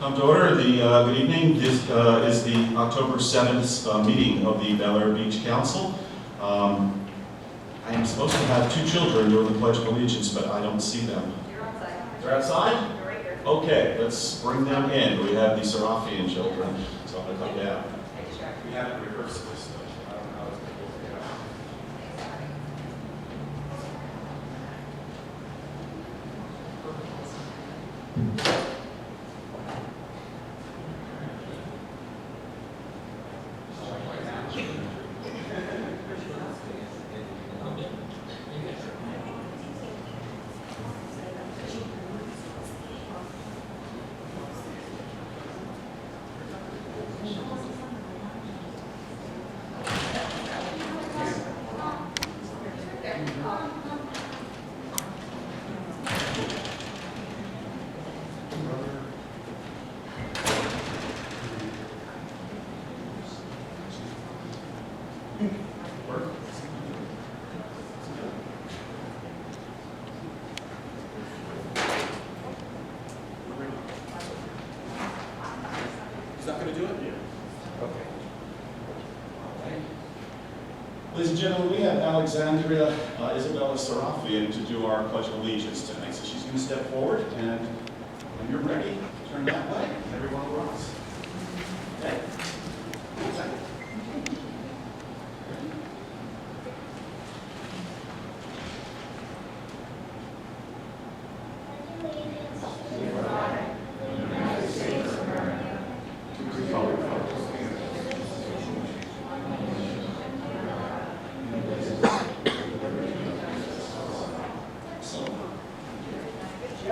Come to order. Good evening. This is the October 7th meeting of the Bel Air Beach Council. I am supposed to have two children doing the Pledge of Allegiance, but I don't see them. You're outside. They're outside? You're right here. Okay, let's bring them in. We have the Serafian children, so I'm going to come down. Take a check. We haven't rehearsed this stuff. I don't know how it's going to work out. He's not going to do it? Yeah. Okay. Ladies and gentlemen, we have Alexandria Isabella Serafian to do our Pledge of Allegiance tonight. So she's going to step forward, and when you're ready, turn that way, and everyone will rise. Okay?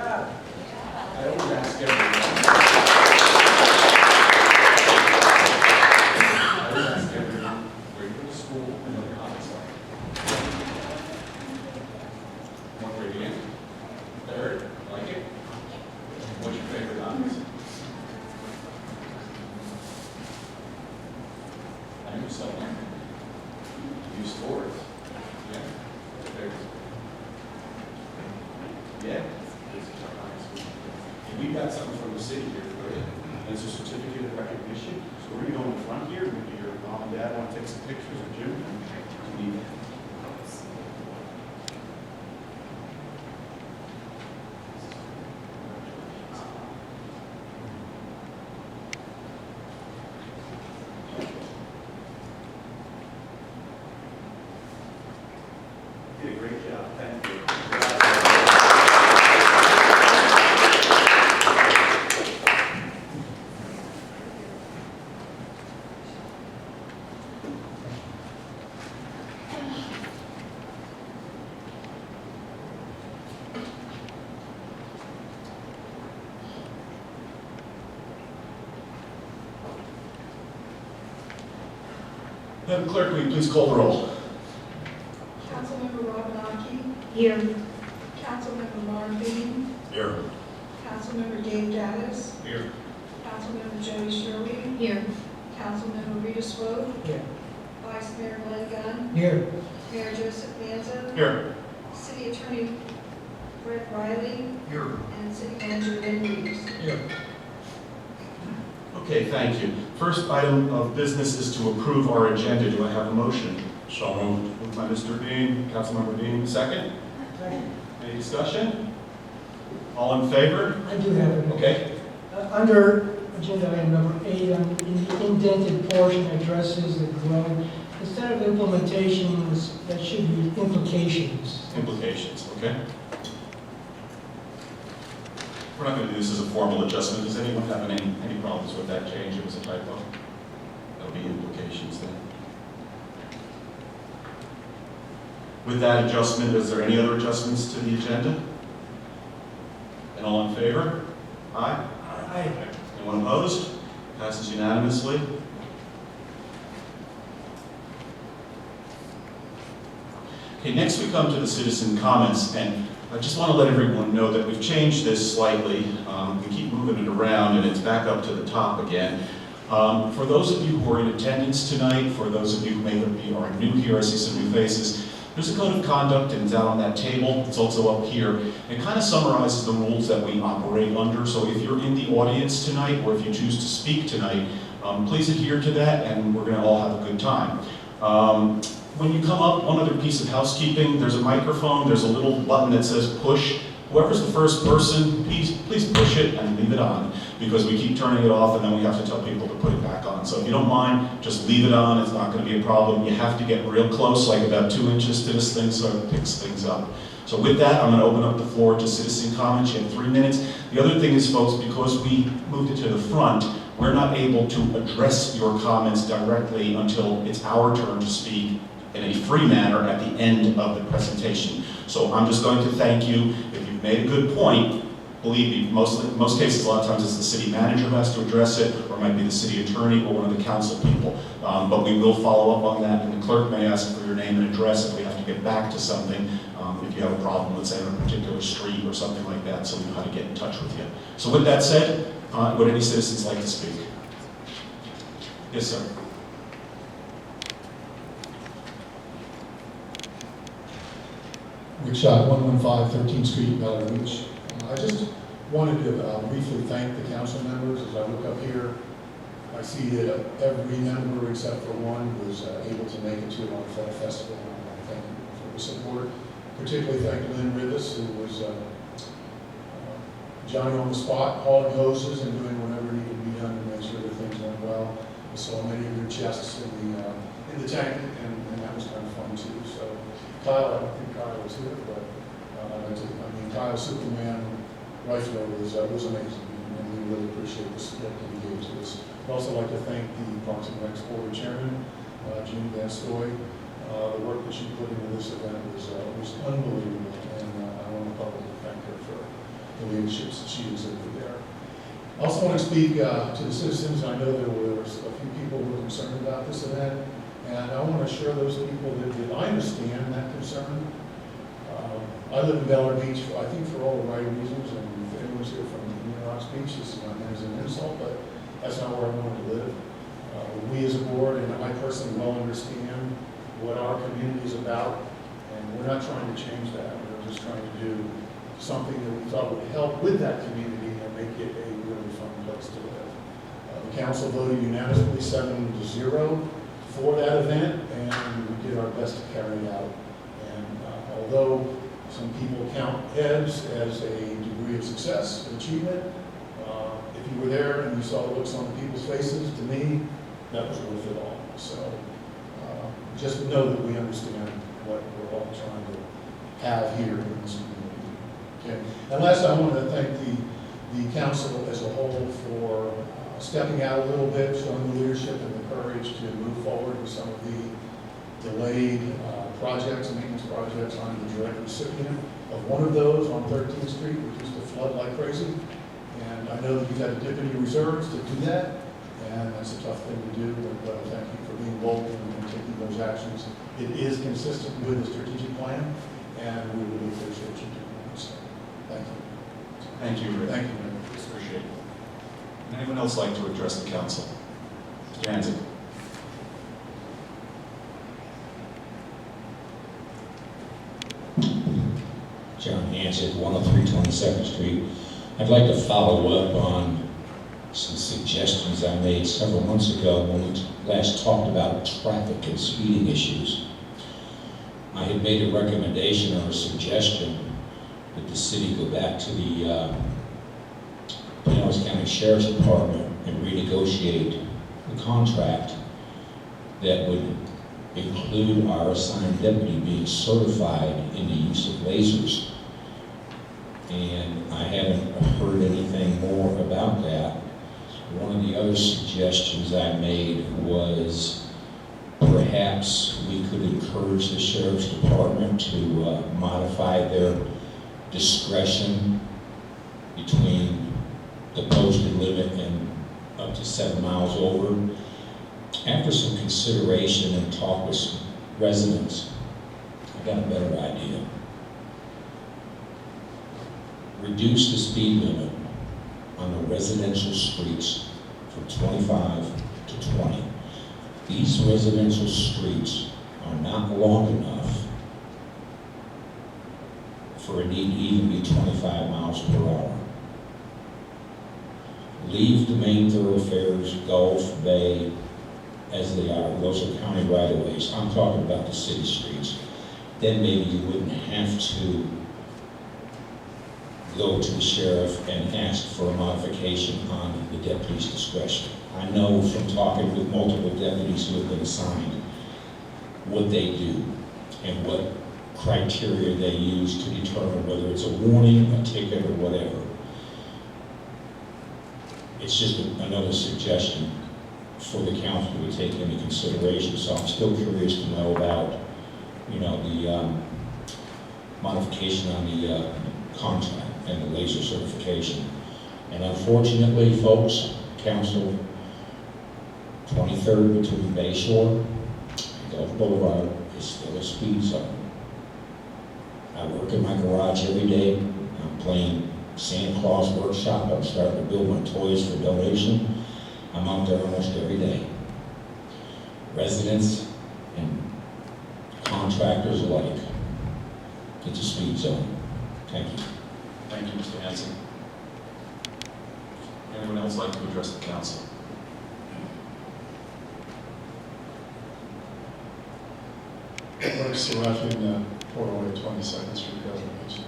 I always ask everyone. Where you go to school and what your hobbies are. What grade are you in? Third? Like it? What's your favorite hobbies? I knew something. You do sports. Yeah. What's your favorite sport? Yeah. We've got something from the city here for you. It's a certificate of recognition. So we're going to go in the front here. Maybe your mom and dad want to take some pictures of Jim. You did a great job. Thank you. Madam Clerk, will you please call the roll? Councilmember Robin Aki. Here. Councilmember Mark Bean. Here. Councilmember Dave Gaddis. Here. Councilmember Jody Shirley. Here. Councilmember Rita Swope. Here. Vice Mayor Glenn Gunn. Here. Mayor Joseph Manzo. Here. City Attorney Brett Riley. Here. And City Manager Lynn Reeves. Here. Okay, thank you. First item of business is to approve our agenda. Do I have a motion? So moved. Moved by Mr. Dean. Councilmember Dean, second. Any discussion? All in favor? I do have it. Okay. Under agenda item number 8, in the indented portion addresses the dwelling. Instead of implementations, that should be implications. Implications, okay? We're not going to do this as a formal adjustment. Does anyone have any problems with that change? It was a typo. That'll be implications then. With that adjustment, is there any other adjustments to the agenda? And all in favor? Aye? Aye. Anyone opposed? Passes unanimously. Okay, next we come to the citizen comments, and I just want to let everyone know that we've changed this slightly. We keep moving it around, and it's back up to the top again. For those of you who are in attendance tonight, for those of you who may be are new here, I see some new faces. There's a code of conduct, and it's out on that table. It's also up here. It kind of summarizes the rules that we operate under. So if you're in the audience tonight, or if you choose to speak tonight, please adhere to that, and we're going to all have a good time. When you come up, one other piece of housekeeping, there's a microphone, there's a little button that says push. Whoever's the first person, please push it and leave it on, because we keep turning it off and then we have to tell people to put it back on. So if you don't mind, just leave it on. It's not going to be a problem. You have to get real close, like about 2 inches to this thing, so it picks things up. So with that, I'm going to open up the floor to citizen comments. You have 3 minutes. The other thing is, folks, because we moved it to the front, we're not able to address your comments directly until it's our turn to speak in a free manner at the end of the presentation. So I'm just going to thank you. If you've made a good point, believe me, most cases, a lot of times it's the city manager who has to address it, or it might be the city attorney or one of the council people. But we will follow up on that, and the clerk may ask for your name and address if we have to get back to something, if you have a problem, let's say on a particular street or something like that, so we know how to get in touch with you. So with that said, would any citizens like to speak? Yes, sir. Rick Schott, 115 13th Street, Valley Beach. I just wanted to briefly thank the council members. As I look up here, I see that every member except for one was able to make it to the Fall Festival. I want to thank you for the support. Particularly thank Lynn Rivas, who was Johnny on the spot, hauling hoses and doing whatever needed to be done to make sure that things went well. I saw many of your chests in the tank, and that was kind of fun too. So Kyle, I don't think Kyle was here, but Kyle Superman Rifler was amazing, and we really appreciate the support that he gave to us. I'd also like to thank the Parks and Rec Board Chairman, Jeannie Bastoy. The work that she put into this event was unbelievable, and I want to publicly thank her for the leadership that she exhibited there. I also want to speak to the citizens. I know there was a few people who were concerned about this event, and I want to assure those people that I understand that concern. I live in Bel Air Beach, I think for all the right reasons, and if anyone's here from Union Rocks Beach, this is not meant as an insult, but that's not where I wanted to live. We as a board, and I personally well understand what our community is about, and we're not trying to change that. We're just trying to do something that we thought would help with that community and make it a really fun place to live. The council voted unanimously 7-0 for that event, and we did our best to carry it out. And although some people count heads as a degree of success and achievement, if you were there and you saw the looks on the people's faces, to me, that was worth it all. So just know that we understand what we're all trying to have here in this community. Okay. And last, I want to thank the council as a whole for stepping out a little bit, showing the leadership and the courage to move forward with some of the delayed projects, maintenance projects. I'm the direct recipient of one of those on 13th Street, which used to flood like crazy. And I know that you've had to dip into your reserves to do that, and that's a tough thing to do, but thank you for being bold and taking those actions. It is consistent with the strategic plan, and we really appreciate you doing that. So, thank you. Thank you, Rick. Thank you, Mayor. Appreciate it. Would anyone else like to address the council? Mr. Hanson. John Hanson, 103 22nd Street. I'd like to follow up on some suggestions I made several months ago when we last talked about traffic and speeding issues. I had made a recommendation or a suggestion that the city go back to the Pinellas County Sheriff's Department and renegotiate the contract that would include our assigned deputy being certified in the use of lasers. And I haven't heard anything more about that. One of the other suggestions I made was perhaps we could encourage the Sheriff's Department to modify their discretion between the posted limit and up to 7 miles over. After some consideration and talk with some residents, I got a better idea. Reduce the speed limit on the residential streets from 25 to 20. These residential streets are not long enough for a need to even be 25 miles per hour. Leave the main thoroughfares, Gulf, Bay, as they are. Those are county right-of-ways. I'm talking about the city streets. Then maybe you wouldn't have to go to the sheriff and ask for a modification on the deputy's discretion. I know from talking with multiple deputies who have been assigned what they do and what criteria they use to determine whether it's a warning, a ticket, or whatever. It's just another suggestion for the council to take into consideration. So I'm still curious to know about, you know, the modification on the contract and the laser certification. And unfortunately, folks, council, 23rd between Bay Shore and Gulf Boulevard is still a speed zone. I work in my garage every day. I'm playing Santa Claus workshop. I'm starting to build my toys for donation. I'm out there almost every day. Residents and contractors alike. It's a speed zone. Thank you. Thank you, Mr. Hanson. Anyone else like to address the council? Mark Serafian, 408 22nd Street, Pleasant Beach.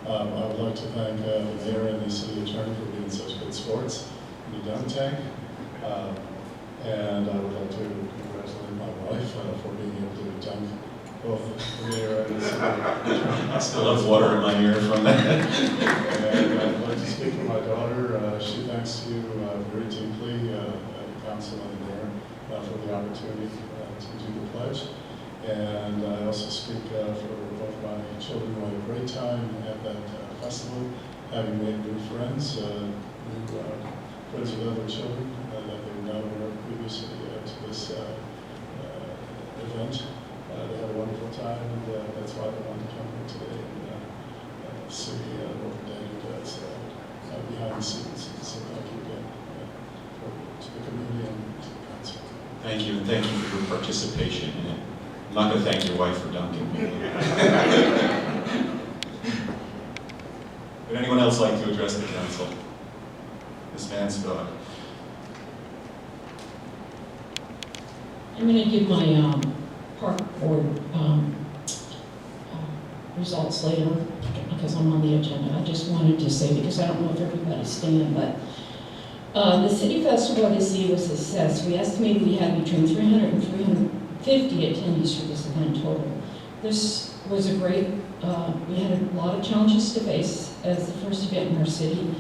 I would like to thank the mayor and the city attorney for being such good sports in the dunk tank. And I would like to congratulate my wife for being able to dunk both the mayor and the city attorney. I still have water in my ear from that. And I'd like to speak for my daughter. She thanks you very deeply, the council and the mayor, for the opportunity to do the pledge. And I also speak for both my children who had a great time at that festival, having made new friends, new friends with other children that they were not aware of previously to this event. They had a wonderful time, and that's why they wanted to come here today and see what Daniel does behind the scenes. So thank you again to the community and to the council. Thank you, and thank you for your participation in it. I'm not going to thank your wife for dunking me. Would anyone else like to address the council? Ms. Mansfield. I'm going to give my park board results later because I'm on the agenda. I just wanted to say, because I don't know if everybody's staying, but the City Festival this year was a success. We estimated we had between 300 and 350 attendees for this event total. This was a great, we had a lot of challenges to face as the first event in our city.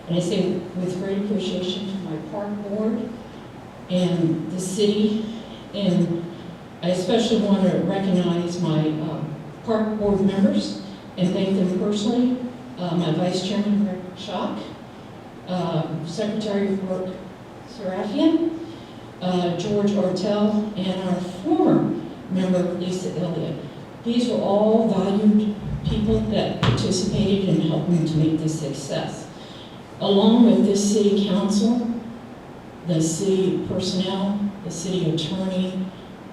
And I say with great appreciation to my park board and the city. And I especially want to recognize my park board members and thank them personally. My Vice Chairman, Greg Schock, Secretary of Work, Serafian, George Ortel, and our former member, Lisa Elliott. These were all valued people that participated in helping to make this success. Along with this city council, the city personnel, the city attorney,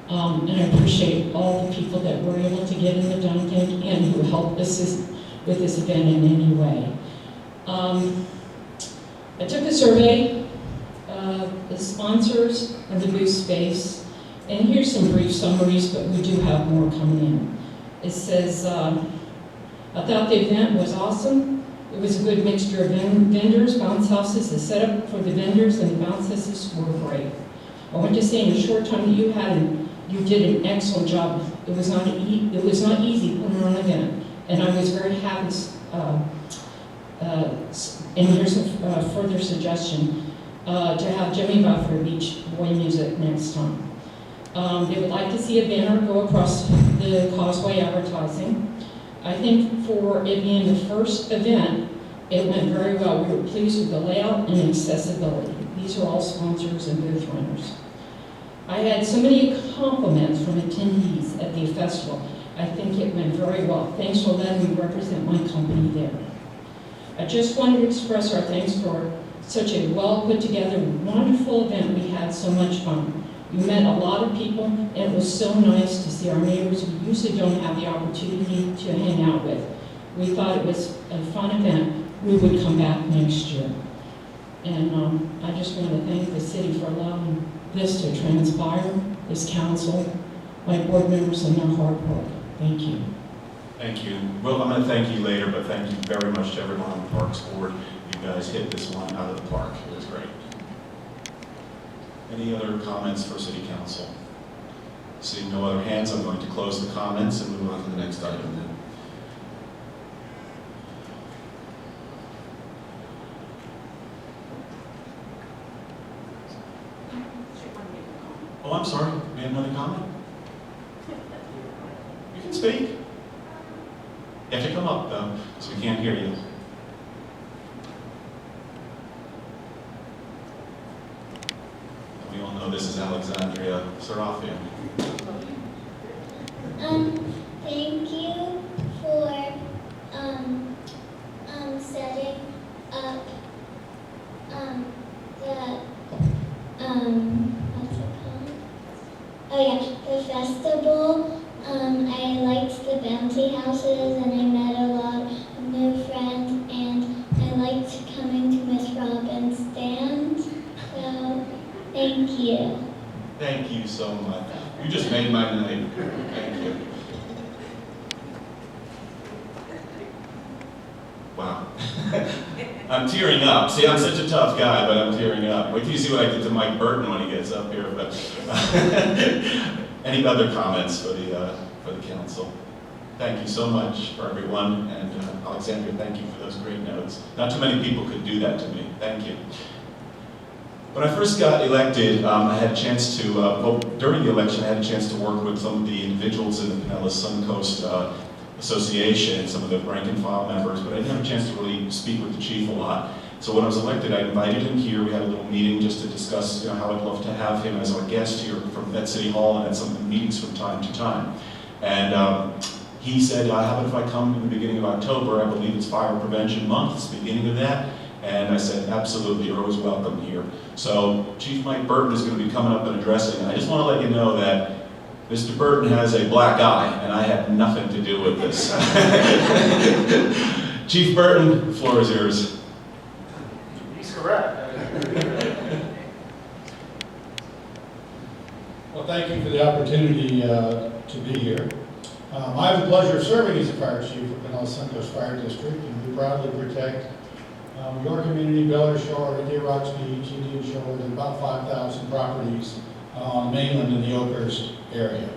and I appreciate all the people that were able to get in the dunk tank and who helped assist with this event in any way. I took a survey of the sponsors of the booth space, and here's some brief summaries, but we do have more coming in. It says, I thought the event was awesome. It was a good mixture of vendors, bounce houses. The setup for the vendors and the bounce houses were great. I want to say in the short time that you did an excellent job. It was not easy putting on an event, and I was very happy. And here's a further suggestion, to have Jimmy Buffer Beach Boy Music next time. They would like to see a banner go across the causeway advertising. I think for it being the first event, it went very well. We were pleased with the layout and accessibility. These are all sponsors and booth runners. I had so many compliments from attendees at the festival. I think it went very well. Thanks for letting me represent my company there. I just wanted to express our thanks for such a well put together, wonderful event. We had so much fun. We met a lot of people, and it was so nice to see our neighbors we usually don't have the opportunity to hang out with. We thought it was a fun event. We would come back next year. And I just want to thank the city for allowing this to transpire, this council, my board members, and their hard work. Thank you. Thank you. Well, I'm going to thank you later, but thank you very much to everyone on the Parks Board. You guys hit this one out of the park. It was great. Any other comments for City Council? Seeing no other hands, I'm going to close the comments and move on to the next item then. Oh, I'm sorry. We have another comment? You can speak. You have to come up, though, so we can't hear you. We all know this is Alexandria Serafian. Thank you for setting up what's it called? Oh yeah, the festival. I liked the bouncy houses and I met a lot of new friends and I liked coming to Miss Robin's stand. So thank you. Thank you so much. You just made my night. Thank you. Wow. I'm tearing up. See, I'm such a tough guy, but I'm tearing up. Wait till you see what I did to Mike Burton when he gets up here. But any other comments for the council? Thank you so much for everyone, and Alexandria, thank you for those great notes. Not too many people could do that to me. Thank you. When I first got elected, I had a chance to, during the election, I had a chance to work with some of the individuals in the Pinellas Suncoast Association, some of the rank and file members, but I didn't have a chance to really speak with the chief a lot. So when I was elected, I invited him here. We had a little meeting just to discuss how I'd love to have him as our guest here at City Hall and at some of the meetings from time to time. And he said, how about if I come in the beginning of October? I believe it's Fire Prevention Month, it's the beginning of that. And I said, absolutely, you're always welcome here. So Chief Mike Burton is going to be coming up and addressing. And I just want to let you know that Mr. Burton has a black eye, and I had nothing to do with this. Chief Burton, the floor is yours. He's correct. Well, thank you for the opportunity to be here. I have the pleasure of serving as a fire chief for Pinellas Suncoast Fire District, and we proudly protect your community, Bel Air Shore, Indian Rocks Beach, Indian Shore, and about 5,000 properties on the mainland in the Oakhurst area.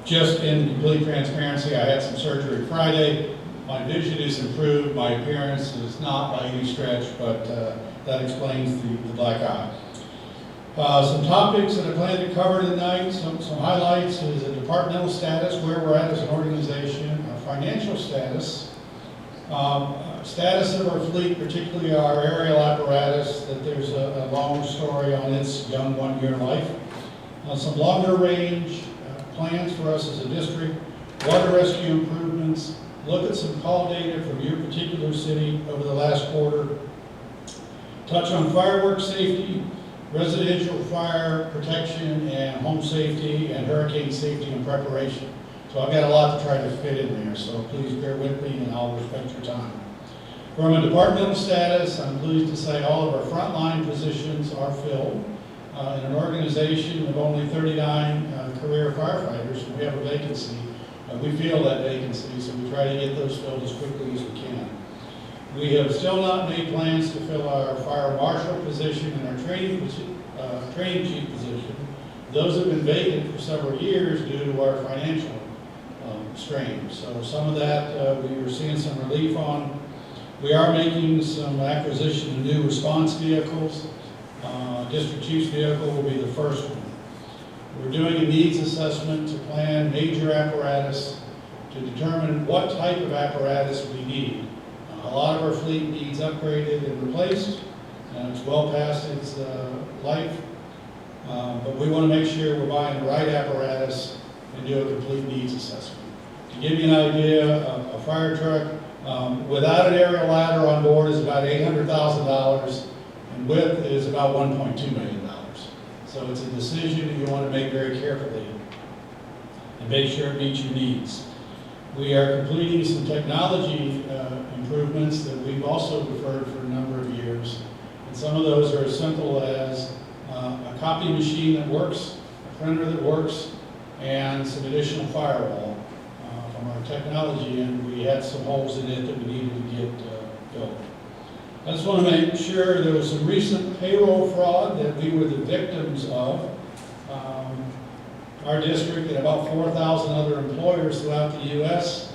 Just in complete transparency, I had some surgery Friday. My vision is improved. My appearance is not by any stretch, but that explains the black eye. Some topics that I plan to cover tonight, some highlights is a departmental status, where we're at as an organization, our financial status, status of our fleet, particularly our aerial apparatus, that there's a long story on its young one-year life. Some longer range plans for us as a district, water rescue improvements, look at some call data from your particular city over the last quarter, touch on fireworks safety, residential fire protection and home safety, and hurricane safety and preparation. So I've got a lot to try to fit in there, so please bear with me and I'll respect your time. From a departmental status, I'm pleased to say all of our frontline positions are filled. In an organization of only 39 career firefighters, we have a vacancy. We feel that vacancy, so we try to get those filled as quickly as we can. We have still not made plans to fill our fire marshal position and our training chief position. Those have been vacant for several years due to our financial strain. So some of that we are seeing some relief on. We are making some acquisition of new response vehicles. District Chief's vehicle will be the first one. We're doing a needs assessment to plan major apparatus to determine what type of apparatus we need. A lot of our fleet needs upgraded and replaced, and it's well past its life. But we want to make sure we're buying the right apparatus and do a complete needs assessment. To give you an idea, a fire truck without an aerial ladder on board is about $800,000, and with is about $1.2 million. So it's a decision that you want to make very carefully and make sure it meets your needs. We are completing some technology improvements that we've also deferred for a number of years. And some of those are as simple as a copy machine that works, a printer that works, and some additional firewall from our technology. And we had some holes in it that we needed to get filled. I just want to make sure there was some recent payroll fraud that we were the victims of. Our district and about 4,000 other employers throughout the U.S.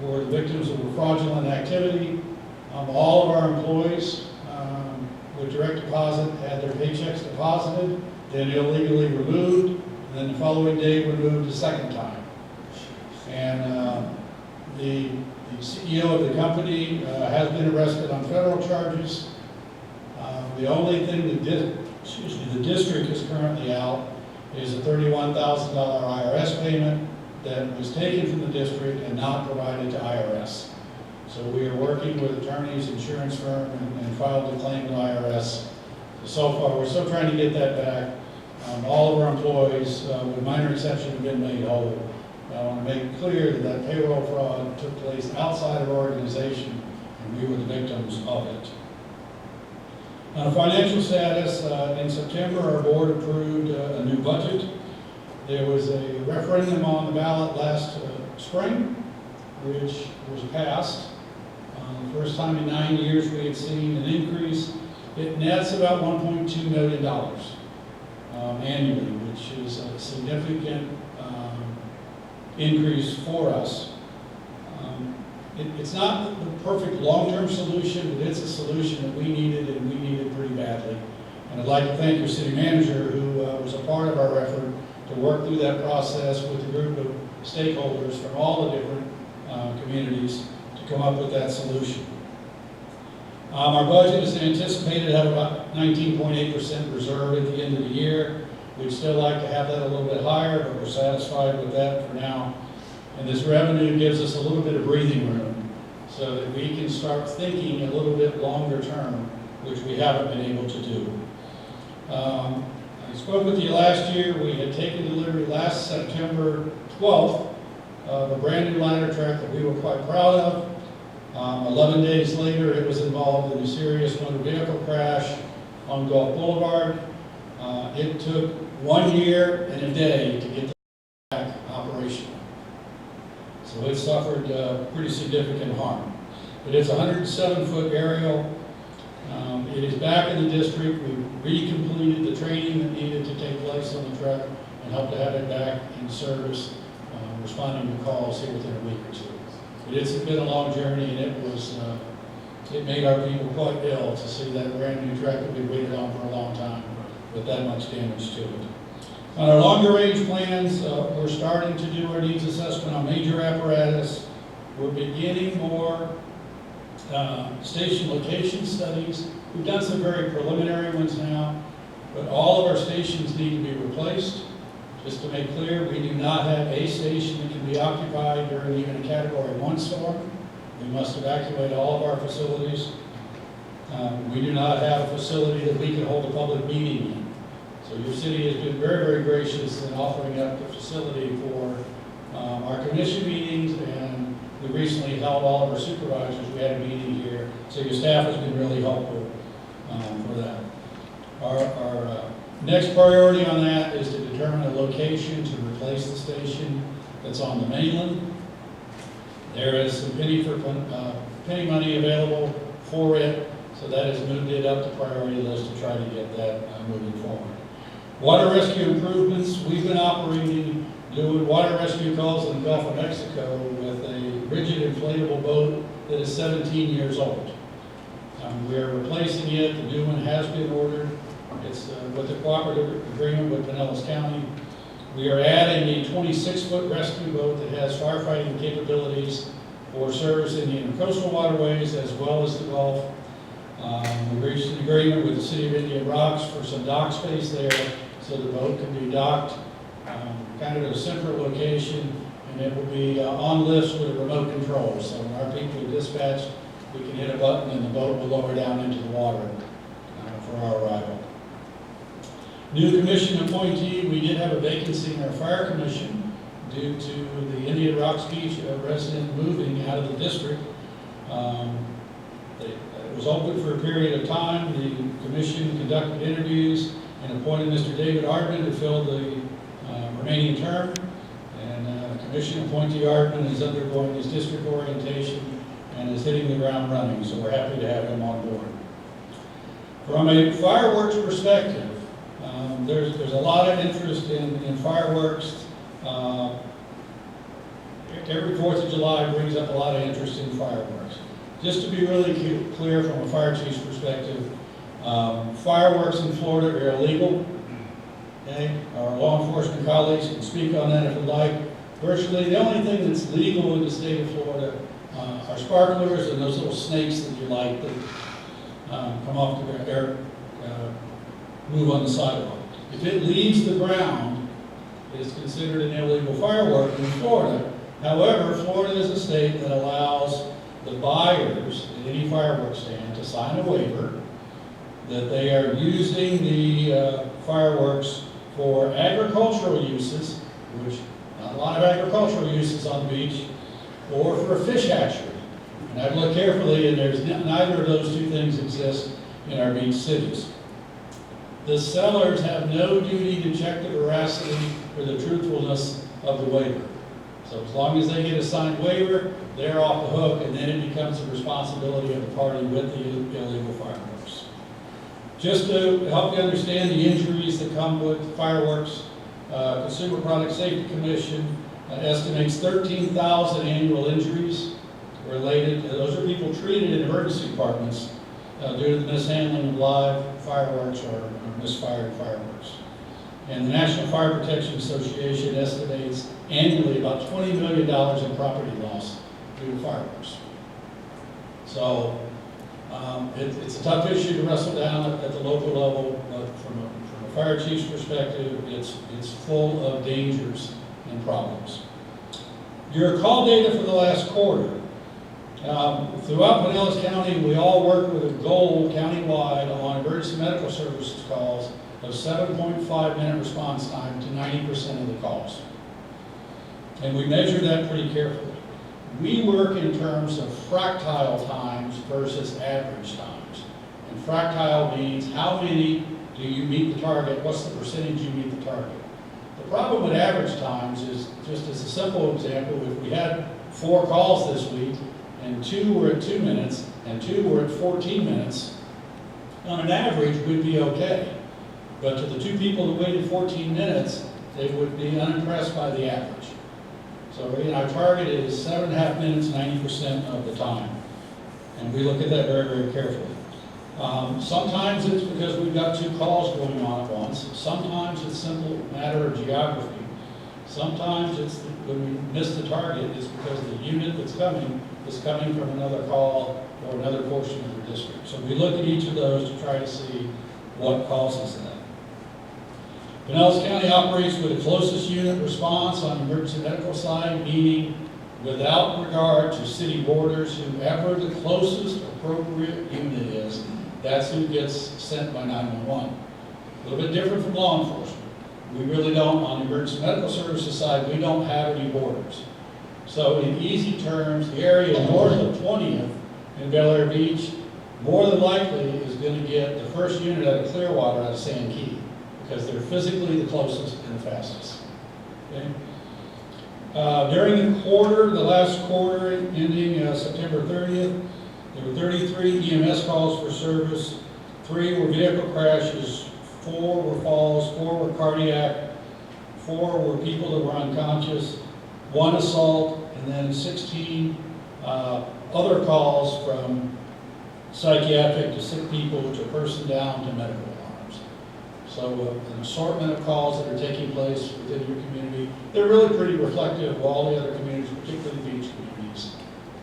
Were the victims of fraudulent activity. All of our employees with direct deposit had their paychecks deposited, then illegally removed, and then the following day removed a second time. And the CEO of the company has been arrested on federal charges. The only thing the district is currently out is a $31,000 IRS payment that was taken from the district and not provided to IRS. So we are working with attorneys, insurance firm, and filed a claim to IRS. So far, we're still trying to get that back. All of our employees, with minor exception, have been made whole. I want to make clear that that payroll fraud took place outside of our organization, and we were the victims of it. On financial status, in September, our board approved a new budget. There was a referendum on the ballot last spring, which was passed. The first time in 9 years we had seen an increase. It nets about $1.2 million annually, which is a significant increase for us. It's not the perfect long-term solution, but it's a solution that we needed, and we needed pretty badly. And I'd like to thank your city manager, who was a part of our effort to work through that process with a group of stakeholders from all the different communities to come up with that solution. Our budget is anticipated to have about 19.8% reserve at the end of the year. We'd still like to have that a little bit higher, but we're satisfied with that for now. And this revenue gives us a little bit of breathing room so that we can start thinking a little bit longer term, which we haven't been able to do. I spoke with you last year. We had taken delivery last September 12th of a brand new ladder truck that we were quite proud of. 11 days later, it was involved in a serious motor vehicle crash on Gulf Boulevard. It took 1 year and a day to get the back operational. So it suffered pretty significant harm. But it's a 107-foot aerial. It is back in the district. We re-completed the training that needed to take place on the truck and hope to have it back in service, responding to calls here within a week or two. But it's been a long journey, and it made our people quite ill to see that brand new truck that we waited on for a long time with that much damage to it. On our longer range plans, we're starting to do our needs assessment on major apparatus. We're beginning more station location studies. We've done some very preliminary ones now, but all of our stations need to be replaced. Just to make clear, we do not have a station that can be occupied during even a Category 1 storm. We must evacuate all of our facilities. We do not have a facility that we can hold a public meeting in. So your city has been very, very gracious in offering up the facility for our commission meetings, and we recently held all of our supervisors. We had a meeting here, so your staff has been really helpful for that. Our next priority on that is to determine a location to replace the station that's on the mainland. There is some penny money available for it, so that has moved it up the priority list to try to get that moving forward. Water rescue improvements. We've been operating, doing water rescue calls in the Gulf of Mexico with a rigid inflatable boat that is 17 years old. We are replacing it. The new one has been ordered. It's with a cooperative agreement with Pinellas County. We are adding a 26-foot rescue boat that has firefighting capabilities for service in the intercoastal waterways as well as the Gulf. We reached an agreement with the City of Indian Rocks for some dock space there so the boat can be docked kind of at a central location, and it will be on lifts with a remote control. So when our people are dispatched, we can hit a button and the boat will lower down into the water for our arrival. New commission appointee, we did have a vacancy in our fire commission. due to the Indian Rocks Beach resident moving out of the district. It was open for a period of time. The commission conducted interviews and appointed Mr. David Ardman to fill the remaining term. And Commission appointee Ardman is undergoing his district orientation and is hitting the ground running, so we're happy to have him on board. From a fireworks perspective, there's a lot of interest in fireworks. Every 4th of July brings up a lot of interest in fireworks. Just to be really clear from a fire chief's perspective, fireworks in Florida are illegal. Okay? Our law enforcement colleagues can speak on that if they'd like. Virtually the only thing that's legal in the state of Florida are sparklers and those little snakes that you like that come off the air, move on the sidewalk. If it leaves the ground, it is considered an illegal firework in Florida. However, Florida is a state that allows the buyers at any fireworks stand to sign a waiver that they are using the fireworks for agricultural uses, which not a lot of agricultural uses on the beach, or for a fish hatchery. And I've looked carefully, and there's neither of those two things exist in our beach cities. The sellers have no duty to check the veracity or the truthfulness of the waiver. So as long as they get a signed waiver, they're off the hook, and then it becomes the responsibility of the party with the illegal fireworks. Just to help you understand the injuries that come with fireworks, Consumer Product Safety Commission estimates 13,000 annual injuries related. Those are people treated in emergency departments due to the mishandling of live fireworks or misfired fireworks. And the National Fire Protection Association estimates annually about $20 million in property loss due to fireworks. So it's a tough issue to wrestle down at the local level, but from a fire chief's perspective, it's full of dangers and problems. Your call data for the last quarter. Throughout Pinellas County, we all work with a goal countywide on emergency medical services calls of 7.5 minute response time to 90% of the calls. And we measure that pretty carefully. We work in terms of fractile times versus average times. And fractile means how many do you meet the target, what's the percentage you meet the target. The problem with average times is, just as a simple example, if we had 4 calls this week, and 2 were at 2 minutes, and 2 were at 14 minutes, on an average, we'd be okay. But to the 2 people who waited 14 minutes, they would be unimpressed by the average. So again, our target is 7.5 minutes, 90% of the time. And we look at that very, very carefully. Sometimes it's because we've got 2 calls going on at once. Sometimes it's a simple matter of geography. Sometimes it's when we miss the target, it's because the unit that's coming is coming from another call or another portion of the district. So we look at each of those to try to see what causes that. Pinellas County operates with the closest unit response on the emergency medical side, meaning without regard to city borders, whoever the closest appropriate unit is, that's who gets sent by 911. A little bit different from law enforcement. We really don't, on the emergency medical services side, we don't have any borders. So in easy terms, the area north of 20th in Bel Air Beach, more than likely is going to get the first unit out of Clearwater out of Sand Key, because they're physically the closest and the fastest. Okay? During the quarter, the last quarter ending September 30th, there were 33 EMS calls for service, 3 were vehicle crashes, 4 were falls, 4 were cardiac, 4 were people that were unconscious, 1 assault, and then 16 other calls from psychiatric to sick people to person down to medical alarms. So an assortment of calls that are taking place within your community. They're really pretty reflective of all the other communities, particularly beach communities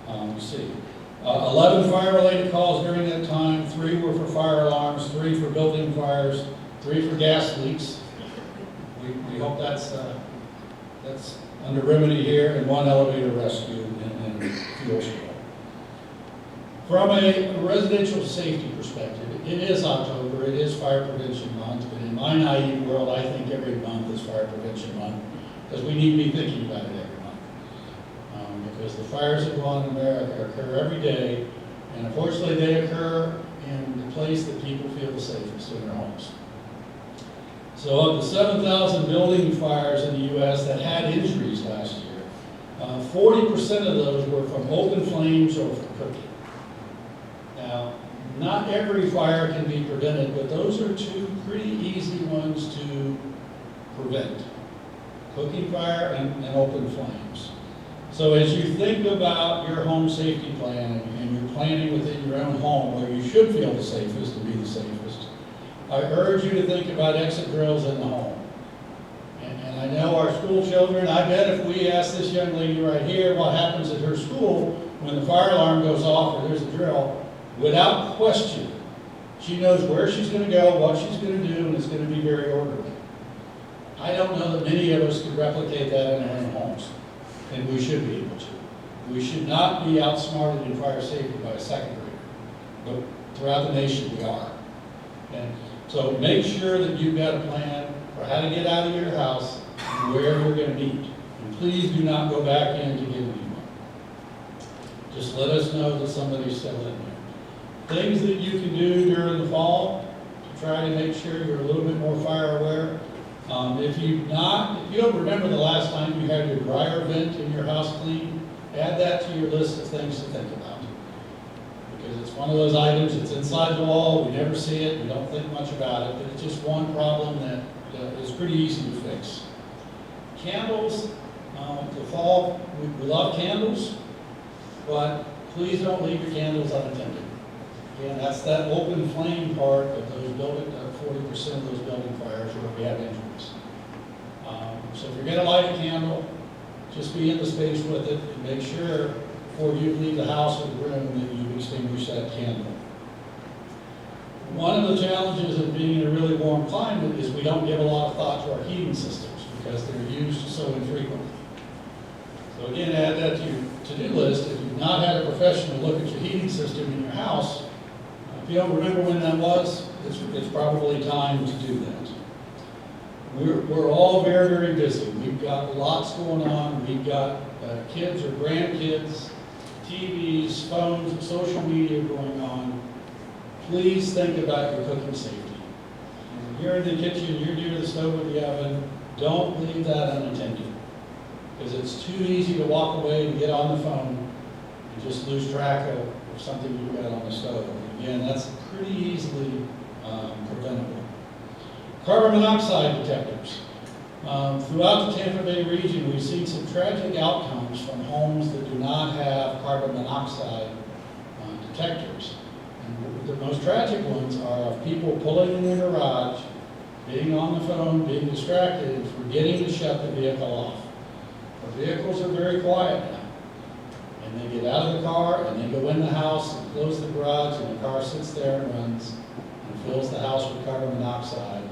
you see. 11 fire-related calls during that time. 3 were for fire alarms, 3 for building fires, 3 for gas leaks. We hope that's under remedy here, and 1 elevator rescue in fuel spill. From a residential safety perspective, it is October, it is Fire Prevention Month, but in my naive world, I think every month is Fire Prevention Month. because we need to be thinking about it every month. Because the fires that go on in America occur every day, and unfortunately they occur in the place that people feel the safest, in their homes. So of the 7,000 building fires in the U.S. that had injuries last year, 40% of those were from open flames or from cooking. Now, not every fire can be prevented, but those are two pretty easy ones to prevent. Cooking fire and open flames. So as you think about your home safety plan and you're planning within your own home where you should feel the safest to be the safest, I urge you to think about exit drills in the home. And I know our school children, I bet if we ask this young lady right here what happens at her school when the fire alarm goes off or there's a drill, without question, she knows where she's going to go, what she's going to do, and it's going to be very orderly. I don't know that many of us could replicate that in our own homes, and we should be able to. We should not be outsmarted in fire safety by a second grader, but throughout the nation we are. And so make sure that you've got a plan for how to get out of your house and where you're going to meet. And please do not go back in to get anyone. Just let us know that somebody's still in there. Things that you can do during the fall to try to make sure you're a little bit more fire aware. If you don't remember the last time you had your dryer vent in your house cleaned, add that to your list of things to think about. Because it's one of those items, it's inside the wall, we never see it, we don't think much about it, but it's just one problem that is pretty easy to fix. Candles, the fall, we love candles, but please don't leave your candles unattended. Again, that's that open flame part of those building, 40% of those building fires where we have injuries. So if you're going to light a candle, just be in the space with it and make sure before you leave the house or the room that you extinguish that candle. One of the challenges of being in a really warm climate is we don't give a lot of thought to our heating systems because they're used so infrequently. So again, add that to your to-do list. If you've not had a professional look at your heating system in your house, if you don't remember when that was, it's probably time to do that. We're all very, very busy. We've got lots going on. We've got kids or grandkids, TVs, phones, social media going on. Please think about your cooking safety. When you're in the kitchen, you're near the stove or the oven, don't leave that unattended. Because it's too easy to walk away and get on the phone and just lose track of something you've got on the stove. Again, that's pretty easily preventable. Carbon monoxide detectors. Throughout the Tampa Bay region, we've seen some tragic outcomes from homes that do not have carbon monoxide detectors. And the most tragic ones are of people pulling in their garage, being on the phone, being distracted, and forgetting to shut the vehicle off. The vehicles are very quiet now. And they get out of the car, and they go in the house, and close the garage, and the car sits there and runs, and fills the house with carbon monoxide.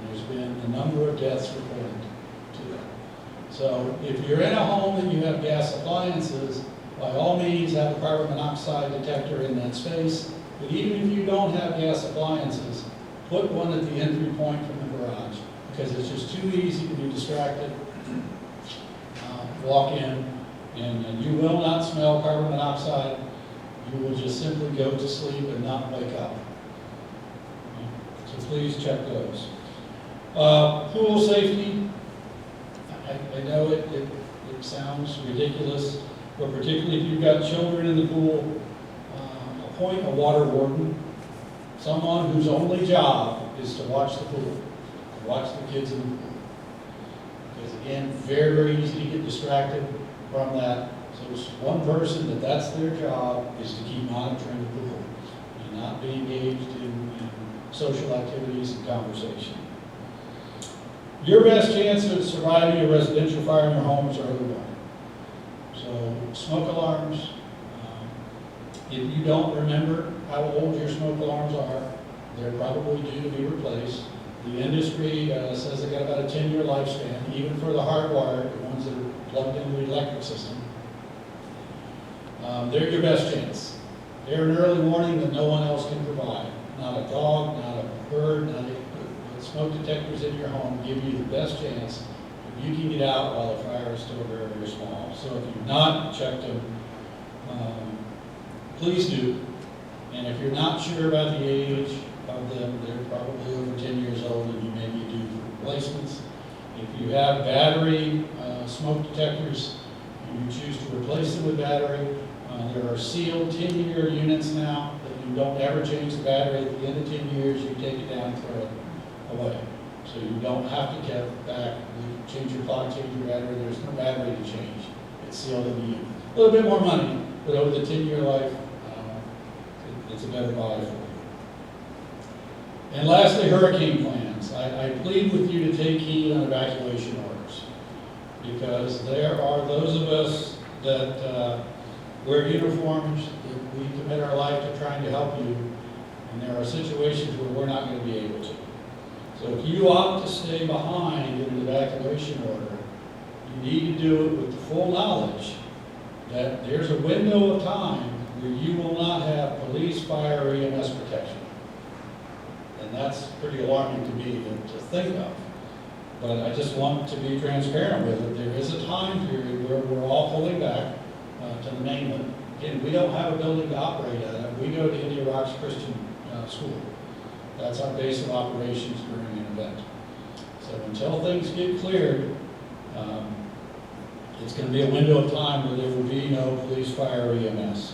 There's been a number of deaths reported to that. So if you're in a home and you have gas appliances, by all means have a carbon monoxide detector in that space. But even if you don't have gas appliances, put one at the entry point from the garage because it's just too easy to be distracted. Walk in and you will not smell carbon monoxide. You will just simply go to sleep and not wake up. So please check those. Pool safety, I know it sounds ridiculous, but particularly if you've got children in the pool, appoint a water warden, someone whose only job is to watch the pool, watch the kids in the pool. Because again, very, very easy to get distracted from that. So it's one person that's their job is to keep monitoring the pool and not be engaged in social activities and conversation. Your best chance of surviving a residential fire in your home is early warning. So smoke alarms, if you don't remember how old your smoke alarms are, they're probably due to be replaced. The industry says they've got about a 10-year lifespan, even for the hardwired, the ones that are plugged into the electric system. They're your best chance. They're an early warning that no one else can provide. Not a dog, not a bird, not a smoke detectors in your home give you the best chance to you can get out while the fire is still very, very small. So if you've not checked them, please do. And if you're not sure about the age of them, they're probably over 10 years old and you may be due for replacements. If you have battery smoke detectors, and you choose to replace them with battery, there are sealed 10-year units now that you don't ever change the battery. At the end of 10 years, you take it down and throw it away. So you don't have to get back, you change your clock, change your battery, there's no battery to change. It's sealed in the unit. A little bit more money, but over the 10-year life, it's a better buy for you. And lastly, hurricane plans. I plead with you to take heed on evacuation orders, because there are those of us that wear uniforms, that we commit our life to trying to help you, and there are situations where we're not going to be able to. So if you opt to stay behind in an evacuation order, you need to do it with the full knowledge that there's a window of time where you will not have police, fire, or EMS protection. And that's pretty alarming to me to think of. But I just want to be transparent with it. There is a time period where we're all pulling back to the mainland. Again, we don't have a building to operate at. We go to Indian Rocks Christian School. That's our base of operations during an event. So until things get cleared, it's going to be a window of time where there will be no police, fire, or EMS.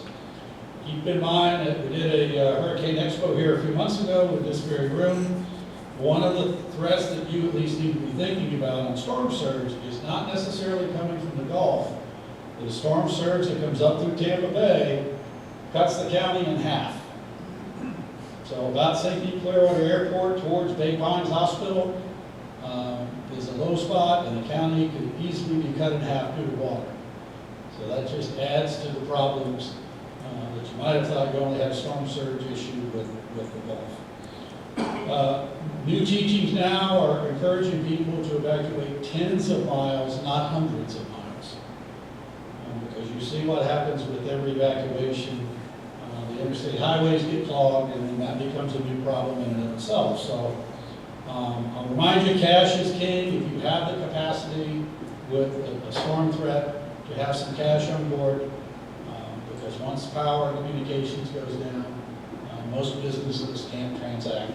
Keep in mind that we did a Hurricane Expo here a few months ago with this very room. One of the threats that you at least need to be thinking about on storm surge is not necessarily coming from the Gulf. The storm surge that comes up through Tampa Bay cuts the county in half. So about St. Pete Clearwater Airport towards Bay Pines Hospital is a low spot, and the county could easily be cut in half due to water. So that just adds to the problems that you might have thought you only had a storm surge issue with the Gulf. New teachings now are encouraging people to evacuate tens of miles, not hundreds of miles. Because you see what happens with every evacuation. The interstate highways get clogged, and then that becomes a new problem in and of itself. So I'll remind you, cash is king. If you have the capacity with a storm threat to have some cash on board, because once power and communications goes down, most businesses can't transact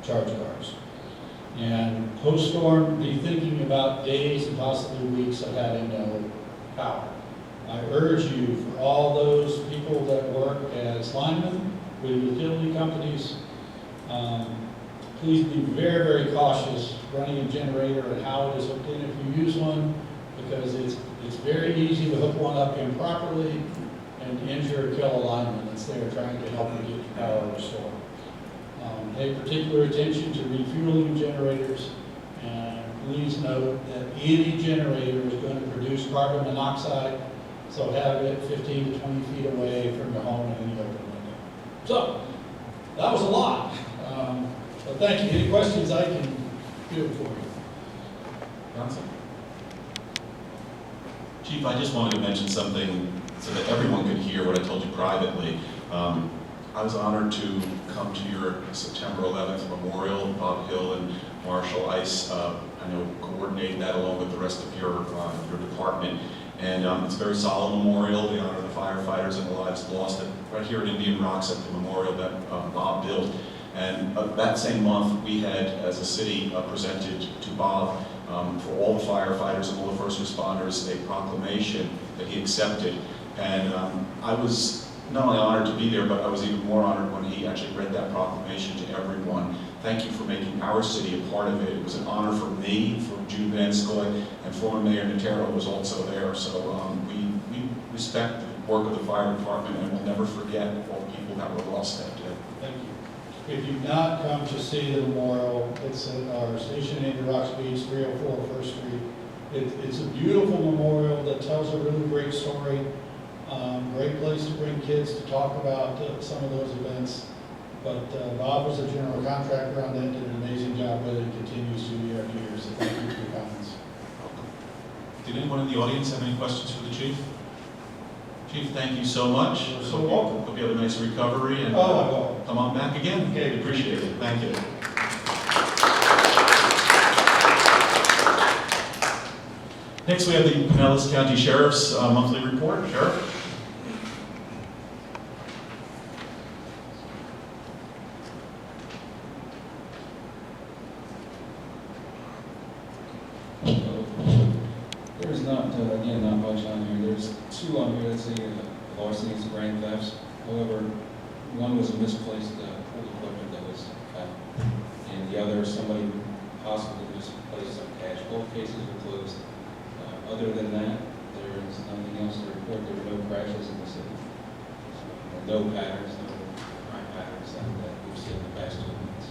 charge cards. And post-storm, be thinking about days and possibly weeks of having no power. I urge you, for all those people that work as linemen with utility companies, please be very, very cautious running a generator and how it is hooked in if you use one, because it's very easy to hook one up improperly and injure or kill a lineman that's there trying to help you get your power restored. Pay particular attention to refueling generators, and please note that any generator is going to produce carbon monoxide, so have it 15 to 20 feet away from your home in any open window. So, that was a lot, but thank you. Any questions I can do for you? Johnson? Chief, I just wanted to mention something so that everyone could hear what I told you privately. I was honored to come to your September 11th memorial. Bob Hill and Marshall Ice, I know, coordinated that along with the rest of your department. And it's a very solemn memorial. They honor the firefighters and the lives lost right here at Indian Rocks at the memorial that Bob built. And that same month, we had, as a city, presented to Bob for all the firefighters and all the first responders a proclamation that he accepted. And I was not only honored to be there, but I was even more honored when he actually read that proclamation to everyone. Thank you for making our city a part of it. It was an honor for me, for Jude Van Scoy, and former Mayor Notero was also there. So we respect the work of the fire department, and we'll never forget all the people that were lost that day. Thank you. If you've not come to see the memorial, it's at our station in Indian Rocks Beach, 304 First Street. It's a beautiful memorial that tells a really great story. Great place to bring kids to talk about some of those events. But Bob was a general contractor on that, did an amazing job with it, and continues to year after year. So thank you for your comments. Did anyone in the audience have any questions for the chief? Chief, thank you so much. You're so welcome. Hope you have a nice recovery, and Oh, I will. come on back again. Okay, Appreciate it. Thank you. Next, we have the Pinellas County Sheriff's monthly report. Sheriff? There's not, again, not much on here. There's two on here that say larcenies and grand thefts. However, one was a misplaced pool equipment that was found. And the other, somebody possibly misplaced some cash. Both cases were closed. Other than that, there is nothing else to report. There were no crashes in the city. No patterns, no crime patterns that we've seen in the past 2 months.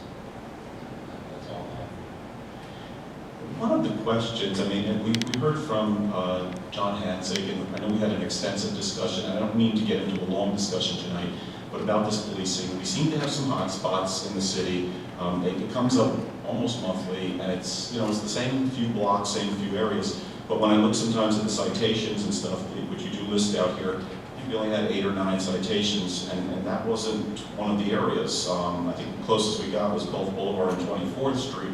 That's all I have. One of the questions, I mean, and we heard from John Hanzig, and I know we had an extensive discussion. I don't mean to get into a long discussion tonight, but about this policing. We seem to have some hot spots in the city. It comes up almost monthly, and it's, you know, it's the same few blocks, same few areas. But when I look sometimes at the citations and stuff, which you do list out here, we only had 8 or 9 citations, and that wasn't one of the areas. I think the closest we got was Gulf Boulevard and 24th Street.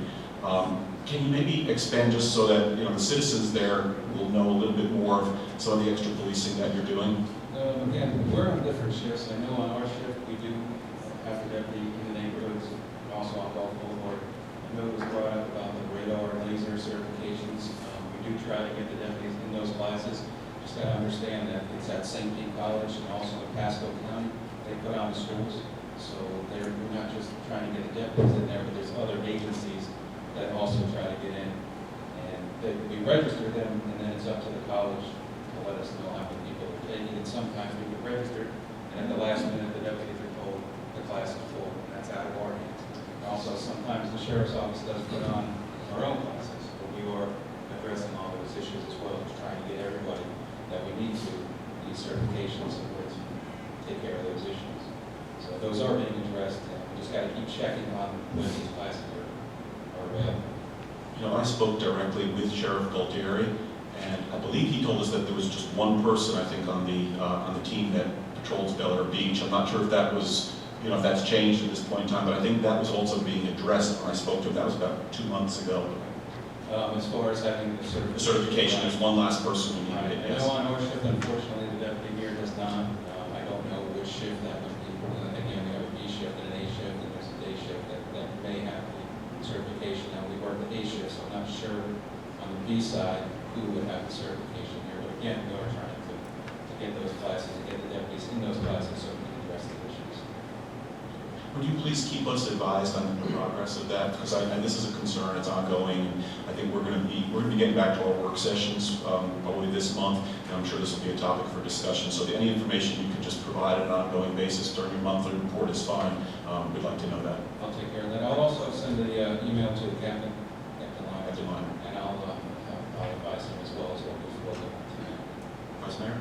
Can you maybe expand just so that, you know, the citizens there will know a little bit more of some of the extra policing that you're doing? Again, we're on different shifts. I know on our shift we do have a deputy in the neighborhoods, also on Gulf Boulevard. I know it was brought up about the radar and laser certifications. We do try to get the deputies in those classes. Just got to understand that it's at St. Pete College and also in Pasco County. They put on the schools, so we're not just trying to get the deputies in there, but there's other agencies that also try to get in. And we register them, and then it's up to the college to let us know how many people are taking it. Sometimes we get registered, and at the last minute, the deputies are told the class is full, and that's out of our hands. Also, sometimes the sheriff's office does put on our own classes, but we are addressing all those issues as well, just trying to get everybody that we need to, these certifications in order to take care of those issues. So those are being addressed, and we just got to keep checking on when these classes are available. You know, I spoke directly with Sheriff Galtieri, and I believe he told us that there was just one person, I think, on the team that patrols Bel Air Beach. I'm not sure if that was, you know, if that's changed at this point in time, but I think that was also being addressed when I spoke to him. That was about 2 months ago. As far as having the The certification, there's one last person who Right. needed it, I yes. know on our shift, unfortunately, the deputy here does not. I don't know which shift that would be. Again, we have a B shift and an A shift, and there's a day shift that may have the certification. Now, we work the A shift, so I'm not sure on the B side who would have the certification here. But again, we are trying to get those classes, to get the deputies in those classes so we can address the issues. Would you please keep us advised on the progress of that? Because this is a concern, it's ongoing, and I think we're going to be getting back to our work sessions probably this month, and I'm sure this will be a topic for discussion. So any information you can just provide on an ongoing basis during your monthly report is fine. We'd like to know that. I'll take care of that. I'll also send the email to the captain, Captain Lyon. and I'll advise him as well as what we've spoken about tonight. Vice Mayor?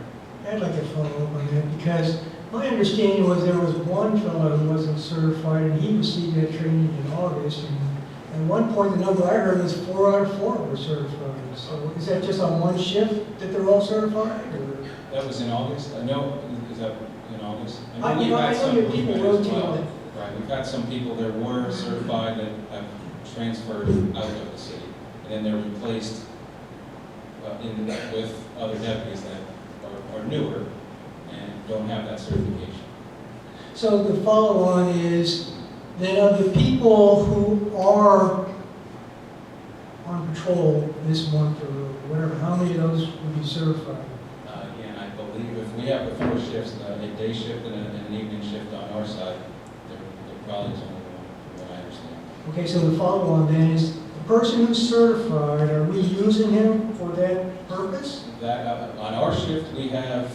I'd like to follow up on that because my understanding was there was one fellow who wasn't certified and he received that training in August. And at one point, the number I heard was 4 out of 4 were certified. So is that just on one shift that they're all certified? Or? That was in August? I know, is that in August? I we've had know some that people as rotate well. that. Right, we've had some people that were certified that have transferred out of the city, and then they're replaced with other deputies that are newer and don't have that certification. So the follow-on is that of the people who are on patrol this month or whatever, how many of those would be certified? Again, I believe if we have the 4 shifts, a day shift and an evening shift on our side, there probably is only one, from what I understand. Okay, so the follow-on then is the person who's certified, are we using him for that purpose? That, on our shift, we have,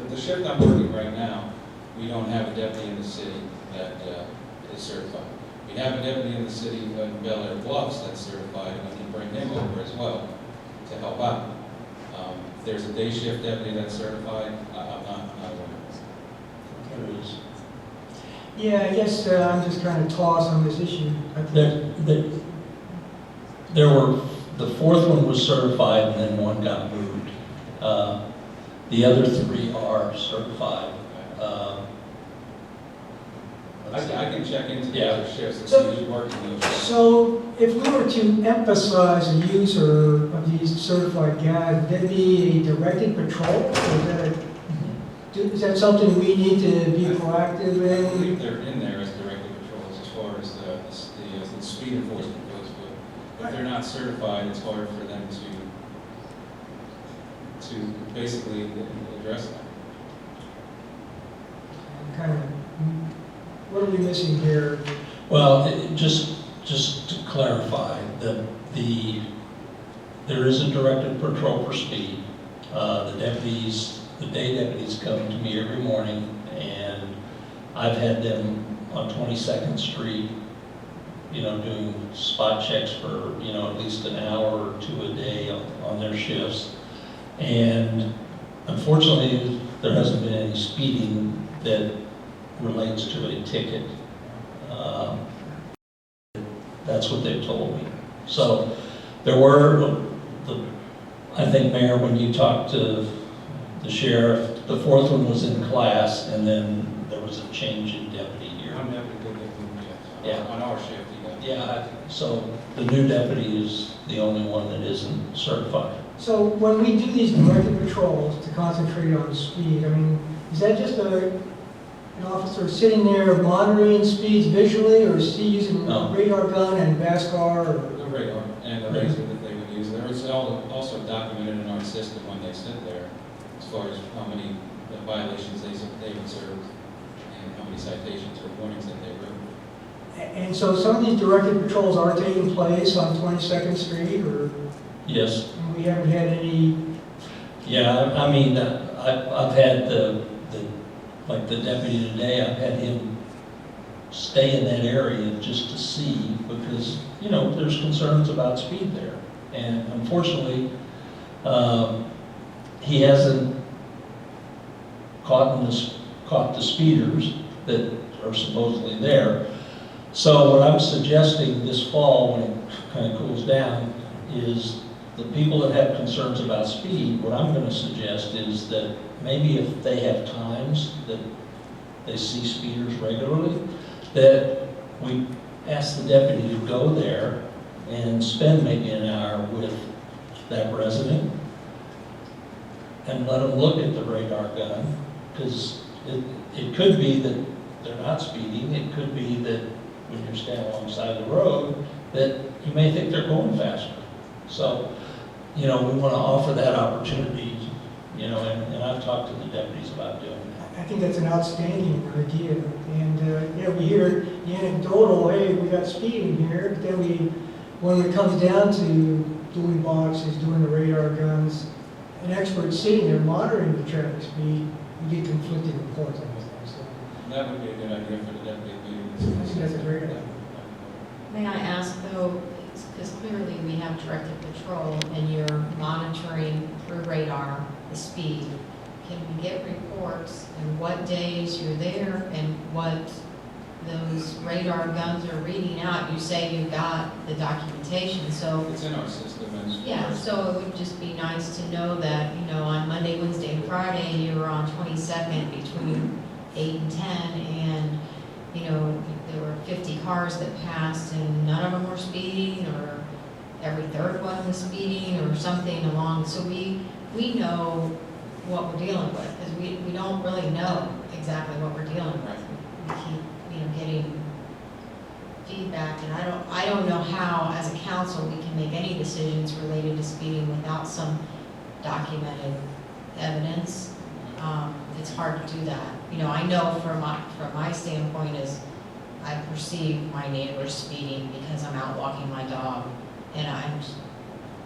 the shift I'm working right now, we don't have a deputy in the city that is certified. We have a deputy in the city in Bel Air Bluffs that's certified, and we can bring him over as well to help out. If there's a day shift deputy that's certified, I'm not aware. Yeah, I guess I'm just trying to toss on this issue. I think There were, the 4th one was certified and then 1 got moved. The other 3 are certified. I can check into the Yeah. other shifts and So- see who's working those shifts. So if we were to emphasize the use of these certified guides, would that be a directed patrol? Or is that something we need to be proactive I in? believe they're in there as directed patrols as far as the speed enforcement goes, but if they're not certified, it's hard for them to basically address that. Kind of, what are we missing here? Well, just to clarify, there is a directed patrol for speed. The day deputies come to me every morning, and I've had them on 22nd Street, doing spot checks for, at least an hour or two a day on their shifts. And unfortunately, there hasn't been any speeding that relates to a ticket. That's what they've told me. So there were, I think, Mayor, when you talked to the sheriff, the fourth one was in class, and then there was a change in deputy here. I'm never good at moving yet. Yeah. On our shift, Yeah, so the new deputy is the only one that isn't certified. So when we do these directed patrols to concentrate on speed, I mean, is that just an officer sitting there monitoring speeds visually, or is he using No. a radar gun and VASCAR? Or? The radar and the laser that they would use. There is also documented in our system when they sit there, as far as how many violations they observed and how many citations or warnings that they wrote. And so some of these directed patrols are taking place on 22nd Street, or Yes. we haven't had any? Yeah, I mean, I've had like the deputy today, I've had him stay in that area just to see, because, there's concerns about speed there. And unfortunately, he hasn't caught the speeders that are supposedly there. So what I'm suggesting this fall, when it kind of cools down, is the people that have concerns about speed, what I'm going to suggest is that maybe if they have times that they see speeders regularly, that we ask the deputy to go there and spend maybe an hour with that resident and let them look at the radar gun, because it could be that they're not speeding. It could be that when you're standing alongside the road, that you may think they're going faster. So, we want to offer that opportunity, and I've talked to the deputies about doing that. I think that's an outstanding idea. And, we hear the anecdotal, hey, we got speeding here, but then when it comes down to doing boxes, doing the radar guns, an expert sitting there monitoring the traffic speed, you get conflicting reports on this thing. So That would be a good idea for the deputy. I think that's a great idea. May I ask though, because clearly we have directed patrol and you're monitoring through radar the speed. Can we get reports and what days you're there and what those radar guns are reading out? You say you've got the documentation, so. It's in our system. And Yeah, so it would just be nice to know that, on Monday, Wednesday, and Friday, you were on 22nd between 8 and 10, and, there were 50 cars that passed, and none of them were speeding, or every third one was speeding, or something along. So we know what we're dealing with, because we don't really know exactly what we're dealing with. We keep, getting feedback, and I don't know how, as a council, we can make any decisions related to speeding without some documented evidence. It's hard to do that. I know from my standpoint is I perceive my neighbors speeding because I'm out walking my dog, and I'm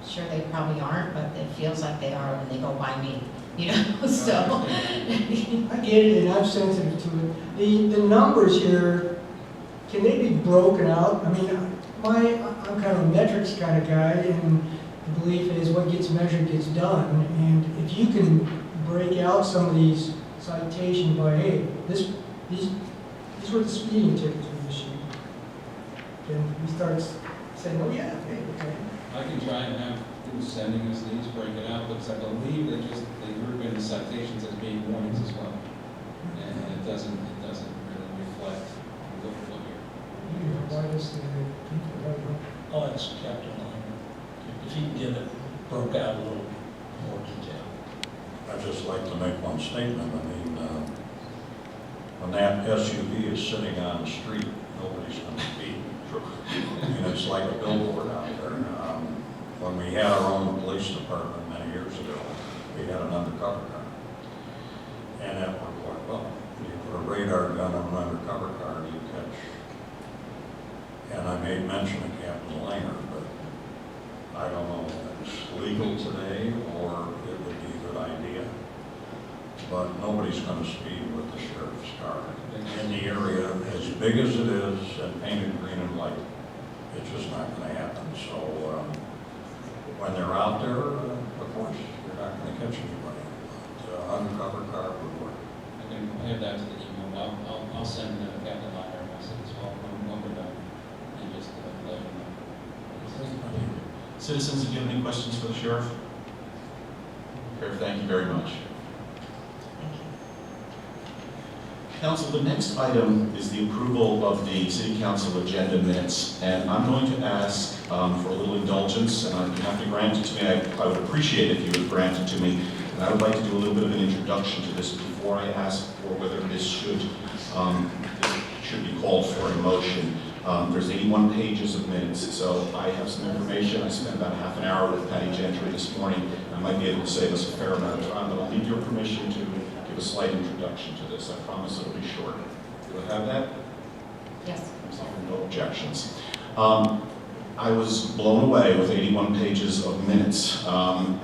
sure they probably aren't, but it feels like they are when they go by me, so. I get it, and I'm sensitive to it. The numbers here, can they be broken out? I mean, I'm kind of a metrics kind of guy, and the belief is what gets measured gets done. And if you can break out some of these citations by, hey, these were the speeding tickets we issued, then we start saying, oh yeah, okay. I can try and have who's sending us these, break it out, because I believe they group in the citations as being warnings as well. And it doesn't really reflect what you're. Why does the people, I'll ask Captain Liner if he can get it broke out a little more detail. I'd just like to make one statement. I mean, when that SUV is sitting on the street, nobody's going to speed through. I mean, it's like a billboard out there. When we had our own police department many years ago, we had an undercover car. And that worked quite well. You put a radar gun on an undercover car, you catch. And I made mention of Captain Langer, but I don't know if it's legal today or it would be a good idea. But nobody's going to speed with the sheriff's car in the area as big as it is and painted green and white. It's just not going to happen. So when they're out there, of course, you're not going to catch anybody. But undercover car would work. I can add that to the email. I'll send Captain Liner a message as well when we're done, and just let him know. Citizens, do you have any questions for the sheriff? Sheriff, thank you very much. Council, the next item is the approval of the City Council agenda minutes, and I'm going to ask for a little indulgence, and you have to grant it to me. I would appreciate it if you would grant it to me, and I would like to do a little bit of an introduction to this before I ask for whether this should be called for a motion. There's 81 pages of minutes, so I have some information. I spent about half an hour with Patty Gentry this morning, and I might be able to save us a fair amount of time, but I'll need your permission to give a slight introduction to this. I promise it'll be short. Do I have that? Yes. No objections. I was blown away with 81 pages of minutes, and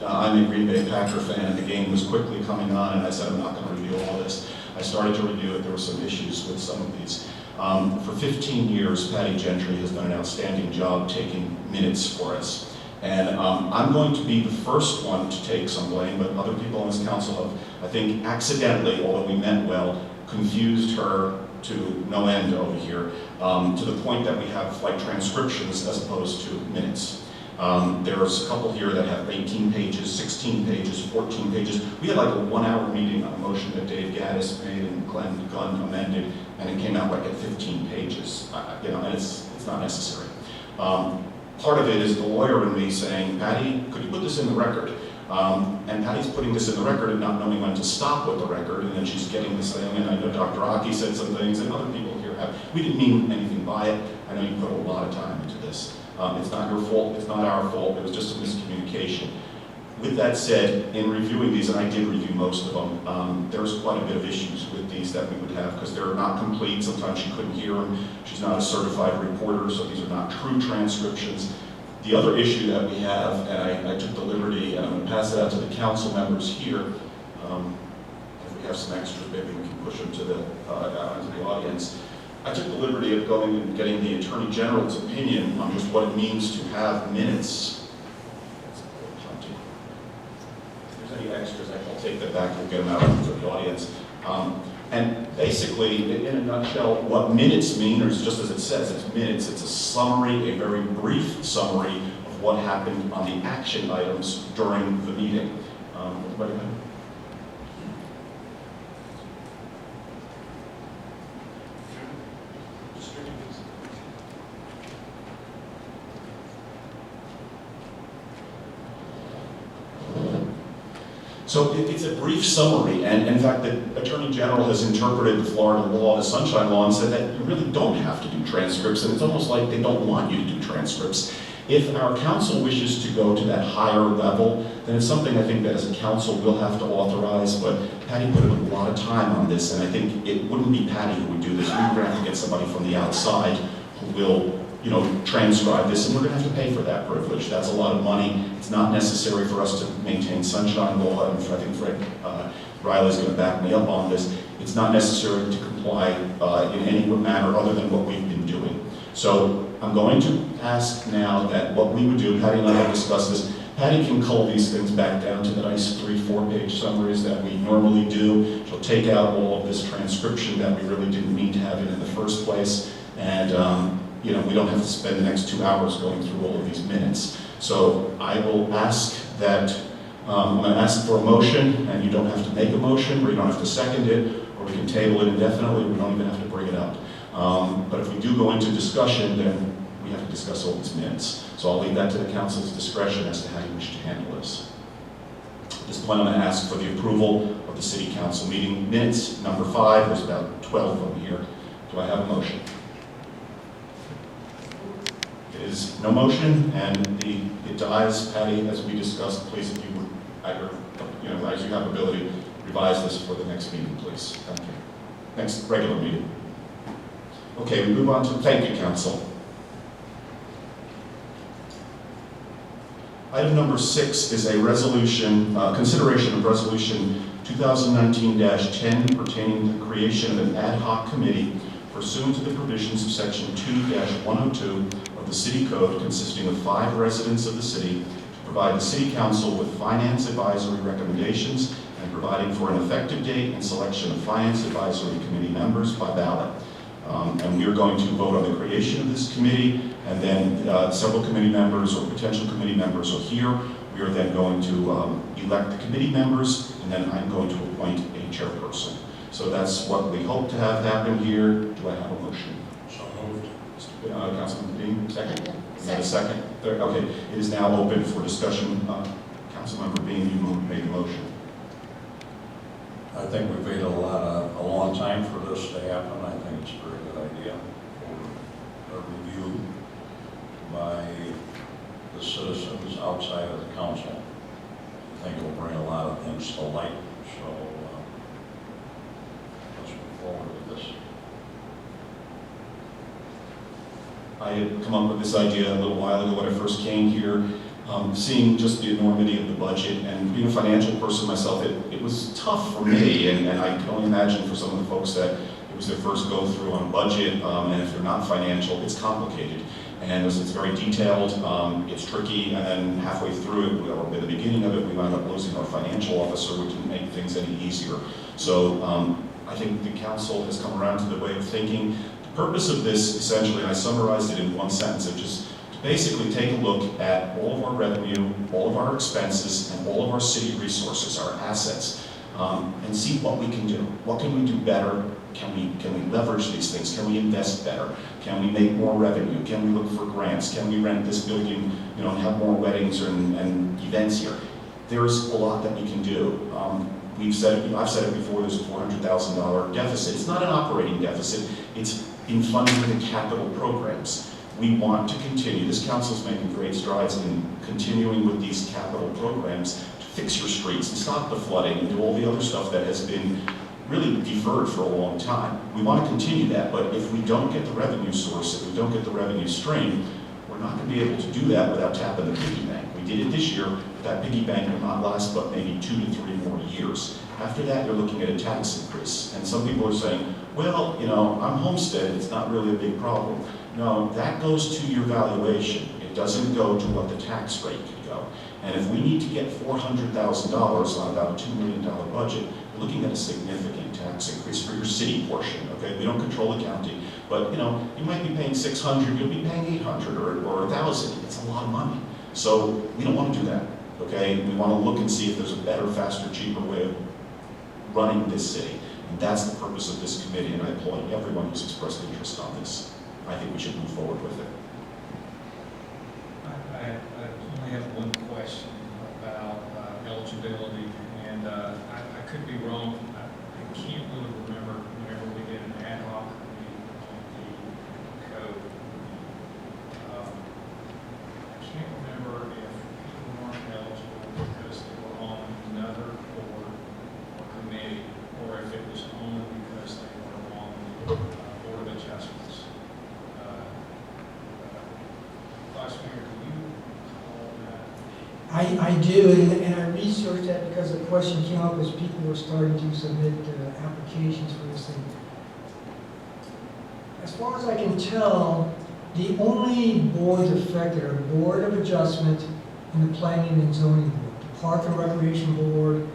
I'm a Green Bay Packer fan, and the game was quickly coming on, and I said, I'm not going to review all this. I started to review it. There were some issues with some of these. For 15 years, Patty Gentry has done an outstanding job taking minutes for us. And I'm going to be the first one to take some blame, but other people on this council have, I think, accidentally, although we meant well, confused her to no end over here, to the point that we have like transcriptions as opposed to minutes. There's a couple here that have 18 pages, 16 pages, 14 pages. We had like a 1-hour meeting on a motion that Dave Gaddis made and Glenn Gunn amended, and it came out like at 15 pages. And it's not necessary. Part of it is the lawyer in me saying, Patty, could you put this in the record? And Patty's putting this in the record and not knowing when to stop with the record, and then she's getting this thing, and I know Dr. Aki said some things, and other people here have. We didn't mean anything by it. I know you put a lot of time into this. It's not your fault, it's not our fault, it was just a miscommunication. With that said, in reviewing these, and I did review most of them, there's quite a bit of issues with these that we would have because they're not complete. Sometimes she couldn't hear them. She's not a certified reporter, so these are not true transcriptions. The other issue that we have, and I took the liberty, and I'm going to pass it out to the council members here. If we have some extras, maybe we can push them to out into the audience. I took the liberty of going and getting the Attorney General's opinion on just what it means to have minutes. Any extras, I'll take that back, we'll get them out to the audience. And basically, in a nutshell, what minutes mean, or just as it says, it's minutes. It's a summary, a very brief summary of what happened on the action items during the meeting. Everybody have? So it's a brief summary, and in fact, the Attorney General has interpreted the Florida law, the Sunshine Law, and said that you really don't have to do transcripts, and it's almost like they don't want you to do transcripts. If our council wishes to go to that higher level, then it's something I think that as a council we'll have to authorize, but Patty put in a lot of time on this, and I think it wouldn't be Patty who would do this. We would have to get somebody from the outside who will, transcribe this, and we're going to have to pay for that privilege. That's a lot of money. It's not necessary for us to maintain Sunshine Law, and I think Fred Riley's going to back me up on this. It's not necessary to comply in any manner other than what we've been doing. So I'm going to ask now that what we would do, Patty and I have discussed this, Patty can cull these things back down to the nice 3-4 page summaries that we normally do. She'll take out all of this transcription that we really didn't mean to have in the first place, and we don't have to spend the next 2 hours going through all of these minutes. So I will ask that, I'm going to ask for a motion, and you don't have to make a motion, or you don't have to second it, or we can table it indefinitely, we don't even have to bring it up. But if we do go into discussion, then we we have to discuss all these minutes. So I'll leave that to the council's discretion as to how you wish to handle this. At this point, I'm going to ask for the approval of the city council meeting minutes, number 5. There's about 12 of them here. Do I have a motion? It is no motion, and it dies. Patty, as we discussed, please, if you would, as you have ability, revise this for the next meeting, please. Thank you. Next regular meeting. Okay, we move on to, thank you, council. Item number 6 is a resolution, consideration of resolution 2019-10 pertaining to the creation of an ad hoc committee pursuant to the provisions of section 2-102 of the city code, consisting of 5 residents of the city, to provide the city council with finance advisory recommendations and providing for an effective date and selection of finance advisory committee members by ballot. And we are going to vote on the creation of this committee, and then several committee members or potential committee members are here. We are then going to elect the committee members, and then I'm going to appoint a chairperson. So that's what we hope to have happen here. Do I have a motion? So moved. Councilman Dean, second? A second? Third? Okay, it is now open for discussion. Councilmember Bean, you made the motion. I think we've waited a long time for this to happen. I think it's a very good idea for a review by the citizens outside of the council. I think it will bring a lot of things to light, so let's move forward with this. I had come up with this idea a little while ago when I first came here, seeing just the enormity of the budget, and being a financial person myself, it was tough for me, and I can only imagine for some of the folks that it was their first go through on budget, and if they're not financial, it's complicated. And it's very detailed, it's tricky, and then halfway through it, or at the beginning of it, we wound up losing our financial officer, which didn't make things any easier. So I think the council has come around to the way of thinking. The purpose of this, essentially, and I summarized it in one sentence, of just to basically take a look at all of our revenue, all of our expenses, and all of our city resources, our assets, and see what we can do. What can we do better? Can we leverage these things? Can we invest better? Can we make more revenue? Can we look for grants? Can we rent this building, and have more weddings and events here? There's a lot that we can do. I've said it before, there's a $400,000 deficit. It's not an operating deficit, it's in funding the capital programs. We want to continue, this council's making great strides in continuing with these capital programs to fix your streets and stop the flooding and do all the other stuff that has been really deferred for a long time. We want to continue that, but if we don't get the revenue source, if we don't get the revenue stream, we're not going to be able to do that without tapping the piggy bank. We did it this year, but that piggy bank will not last but maybe 2 to 3 more years. After that, you're looking at a tax increase. And some people are saying, well, I'm homestead, it's not really a big problem. No, that goes to your valuation. It doesn't go to what the tax rate could go. And if we need to get $400,000 on about a $2 million budget, we're looking at a significant tax increase for your city portion, okay? We don't control the county, but you might be paying $600, you'll be paying $800 or $1,000. It's a lot of money. So we don't want to do that, okay? We want to look and see if there's a better, faster, cheaper way of running this city. And that's the purpose of this committee, and I applaud everyone who's expressed interest on this. I think we should move forward with it. I only have one question about eligibility, and I could be wrong. I can't really remember whenever we did an ad hoc meeting on the code. I can't remember if people weren't eligible because they were on another board or committee, or if it was only because they were on the Board of Adjustments. Vice Mayor, do you recall that? I do, and I researched that because the question came up as people were starting to submit applications for this thing. As far as I can tell, the only boards affected are Board of Adjustment and the Planning and Zoning Board. The Park and Recreation Board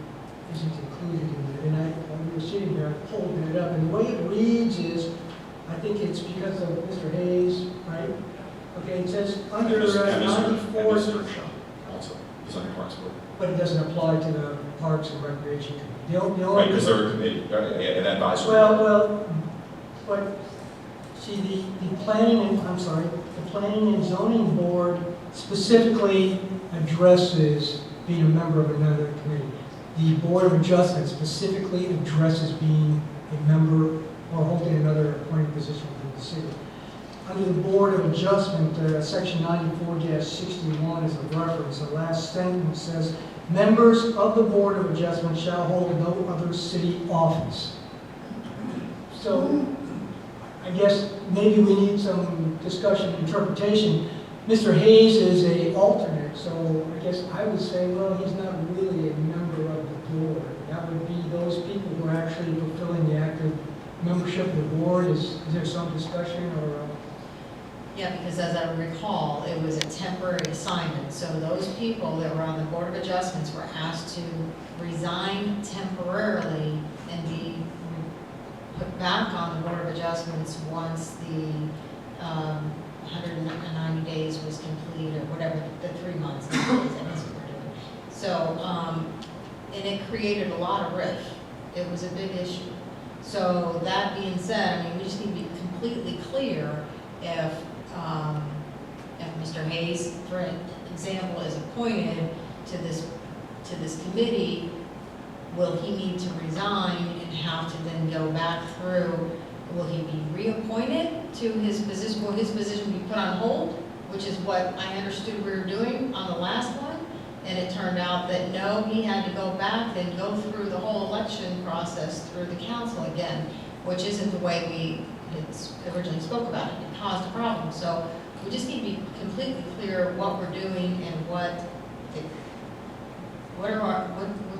isn't included in it, and when we were sitting there, I pulled it up, and the way it reads is, I think it's because of Mr. Hayes, right? Okay, it says under 94, Also, it's on the Parks Board. but it doesn't apply to the Parks and Recreation Committee. The only- Right, because they're a committee, an advisory. Well, but, see, the planning and planning and zoning board specifically addresses being a member of another committee. The Board of Adjustment specifically addresses being a member or holding another appointed position within the city. Under the Board of Adjustment, section 94-61 is a reference. The last sentence says, members of the Board of Adjustment shall hold no other city office. So I guess maybe we need some discussion, interpretation. Mr. Hayes is a alternate, so I guess I would say, well, he's not really a member of the board. That would be those people who are actually fulfilling the active membership of the board. Is there some discussion or? Yeah, because as I recall, it was a temporary assignment, so those people that were on the Board of Adjustments were asked to resign temporarily and be put back on the Board of Adjustments once the 190 days was complete, or whatever, the 3 months, I guess what we're doing. So, and it created a lot of rift. It was a big issue. So that being said, I mean, we just need to be completely clear if Mr. Hayes, for example, is appointed to this committee, will he need to resign and have to then go back through? Will he be reappointed to his position? Will his position be put on hold, which is what I understood we were doing on the last one? And it turned out that no, he had to go back and go through the whole election process through the council again, which isn't the way we originally spoke about it. It caused a problem. So we just need to be completely clear what we're doing and what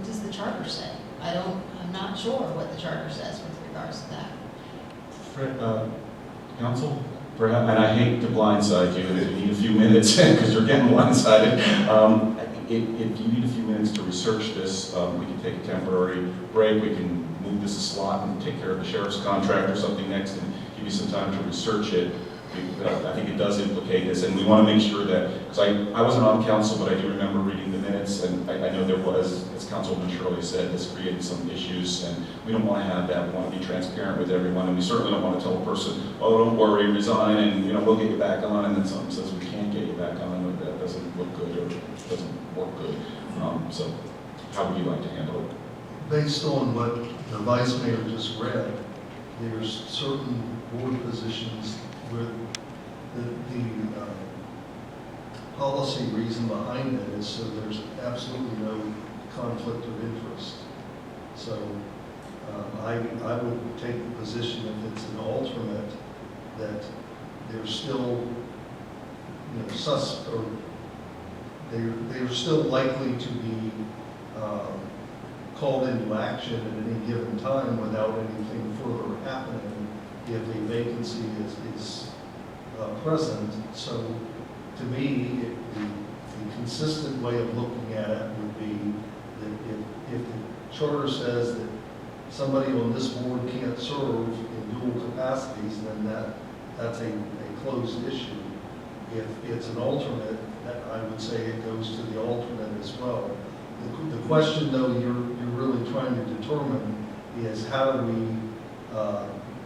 does the charter say? I'm not sure what the charter says with regards to that. Council, perhaps, and I hate to blindside you, if you need a few minutes, because you're getting blindsided. If you need a few minutes to research this, we can take a temporary break. We can move this a slot and take care of the sheriff's contract or something next and give you some time to research it. I think it does implicate this, and we want to make sure that, because I wasn't on council, but I do remember reading the minutes, and I know there was, as Councilman Shirley said, this created some issues, and we don't want to have that. We want to be transparent with everyone, and we certainly don't want to tell a person, oh, don't worry, resign, and we'll get you back on, and then someone says we can't get you back on, or that doesn't look good, or doesn't work good. So how would you like to handle it? Based on what the Vice Mayor just read, there's certain board positions where the policy reason behind it is so there's absolutely no conflict of interest. So I would take the position if it's an alternate that they're still they're still likely to be called into action at any given time without anything further happening if a vacancy is present. So to me, the consistent way of looking at it would be that if the charter says that somebody on this board can't serve in dual capacities, then that's a closed issue. If it's an alternate, I would say it goes to the alternate as well. The question, though, you're really trying to determine is how do we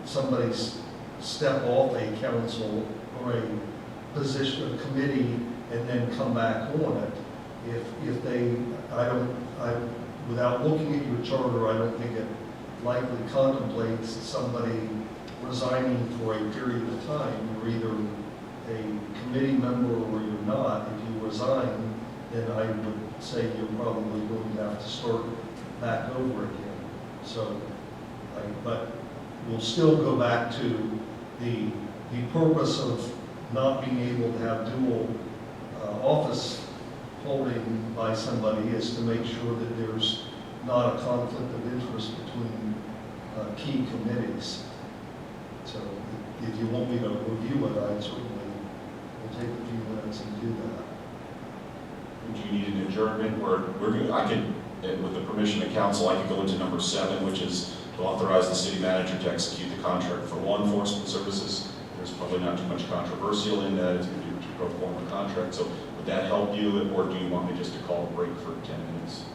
somebody step off a council or a position, a committee, and then come back on it. If they, without looking at your charter, I don't think it likely contemplates somebody resigning for a period of time. You're either a committee member or you're not. If you resign, then I would say you're probably going to have to start back over again. So, but we'll still go back to the purpose of not being able to have dual office holding by somebody is to make sure that there's not a conflict of interest between key committees. So if you want me to review it, I certainly will take a few minutes and do that. Would you need an adjournment, or I could, with the permission of council, I could go into number 7, which is to authorize the city manager to execute the contract for law enforcement services. There's probably not too much controversial in that. It's going to be a pro forma contract. So would that help you, or do you want me just to call a break for 10 minutes?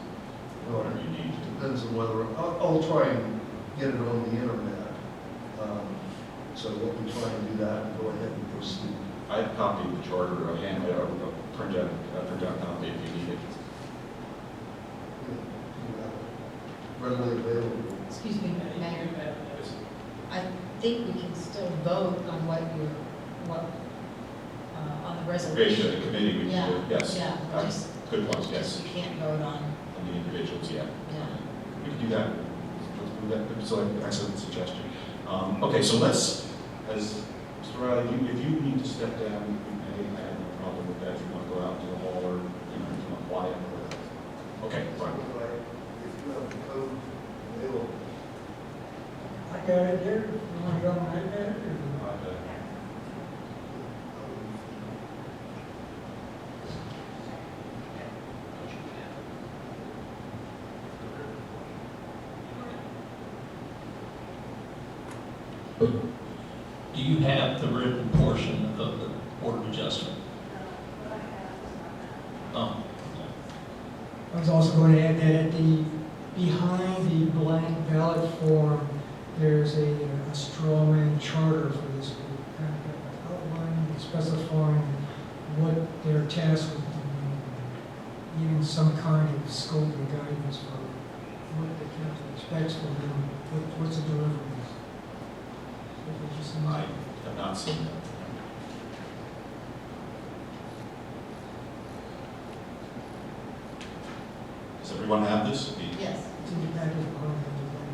Whatever you need. Depends on whether, I'll try and get it on the internet. So let me try and do that and go ahead and proceed. I have a copy of the charter, a printout copy if you need it. Readily available. Excuse me, Mayor. I think we can still vote on on the Creation resolution. of the committee, we Yeah, can do, yes. yeah, just- Good point, yes, We can't vote on, on the individuals, yeah. yeah. We can do that. So excellent suggestion. Okay, so let's, as Mr. Riley, if you need to step down, you may, I have no problem with that. If you want to go out to the hall or, you know, if you want quiet or whatever. Okay, fine. If you have the code available. I got it there, you want to go on iPad or? Do you have the written portion of the Board of Adjustment? Oh, I was also going to add that at behind the blank ballot form, there's a straw man charter for this group, kind of outlining, specifying what their task would be, giving some kind of scope and guidance for what the council expects from them, what's the deliverables. I have not seen that. Does everyone have this? Yes. It's in the package behind the blank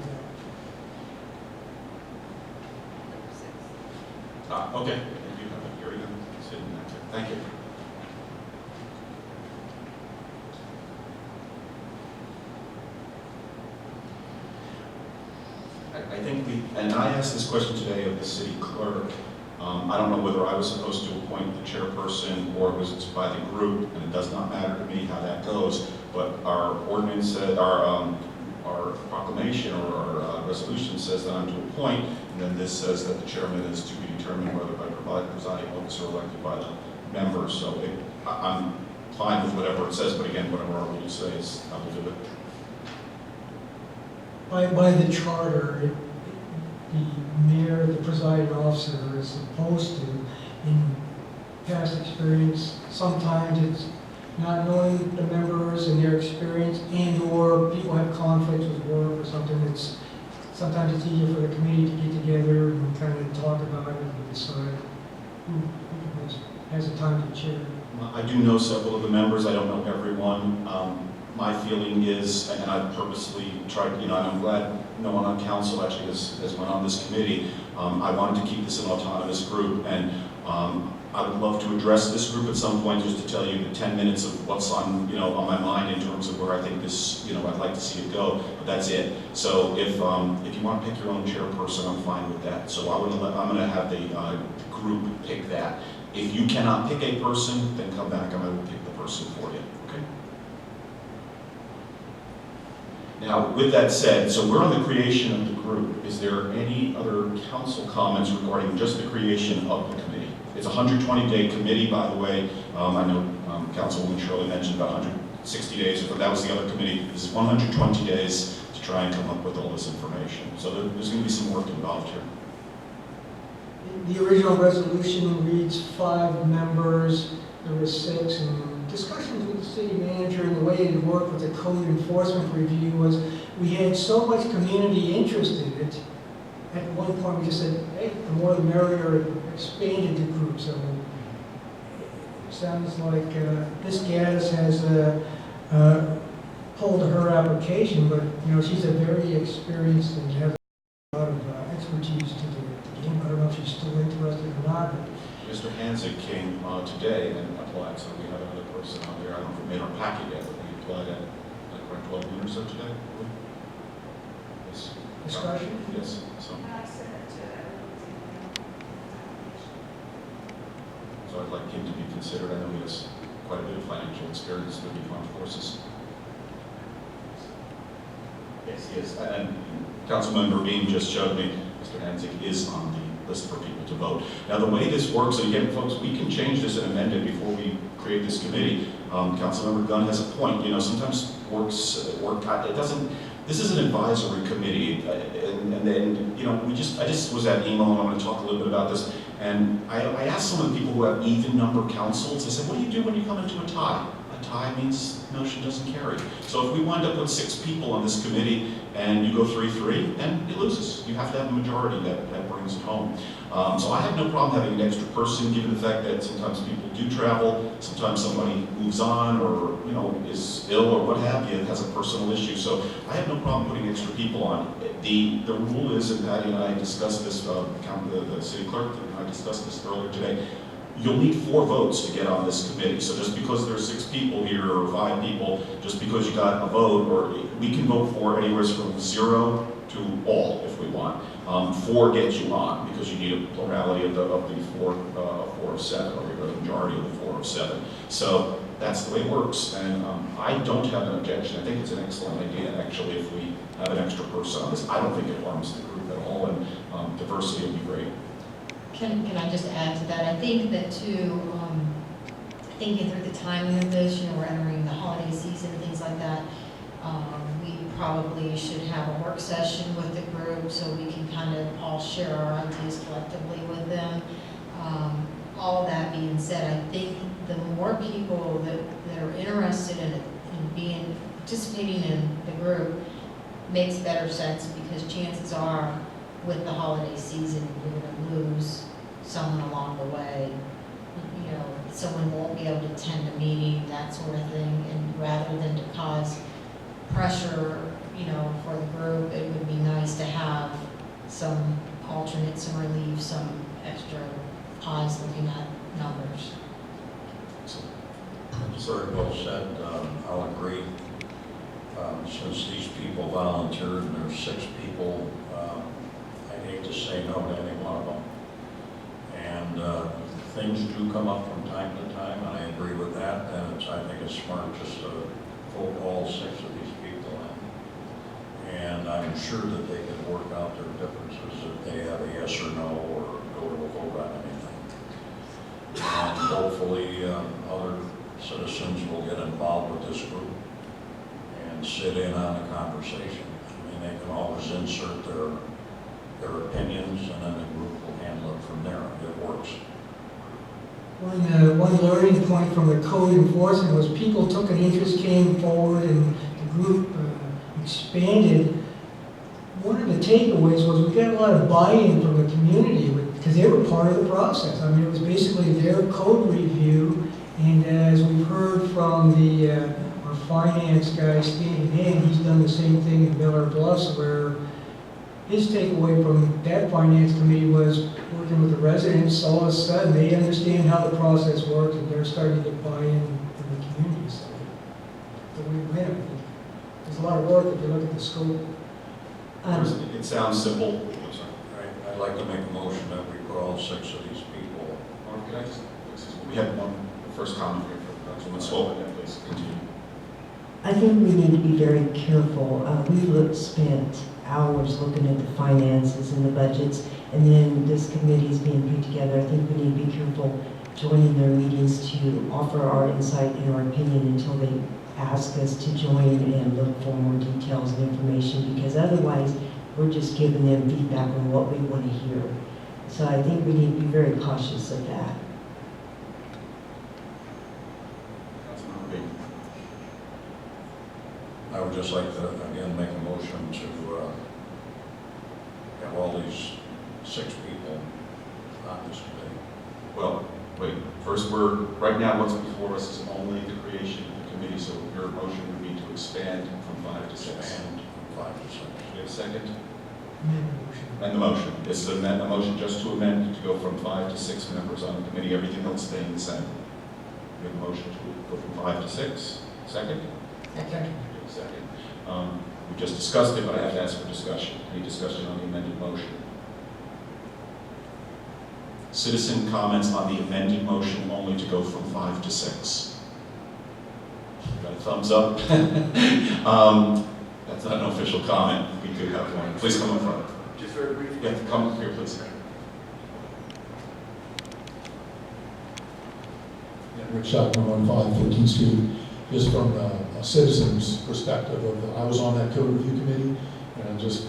ballot. Okay, you have it, here you go, sitting back there. Thank you. I think and I asked this question today of the city clerk. I don't know whether I was supposed to appoint the chairperson or was it by the group, and it does not matter to me how that goes, but our ordinance, said, our proclamation or our resolution says that I'm to appoint, and then this says that the chairman is to be determined whether by presiding officer elected by the members. So I'm fine with whatever it says, but again, whatever our rules say is how to do it. By the charter, the mayor, the presiding officer is supposed to, in past experience, sometimes it's not knowing the members and their experience, and/or people have conflicts with work or something. Sometimes it's easier for the committee to get together and kind of talk about it and decide who has the time to chair. I do know several of the members. I don't know everyone. My feeling is, and I purposely tried, and I'm glad no one on council actually has went on this committee. I wanted to keep this an autonomous group, and I would love to address this group at some point just to tell you the 10 minutes of what's on my mind in terms of where I think this, I'd like to see it go, but that's it. So if you want to pick your own chairperson, I'm fine with that. So I'm going to have the group pick that. If you cannot pick a person, then come back and I will pick the person for you, okay? Now, with that said, so we're on the creation of the group. Is there any other council comments regarding just the creation of the committee? It's a 120-day committee, by the way. I know Councilwoman Shirley mentioned about 160 days, but that was the other committee. This is 120 days to try and come up with all this information. So there's going to be some work involved here. The original resolution reads 5 members, there were 6, and discussions with the city manager and the way it worked with the code enforcement review was we had so much community interest in it. At one point, we just said, hey, the more the merrier, expanded the group. So it sounds like Ms. Gaddis has pulled her application, but she's a very experienced and has a lot of expertise to the game. I don't know if she's still interested or not. But Mr. Hanzig came today and applied, so we have another person out there. I don't know if we made our packet yet, but we applied at like 12 noon or so today. Yes. discussion? Yes. So I'd like him to be considered. I know he has quite a bit of financial experience with the armed forces. Yes, he is. And Councilmember Beam just showed me Mr. Hanzig is on the list for people to vote. Now, the way this works, and again, folks, we can change this and amend it before we create this committee. Councilmember Gunn has a point. Sometimes it doesn't. This is an advisory committee, and then I just was at emo, and I'm going to talk a little bit about this. And I asked some of the people who have even number councils, I said, what do you do when you come into a tie? A tie means motion doesn't carry. So if we wind up with 6 people on this committee and you go 3-3, then it loses. You have to have a majority that brings it home. So I have no problem having an extra person, given the fact that sometimes people do travel, sometimes somebody moves on or, you know, is ill or what have you, has a personal issue. So I have no problem putting extra people on. The rule is, and Patty and I discussed this, the city clerk and I discussed this earlier today, you'll need 4 votes to get on this committee. So just because there's 6 people here or 5 people, just because you got a vote, or we can vote for anywhere from 0 to all if we want. 4 gets you on because you need a plurality of the 4 of 7, or the majority of the 4 of 7. So that's the way it works, and I don't have an objection. I think it's an excellent idea, actually, if we have an extra person on this. I don't think it harms the group at all, and diversity would be great. Can I just add to that? I think that too, thinking through the timing of this, you know, we're entering the holiday season, things like that. We probably should have a work session with the group so we can kind of all share our ideas collectively with them. All that being said, I think the more people that are interested in participating in the group makes better sense, because chances are with the holiday season, you're going to lose someone along the way. You know, someone won't be able to attend a meeting, that sort of thing, and rather than to cause pressure, you know, for the group, it would be nice to have some alternates, some relief, some extra eyes looking at numbers. Very well said. I'll agree. Since these people volunteered and there's 6 people, I hate to say no to any one of them. And things do come up from time to time, and I agree with that. And I think it's smart just to vote all 6 of these people in. And I'm sure that they can work out their differences if they have a yes or no, or go to a vote on anything. And hopefully other citizens will get involved with this group and sit in on the conversation. I mean, they can always insert their opinions, and then the group will handle it from there. It works. One learning point from the code enforcement was people took an interest, came forward, and the group expanded. One of the takeaways was we got a lot of buy-in from the community because they were part of the process. I mean, it was basically their code review, and as we've heard from our finance guy, Steve Hand, he's done the same thing in Miller Bluffs, where his takeaway from that finance committee was working with the residents. All of a sudden, they understand how the process works, and they're starting to buy in to the community. So we win. There's a lot of work if you look at the scope. It sounds simple. I'm sorry. Right. I'd like to make a motion that we put all 6 of these people. Or can I just, we have one first comment here from Councilman Swoboda, then please continue. I think we need to be very careful. We've spent hours looking at the finances and the budgets, and then this committee is being put together. I think we need to be careful joining their meetings to offer our insight and our opinion until they ask us to join and look for more details and information, because otherwise we're just giving them feedback on what we want to hear. So I think we need to be very cautious of that. I would just like to, again, make a motion to have all these 6 people on this committee. Well, wait, first right now what's before us is only the creation of the committee, so your motion would be to expand from 5 to 6. Expand from 5 to 6. Do you have a second? Amend the motion. This is a motion just to amend, to go from 5 to 6 members on the committee, everything else staying the same. We have a motion to go from 5 to 6. Second? Second. Second. We just discussed it, but I have to ask for discussion. Any discussion on the amended motion? Citizen comments on the amended motion only to go from 5 to 6. Got a thumbs up? That's not an official comment. We could have one. Please come up front. Just very briefly. Yeah, come up here, please. Rick Shotman, 115 14th Street. Just from a citizen's perspective, I was on that code review committee, and I just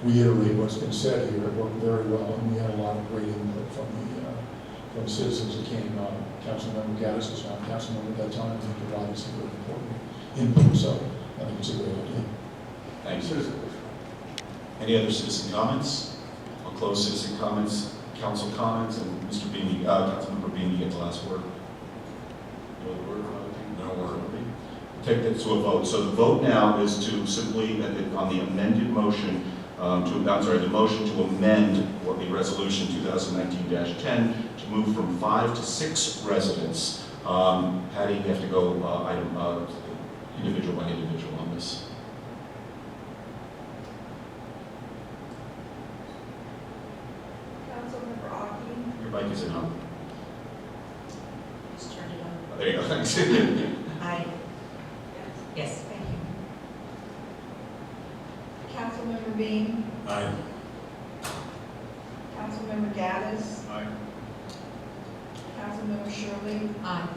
reiterate what's been said here. It worked very well, and we had a lot of great input from citizens that came. Councilmember Gaddis was not councilmember at that time, and he provided some very important input, so I think it's a great idea. Thank you. Any other citizen comments? I'll close citizen comments, council comments, and Mr. Beanie, Councilmember Beanie, you get the last word. No word, no word. Take that to a vote. So the vote now is to simply, on the amended motion, the motion to amend what the resolution 2019-10 to move from 5 to 6 residents. Patty, you have to go individual by individual on this. Councilmember Aki, Your mic isn't on. Just turn it on. There you go, thanks. Aye. Yes. thank you. Councilmember Bean, Aye. Councilmember Gaddis, Aye. Councilmember Shirley, Aye.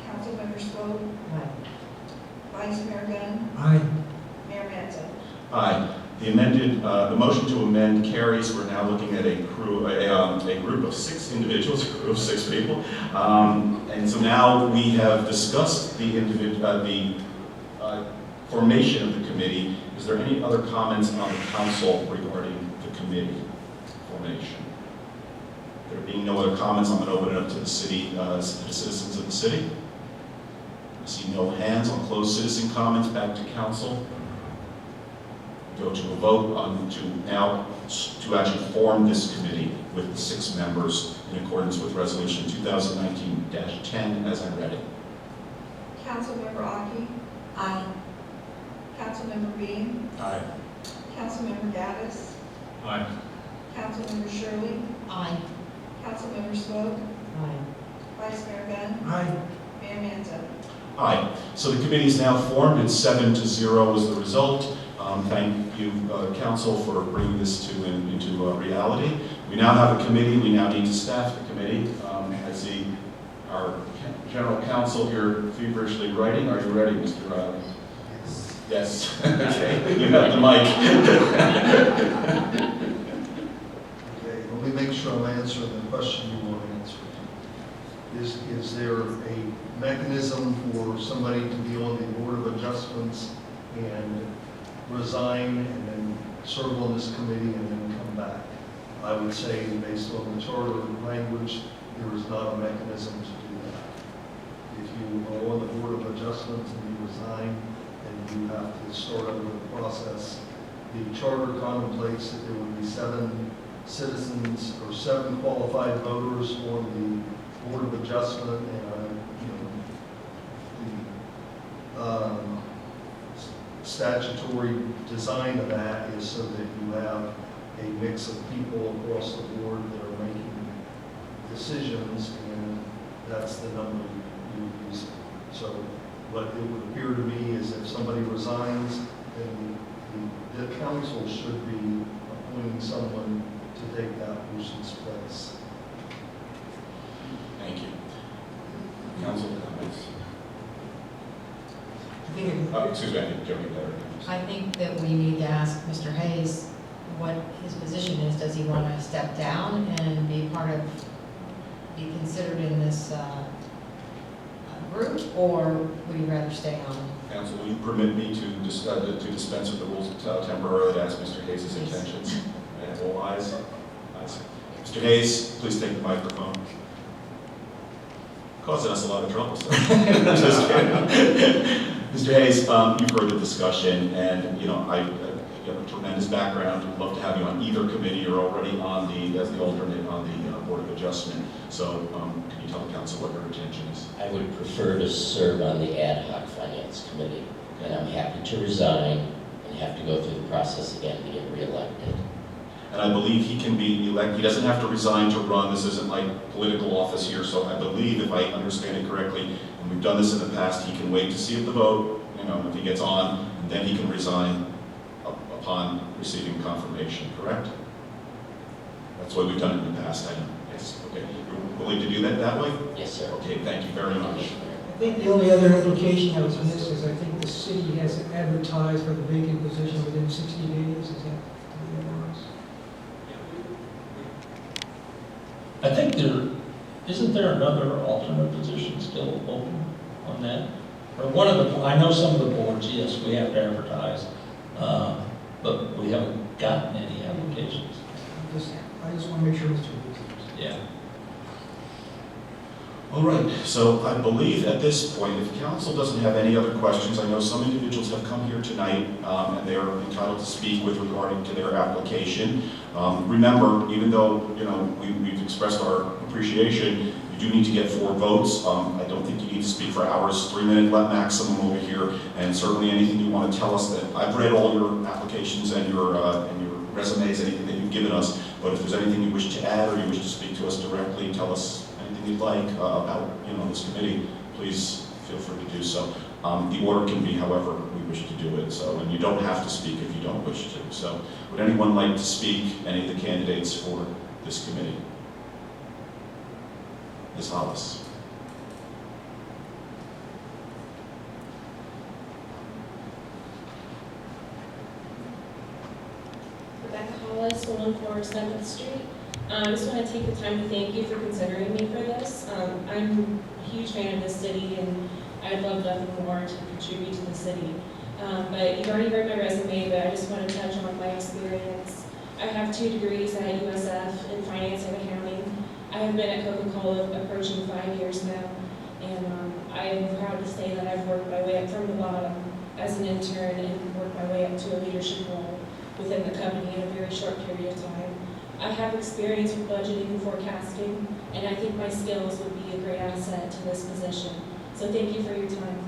Councilmember Swope, Aye. Vice Mayor Gunn, Aye. Mayor Manzo. Aye. The motion to amend carries. We're now looking at a group of 6 individuals, a group of 6 people. And so now we have discussed the formation of the committee. Is there any other comments on the council regarding the committee formation? There being no other comments, I'm going to open it up to the city, to the citizens of the city. I see no hands. I'll close citizen comments. Back to council. Go to a vote on to actually form this committee with the 6 members in accordance with Resolution 2019-10 as I read it. Councilmember Aki, Aye. Councilmember Bean, Aye. Councilmember Gaddis, Aye. Councilmember Shirley, Aye. Councilmember Swope, Aye. Vice Mayor Gunn, Aye. Mayor Manzo. Aye. So the committee is now formed. It's 7-0 as the result. Thank you, council, for bringing this into reality. We now have a committee. We now need to staff the committee. I see our general counsel here feverishly writing. Are you ready, Mr. Riley? Yes. Okay. You have the mic. Okay, let me make sure I'm answering the question you want to answer. Is there a mechanism for somebody to be on the Board of Adjustments and resign and then serve on this committee and then come back? I would say, based on the charter language, there is not a mechanism to do that. If you are on the Board of Adjustments and you resign, then you have to start over the process. The charter contemplates that there would be 7 citizens or 7 qualified voters on the Board of Adjustment, and statutory design of that is so that you have a mix of people across the board that are making decisions, and that's the number you use. So what it would appear to me is if somebody resigns, then the council should be appointing someone to take that person's place. Thank you. Council comments. Excuse me, I think Jody better. I think that we need to ask Mr. Hayes what his position is. Does he want to step down and be considered in this group, or would he rather stay on? Council, will you permit me to dispense with the rules temporarily to ask Mr. Hayes' intentions? And all ayes? Ayes. Mr. Hayes, please take the microphone. Causing us a lot of trouble, sir. Just kidding. Mr. Hayes, you've heard the discussion, and you have a tremendous background. We'd love to have you on either committee. You're already as the alternate on the Board of Adjustment. So can you tell the council what your intention is? I would prefer to serve on the ad hoc finance committee, and I'm happy to resign and have to go through the process again to get reelected. And I believe he can be elected. He doesn't have to resign to run. This isn't like political office here. So I believe, if I understand it correctly, and we've done this in the past, he can wait to see if the vote, if he gets on, and then he can resign upon receiving confirmation, correct? That's what we've done in the past, I know. Yes, okay. You're willing to do that way? Yes, sir. Okay, thank you very much. I think the only other implication that was missed is I think the city has advertised for the vacant position within 60 days. Is that the way it works? I think isn't there another alternate position still open on that? Or one of the, I know some of the boards, yes, we have to advertise, but we haven't gotten any applications. I just want to make sure Mr. Woods. Yeah. All right, so I believe at this point, if council doesn't have any other questions, I know some individuals have come here tonight and they are entitled to speak with regarding to their application. Remember, even though we've expressed our appreciation, you do need to get 4 votes. I don't think you need to speak for hours, 3-minute maximum over here, and certainly anything you want to tell us. That I've read all your applications and your resumes, anything that you've given us, but if there's anything you wish to add or you wish to speak to us directly, tell us anything you'd like about this committee, please feel free to do so. The order can be however we wish to do it, so, and you don't have to speak if you don't wish to. So would anyone like to speak, any of the candidates for this committee? Ms. Hollis. Rebecca Hollis, 114 7th Street. I just want to take the time to thank you for considering me for this. I'm a huge fan of this city, and I'd love nothing more to contribute to the city. But you've already read my resume, but I just want to touch on my experience. I have 2 degrees at USF in finance and accounting. I have been at Coca-Cola approaching 5 years now, and I am proud to say that I've worked my way up from the bottom as an intern and worked my way up to a leadership role within the company in a very short period of time. I have experience with budgeting and forecasting, and I think my skills would be a great asset to this position. So thank you for your time.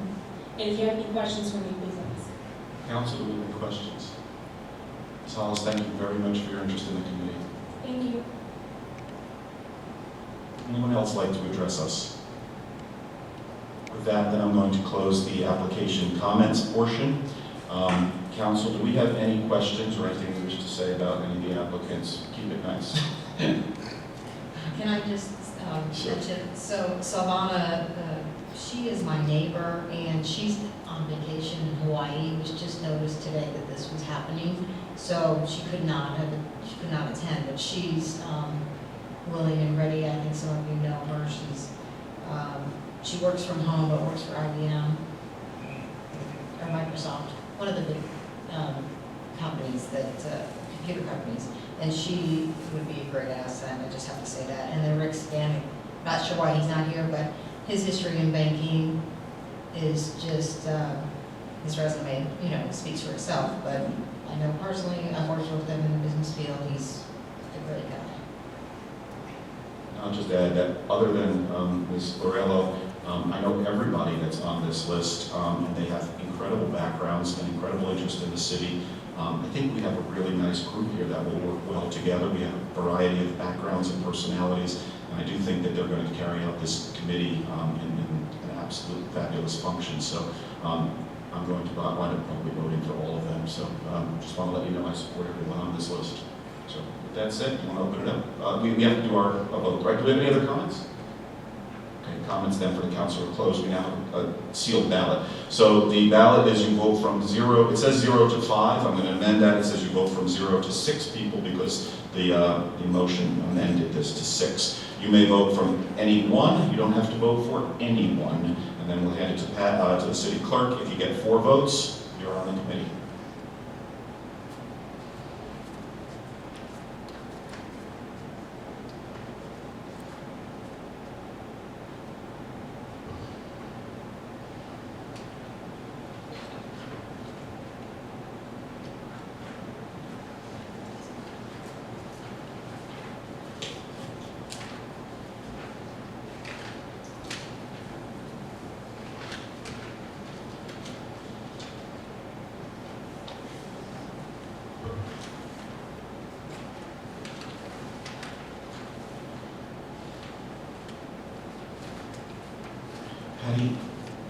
And if you have any questions for me, please ask. Council, do we have any questions? Ms. Hollis, thank you very much for your interest in the committee. Thank you. Anyone else like to address us? With that, then I'm going to close the application comments portion. Council, do we have any questions or anything you wish to say about any of the applicants? Keep it nice. Can I just Sure. mention, so Savannah, she is my neighbor, and she's on vacation in Hawaii. It was just noticed today that this was happening, so she could not attend, but she's willing and ready. I think some of you know her. She works from home, but works for IBM or Microsoft, one of the big companies computer companies, and she would be a great asset. I just have to say that. And then Rick Scannick, not sure why he's not here, but his history in banking is just his resume, speaks for itself. But I know personally, I've worked with him in the business field. He's a great guy. I'll just add that other than Ms. Lorello, I know everybody that's on this list, and they have incredible backgrounds and incredible interest in the city. I think we have a really nice group here that will work well together. We have a variety of backgrounds and personalities, and I do think that they're going to carry out this committee in an absolute fabulous function. So I'm going to wind up probably voting for all of them. So just want to let you know I support everyone on this list. So with that said, you want to open it up? We have to do our vote, right? Do we have any other comments? Okay, comments then for the council are closed. We now have a sealed ballot. So the ballot is you vote from 0, it says 0 to 5. I'm going to amend that. It says you vote from 0 to 6 people because the motion amended this to 6. You may vote from any one. You don't have to vote for anyone. And then we'll hand it to the city clerk. If you get 4 votes, you're on the committee. Patty,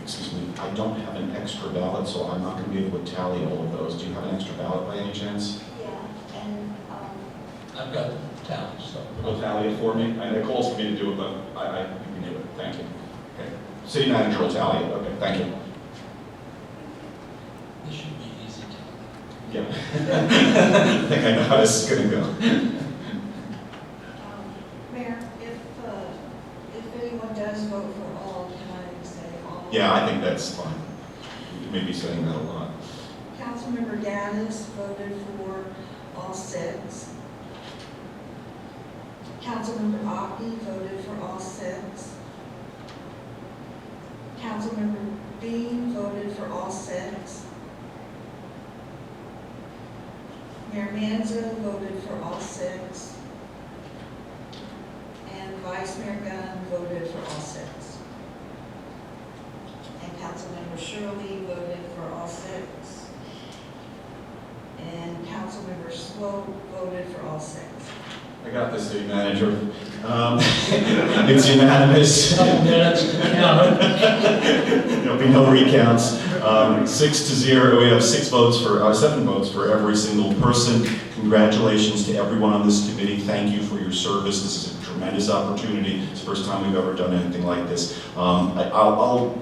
excuse me, I don't have an extra ballot, so I'm not going to be able to tally all of those. Do you have an extra ballot by any chance? Yeah, and I've got the tally, so. Will tally it for me? And it calls for me to do it, but you can do it. Thank you. Okay. City Manager will tally it. Okay, thank you. This should be easy to. Yeah. I think I know how this is going to go. Mayor, if anyone does vote for all, can I say all? Yeah, I think that's fine. You may be saying that a lot. Councilmember Gaddis voted for all 6. Councilmember Aki voted for all 6. Councilmember Dean voted for all 6. Mayor Manzo voted for all 6. And Vice Mayor Gunn voted for all 6. And Councilmember Shirley voted for all 6. And Councilmember Swope voted for all 6. I got this, City Manager. It's unanimous. There'll be no recounts. 6-0. We have 7 votes for every single person. Congratulations to everyone on this committee. Thank you for your service. This is a tremendous opportunity. It's the first time we've ever done anything like this. I'll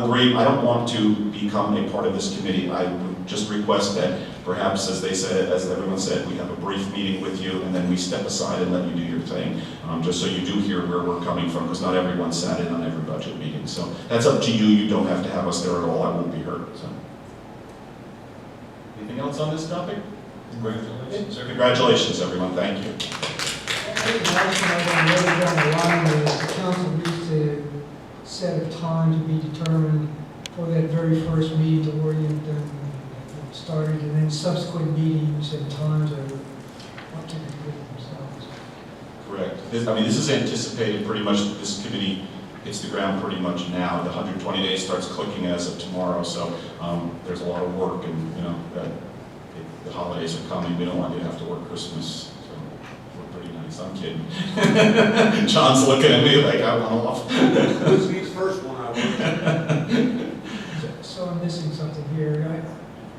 agree. I don't want to become a part of this committee. I would just request that perhaps, as they said, as everyone said, we have a brief meeting with you, and then we step aside and let you do your thing, just so you do hear where we're coming from, because not everyone sat in on every budget meeting. So that's up to you. You don't have to have us there at all. I won't be hurt. So. Anything else on this topic? Congratulations. Congratulations, everyone. Thank you. I think the last one I want to note down the line is the council needs to set a time to be determined for that very first meeting to orient them started, and then subsequent meetings and times are up to the committee themselves. Correct. This is anticipated pretty much. This committee hits the ground pretty much now. The 120 days starts clicking as of tomorrow, so there's a lot of work, and the holidays are coming. We don't want you to have to work Christmas, so we're pretty nice. I'm kidding. John's looking at me like I want off. Who's the first one I want? So I'm missing something here.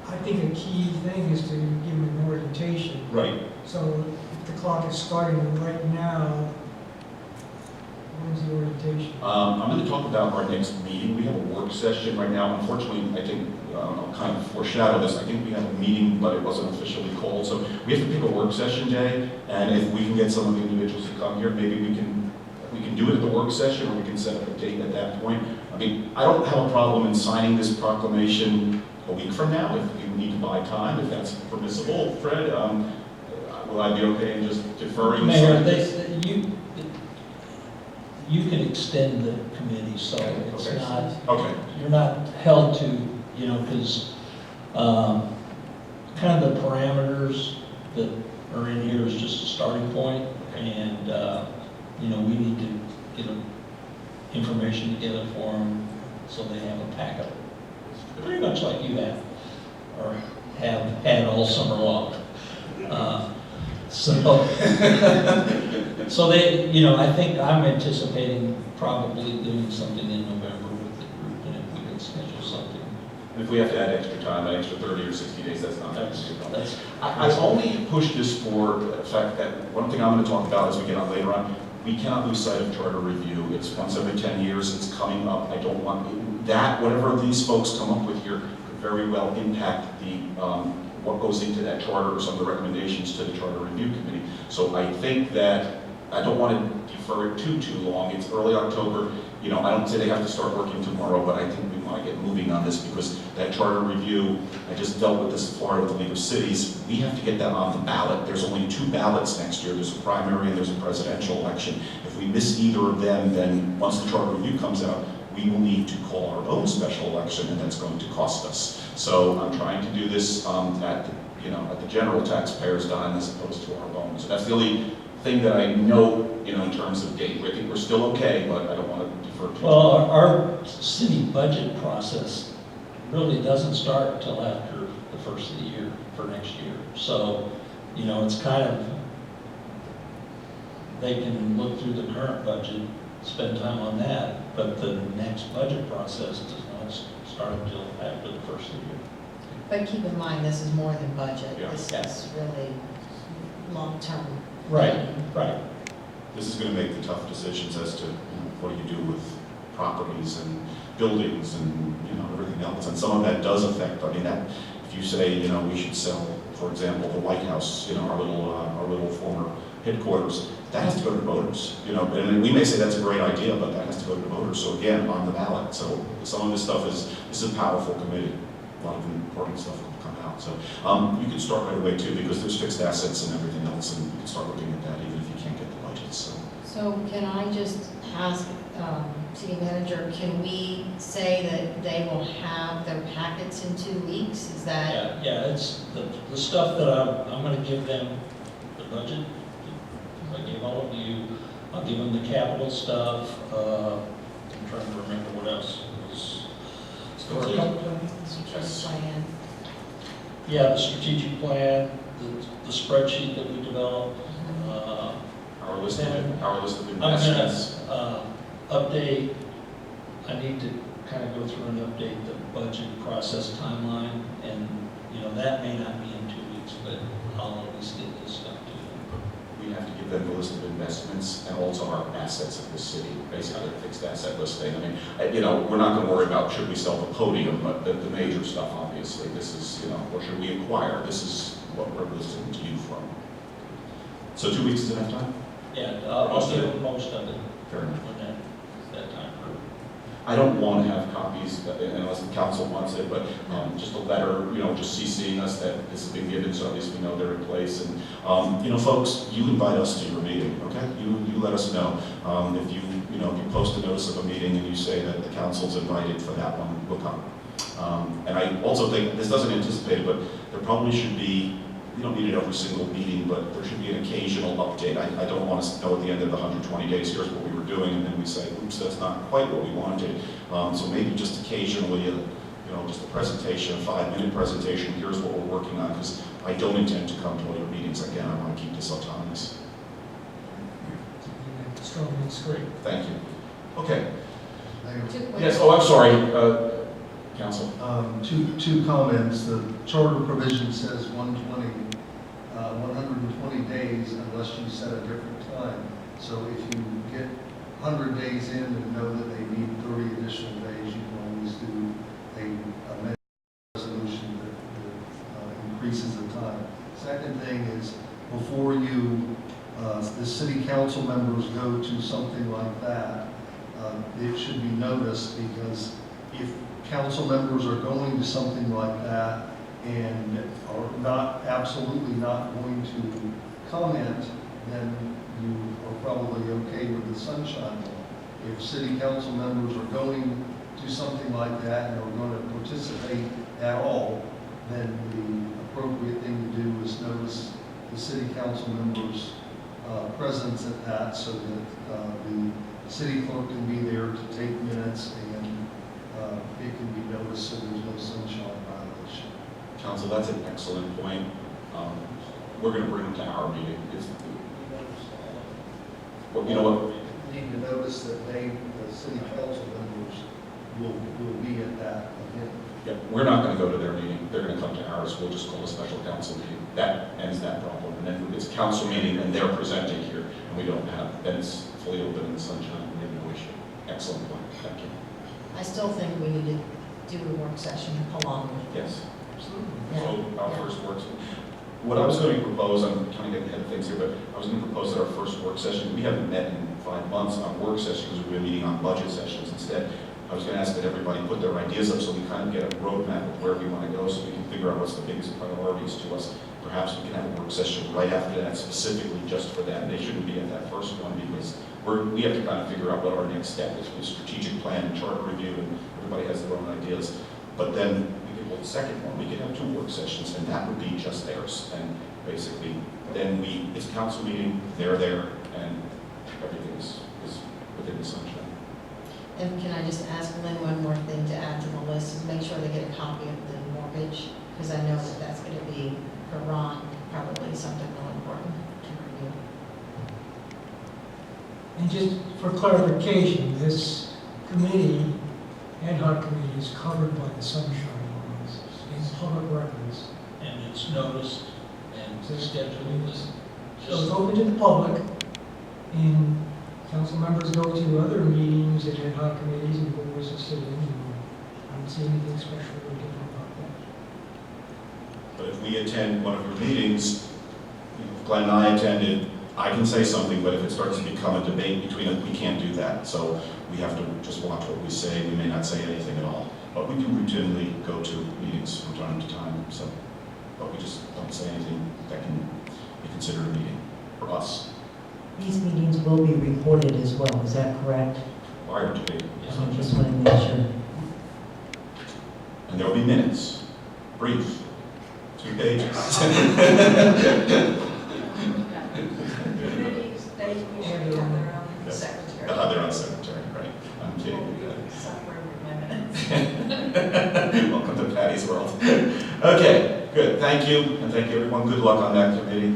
I think a key thing is to give them an orientation. Right. So if the clock is starting right now, when's the orientation? I'm going to talk about our next meeting. We have a work session right now. Unfortunately, I think I'll kind of foreshadow this. I think we have a meeting, but it wasn't officially called. So we have to pick a work session day, and if we can get some of the individuals to come here, maybe we can do it at the work session, or we can set up a date at that point. I don't have a problem in signing this proclamation a week from now if we need to buy time, if that's permissible. Fred, will I be okay in just deferring? Mayor, you can extend the committee, so it's okay. not, okay. You're not held to, because kind of the parameters that are in here is just a starting point, and we need to get information together for them so they have a packet, pretty much like you have, or have had all summer long. So they, I think I'm anticipating probably doing something in November with the group, and if we can schedule something. And if we have to add extra time, an extra 30 or 60 days, that's not that big a problem. I only push this for the fact that one thing I'm going to talk about as we get on later on, we cannot lose sight of charter review. It's once every 10 years, it's coming up. I don't want that, whatever these folks come up with here, could very well impact the what goes into that charter or some of the recommendations to the Charter Review Committee. So I think that I don't want to defer it too long. It's early October. I don't say they have to start working tomorrow, but I think we want to get moving on this because that charter review, I just dealt with this in Florida with the League of Cities. We have to get that on the ballot. There's only 2 ballots next year. There's a primary and there's a presidential election. If we miss either of them, then once the charter review comes out, we will need to call our own special election, and that's going to cost us. So I'm trying to do this at the general taxpayer's dime as opposed to our own. So that's the only thing that I know, in terms of date. I think we're still okay, but I don't want to defer too Well, our city budget process really doesn't start until after the first of the year for next year. So, it's kind of, they can look through the current budget, spend time on that, but the next budget process does not start until after the first of the year. But keep in mind, this is more than budget. Yeah. This is really long-term. Right. This is going to make the tough decisions as to what do you do with properties and buildings and, you know, everything else. And some of that does affect, I mean, that, if you say, you know, we should sell, for example, the White House, you know, our little former headquarters, that has to go to the voters, you know, and we may say that's a great idea, but that has to go to the voters, so again, on the ballot. So some of this stuff this is a powerful committee. A lot of important stuff will come out. So you can start right away too, because there's fixed assets and everything else, and you can start looking at that even if you can't get the budgets. So can I just ask, city manager, can we say that they will have their packets in 2 weeks? Is that? Yeah, it's the stuff that I'm gonna give them, the budget, I gave all of you, I'll give them the capital stuff, I'm trying to remember what else. Strategic plan. Yeah, the strategic plan, the spreadsheet that we developed. Our list of I'm investments. gonna update, I need to kind of go through and update the budget process timeline, and, you know, that may not be in 2 weeks, but I'll at least get this stuff to you. We have to give them the list of investments and also our assets of the city, basically a fixed asset listing. I mean, you know, we're not going to worry about should we sell the podium, but the major stuff, obviously, this is, you know, or should we acquire? This is what we're listening to you from. So 2 weeks is enough time? Yeah, I'll do most of it. Fair enough. When that time. I don't want to have copies unless the council wants it, but just a letter, you know, just CCing us that this has been given, so at least we know they're in place. And you know, folks, you invite us to your meeting, okay? You let us know if you post a notice of a meeting and you say that the council's invited for that one, we'll come. And I also think this doesn't anticipate it, but there probably should be. We don't need it every single meeting, but there should be an occasional update. I don't want us to know at the end of the 120 days, here's what we were doing, and then we say, oops, that's not quite what we wanted. So maybe just occasionally, just a presentation, a 5-minute presentation, here's what we're working on, because I don't intend to come to all your meetings again. I want to keep this autonomous. Strongly disagree. Thank you. Okay. Mayor. Yes, oh, I'm sorry, Council. Two comments. The charter provision says 120 days unless you set a different time. So if you get 100 days in and know that they need 30 additional days, you can always do a amendment resolution that increases the time. Second thing is, before the city council members go to something like that, it should be noticed, because if council members are going to something like that and are absolutely not going to comment, then you are probably okay with the sunshine law. If city council members are going to something like that and are going to participate at all, then the appropriate thing to do is notice the city council members' presence at that, so that the city clerk can be there to take minutes, and it can be noticed so there's no sunshine violation. Council, that's an excellent point. We're going to bring them to our meeting. Well, you know what? You need to notice that the city council members will be at that event. Yeah, we're not going to go to their meeting. They're going to come to ours. We'll just call a special council meeting. That ends that problem. And then it's a council meeting and they're presenting here, and we don't have, then it's fully open in the sunshine. We have no issue. Excellent point. Thank you. I still think we need to do a work session along with this. Yes. Yeah. So our first work, what I was going to propose, I'm kind of getting ahead of things here, but I was going to propose that our first work session, we haven't met in 5 months on work sessions because we've been meeting on budget sessions instead. I was going to ask that everybody put their ideas up so we kind of get a roadmap of where we want to go, so we can figure out what's the biggest priorities to us. Perhaps we can have a work session right after that specifically just for that. They shouldn't be at that first one because we have to kind of figure out what our next step is with strategic plan and charter review, and everybody has their own ideas. But then we could hold the second one. We could have 2 work sessions, and that would be just theirs. And basically, then it's a council meeting, they're there, and everything is within the sunshine. And can I just ask Lynn one more thing to add to the list, is make sure they get a copy of the mortgage, because I know that that's going to be, for Ron, probably something real important to review. And just for clarification, this committee, ad hoc committee, is covered by the sunshine laws in public records. And it's noticed and scheduled. So it's open to the public, and council members go to other meetings and ad hoc committees and boards and sit in, and I don't see anything special or different about that. But if we attend one of your meetings, you know, if Glenn and I attended, I can say something, but if it starts to become a debate between us, we can't do that. So we have to just watch what we say. We may not say anything at all. But we do routinely go to meetings from time to time, so, but we just don't say anything that can be considered a meeting for us. These meetings will be recorded as well, is that correct? Required to be. I just want to make sure. And there will be minutes, brief, 2 pages. Committees, they usually have their own secretary. They'll have their own secretary, right? I'm kidding. Somewhere with my minutes. Welcome to Patty's world. Okay, good. Thank you, and thank you, everyone. Good luck on that committee.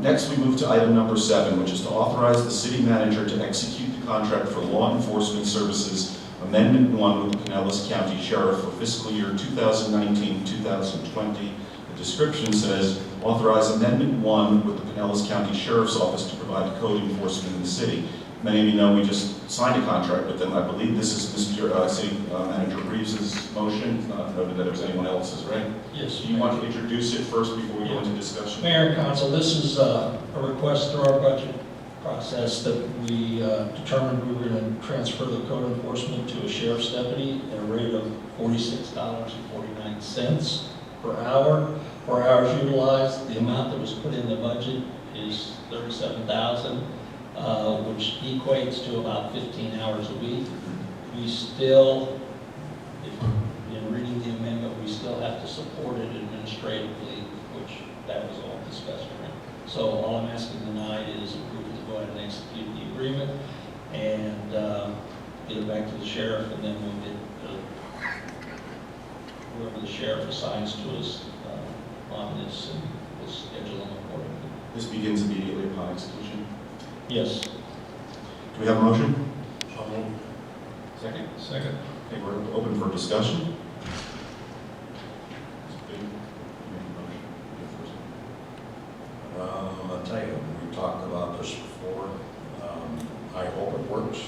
Next, we move to item number 7, which is to authorize the city manager to execute the contract for law enforcement services, Amendment 1 with the Pinellas County Sheriff for fiscal year 2019-2020. The description says, authorize Amendment 1 with the Pinellas County Sheriff's Office to provide code enforcement in the city. Many of you know we just signed a contract with them. I believe this is Mr. City Manager Reeves' motion. It's not noted that it was anyone else's, right? Yes. Do you want to introduce it first before we go into discussion? Mayor and Council, this is a request through our budget process that we determined we were going to transfer the code enforcement to a sheriff's deputy at a rate of $46.49 per hour. For hours utilized, the amount that was put in the budget is $37,000, which equates to about 15 hours a week. We still, in reading the amendment, we still have to support it administratively, which that was all discussed around. So all I'm asking tonight is approval to go ahead and execute the agreement and get it back to the sheriff, and then we'll get whoever the sheriff assigns to us on this, and we'll schedule them accordingly. This begins immediately upon execution. Yes. Do we have a motion? Second? Second. Okay, we're open for discussion. I'll tell you, we talked about this before. I hope it works.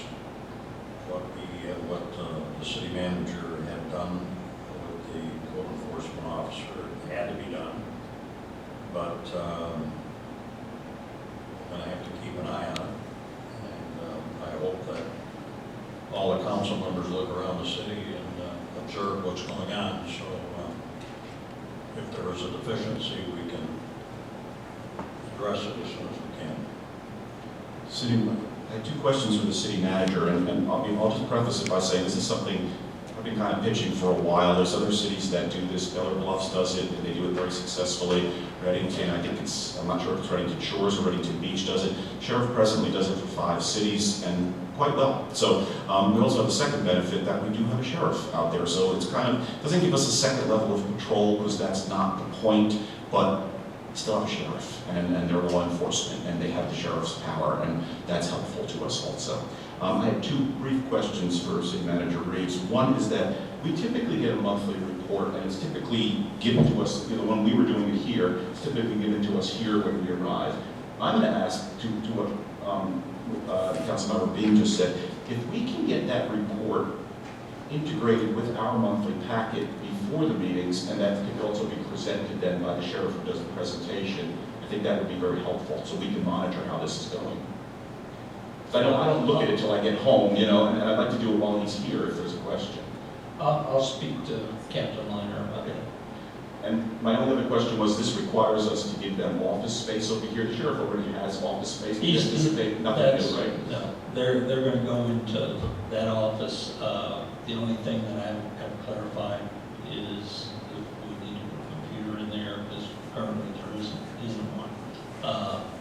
What the city manager had done with the code enforcement officer had to be done. But I'm going to have to keep an eye on it. And I hope that all the council members look around the city and observe what's going on. So if there is a deficiency, we can address it as soon as we can. City, I have 2 questions for the city manager, and I'll just preface it by saying this is something I've been kind of pitching for a while. There's other cities that do this. Beller Bluffs does it, and they do it very successfully. Reddington, I think I'm not sure if it's Reddington Shores or Reddington Beach does it. Sheriff presently does it for 5 cities, and quite well. So we also have a second benefit that we do have a sheriff out there. So it's kind of, doesn't give us a second level of control, because that's not the point, but still have a sheriff, and they're law enforcement, and they have the sheriff's power, and that's helpful to us also. I have 2 brief questions for City Manager Reeves. One is that we typically get a monthly report, and it's typically given to us, you know, when we were doing it here, it's typically given to us here when we arrive. I'm going to ask to what Councilmember Beam just said, if we can get that report integrated with our monthly packet before the meetings, and that can also be presented then by the sheriff who does the presentation, I think that would be very helpful, so we can monitor how this is going. I don't look at it till I get home, you know, and I'd like to do it while he's here if there's a question. I'll speak to Captain Liner about it. And my only other question was, this requires us to give them office space over here. The sheriff already has office space. We anticipate nothing new, right? No, they're going to go into that office. The only thing that I have clarified is if we need a computer in there, because currently there isn't one.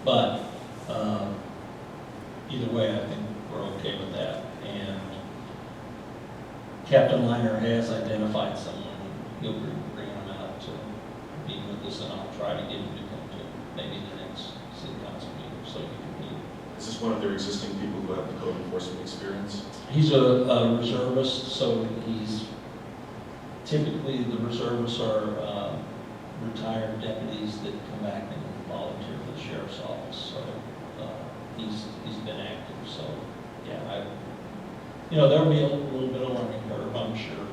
But either way, I think we're okay with that. And Captain Liner has identified someone. He'll bring him out to meet with us, and I'll try to get him to come to maybe the next city council meeting so he can meet. Is this one of their existing people who have the code enforcement experience? He's a reservist, so he's typically the reservists are retired deputies that come back and volunteer for the sheriff's office. So he's been active, so, yeah, there'll be a little bit of learning curve, I'm sure.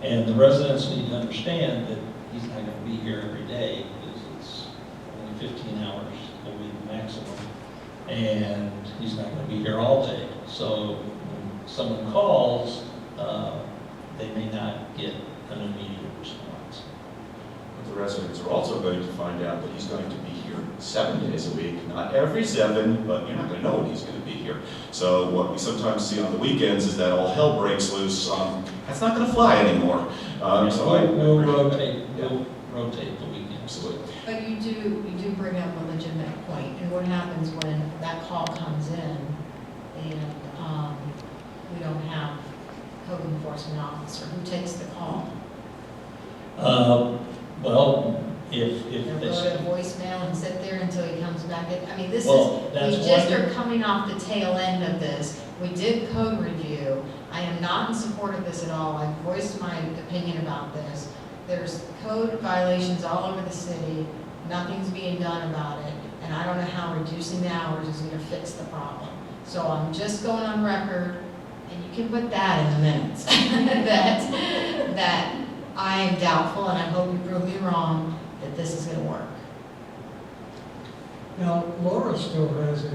And the residents need to understand that he's not gonna be here every day, because it's only 15 hours a week maximum, and he's not gonna be here all day. So when someone calls, they may not get an immediate response. But the residents are also going to find out that he's going to be here 7 days a week, not every 7, but you're not going to know when he's going to be here. So what we sometimes see on the weekends is that all hell breaks loose. That's not going to fly anymore. We'll rotate the weekends. Absolutely. But you do bring up a legitimate point, and what happens when that call comes in and we don't have code enforcement officer, who takes the call? Well, if They'll they go to voicemail and sit there until he comes back in. I mean, we that's just one- are coming off the tail end of this. We did code review. I am not in support of this at all. I've voiced my opinion about this. There's code violations all over the city. Nothing's being done about it. And I don't know how reducing the hours is gonna fix the problem. So I'm just going on record, and you can put that in the minutes, that I am doubtful, and I hope you prove me wrong, that this is gonna work. Now, Laura still has a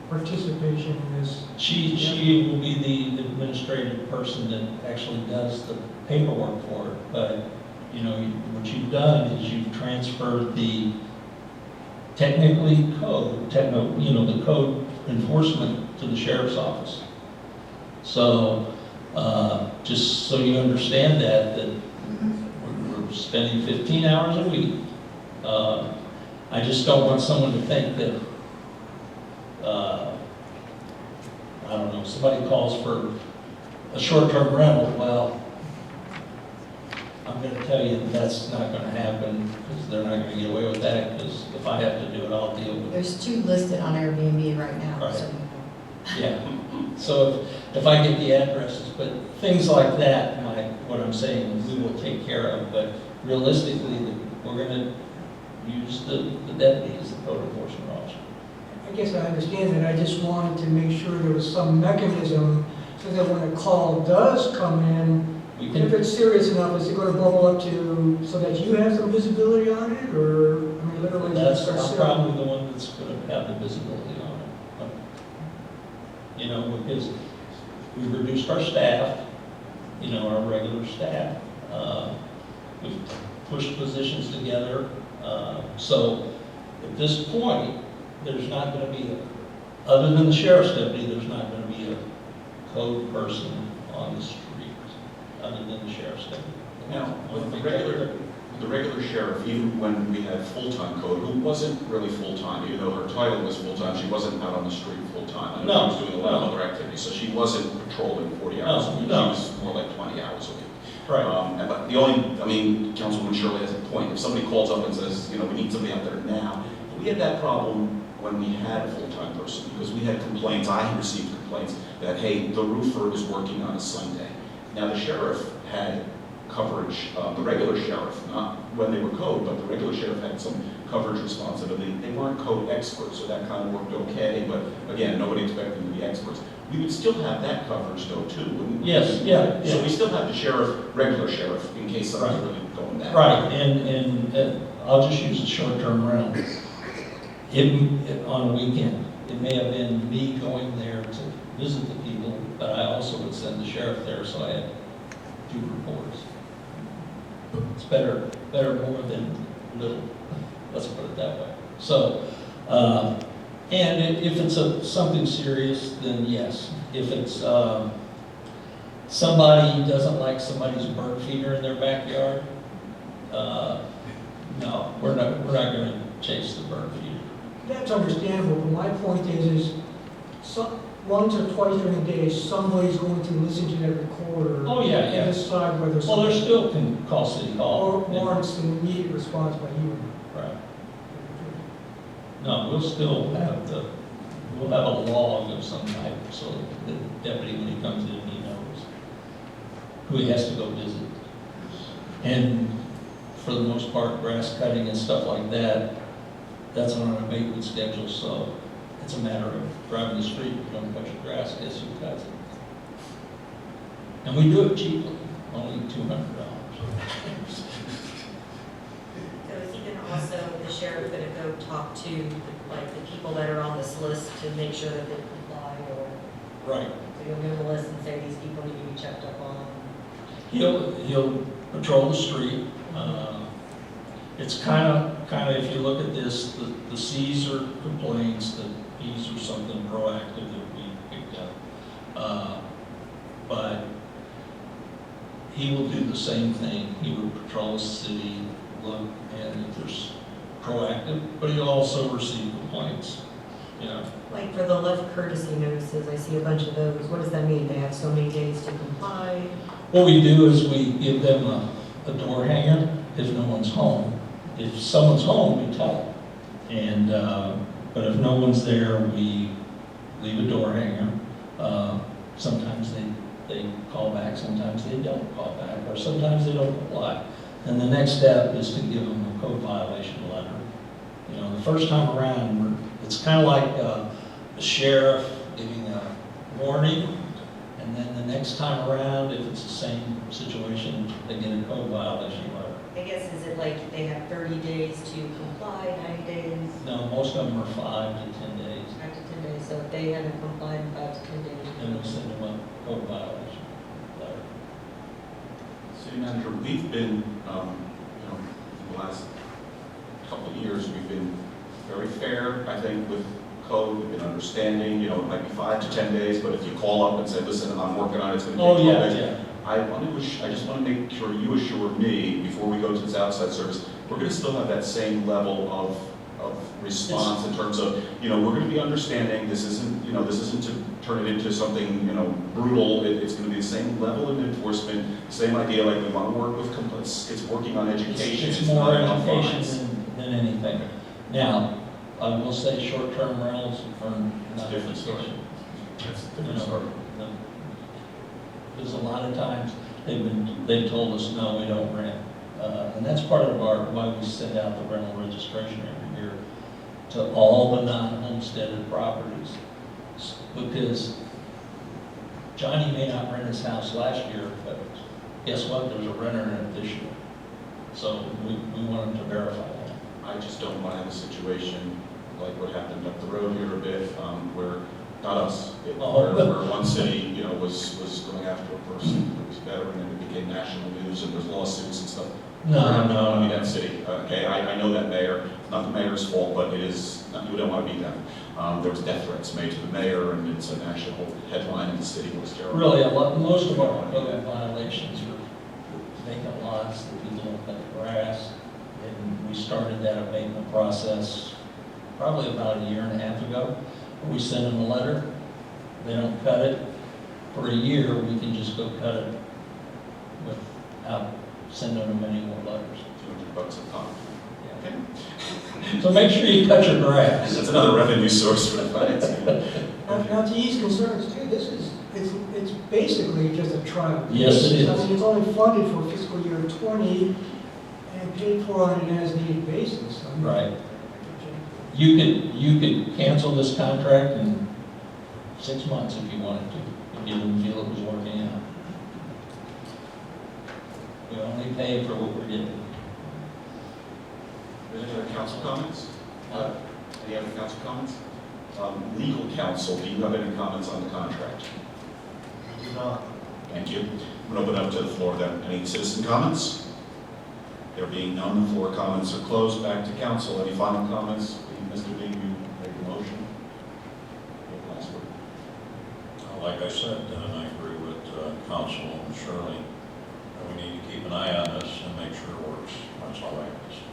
participation in this. She will be the administrative person that actually does the paperwork for it, but, what you've done is you've transferred the the code enforcement to the sheriff's office. So, just so you understand that we're spending 15 hours a week. I just don't want someone to think that, I don't know, somebody calls for a short-term rental. Well, I'm going to tell you that's not going to happen, because they're not going to get away with that, because if I have to do it, I'll deal with it. There's 2 listed on Airbnb right now, Right. so. Yeah, so if I get the addresses, but things like that, what I'm saying, we will take care of, but realistically, we're going to use the deputy as the code enforcement officer. I guess I understand that. I just wanted to make sure there was some mechanism so that when a call does come in, if it's serious enough, is it going to bubble up to, so that you have some visibility on it, or, I mean, literally? That's start I'm selling? probably the one that's going to have the visibility on it. Because we've reduced our staff, our regular staff. We've pushed positions together. So at this point, there's not going to be, other than the sheriff's deputy, there's not going to be a code person on the street, other than the sheriff's deputy. Now, with the regular sheriff, even when we had full-time code, who wasn't really full-time, even though her title was full-time, she wasn't out on the street full-time. I know she was doing a lot of other activities, so she wasn't patrolling 40 hours a week. She was more like 20 hours a week. Right. But the only, Councilwoman Shirley has a point. If somebody calls up and says, we need somebody out there now, we had that problem when we had a full-time person, because we had complaints, I received complaints that, hey, the roofer is working on a Sunday. Now, the sheriff had coverage, the regular sheriff, not when they were code, but the regular sheriff had some coverage responsibility. They weren't code experts, so that kind of worked okay, but again, nobody expected them to be experts. We would still have that coverage though, too, wouldn't we? Yes, yeah. So we still have the sheriff, regular sheriff, in case something's really going bad. Right, and I'll just use a short-term rental. On a weekend, it may have been me going there to visit the people, but I also would send the sheriff there, so I had 2 reports. It's better more than little, let's put it that way. So, and if it's something serious, then yes. If it's somebody doesn't like somebody's bird feeder in their backyard, no, we're not going to chase the bird feeder. That's understandable, but my point is once or twice during the day, somebody's going to listen to that recorder. Oh, yeah. And decide whether. Well, there still can call City Hall. Or warrants an immediate response by you. Right. No, we'll have a log of some type, so the deputy, when he comes in, he knows who he has to go visit. And for the most part, grass cutting and stuff like that, that's on an abatement schedule, so It's a matter of driving the street, you don't cut your grass, guess who cuts it? And we do it cheaply, only $200. So is he gonna also, the sheriff gonna go talk to, like, the people that are on this list to make sure that they comply, or? Right. So you'll give them a list and say these people need to be checked up on? He'll patrol the street. It's kind of, if you look at this, the C's are complaints, the P's are something proactive that we picked up. But he will do the same thing. He will patrol the city, look, and if there's proactive, but he'll also receive complaints, you know. Like for the left courtesy notices, I see a bunch of those. What does that mean? They have so many days to comply? What we do is we give them a door hanger if no one's home. If someone's home, we tell them. And, but if no one's there, we leave a door hanger. Sometimes they call back, sometimes they don't call back, or sometimes they don't comply. And the next step is to give them a code violation letter. You know, the first time around, it's kind of like the sheriff giving a warning, and then the next time around, if it's the same situation, they get a code violation letter. I guess, is it like they have 30 days to comply, 90 days? No, most of them are 5 to 10 days. 5 to 10 days, so if they haven't complied in 5 to 10 days. Then we'll send them a code violation letter. City Manager, we've been, the last couple of years, we've been very fair, I think, with code. We've been understanding, it might be 5 to 10 days, but if you call up and say, listen, I'm working on it, it's going to take 12 days. Yeah. I just want to make sure you assure me, before we go to this outside service, we're going to still have that same level of response in terms of, we're going to be understanding, this isn't to turn it into something, brutal. It's going to be the same level of enforcement, same idea, like we want to work with complaints. It's working on education. It's more not on education fines. than anything. Now, I will say short-term rentals are It's a different story. That's a different story. Because a lot of times they've told us, no, we don't rent. And that's part of why we send out the rental registration every year to all the non-homesteaded properties. Because Johnny may not rent his house last year, but guess what? There's a renter in it this year. So we want them to verify that. I just don't want to have a situation like what happened up the road here a bit, where, not us, where one city, was going after a person who was a veteran, and it became national news, and there's lawsuits and stuff. No. I mean, that city, okay, I know that mayor, it's not the mayor's fault, but it is, you don't want to be them. There was death threats made to the mayor, and it's a national headline in the city, it was terrible. Really, most of our code violations are vacant lots, that people don't cut the grass. And we started that abatement process probably about a year and a half ago. We send them a letter, they don't cut it. For a year, we can just go cut it without sending them any more letters. $200 a pop. Okay. So make sure you cut your grass. That's another revenue source for the finance. Now, to ease concerns too, it's basically just a trial. Yes, it is. I mean, it's only funded for fiscal year 20 and paid for on an as-needed basis. I mean, Right. You could cancel this contract in 6 months if you wanted to, if you didn't feel it was working out. We only pay for what we're getting. Any other council comments? Any other council comments? Legal counsel, do you have any comments on the contract? I do not. Thank you. I'm going to open up to the floor then. Any citizen comments? There being none, the floor comments are closed. Back to council. Any final comments? Mr. Dean, you make the motion. Your last word. Like I said, and I agree with Councilwoman Shirley, we need to keep an eye on this and make sure it works. That's all I have to say.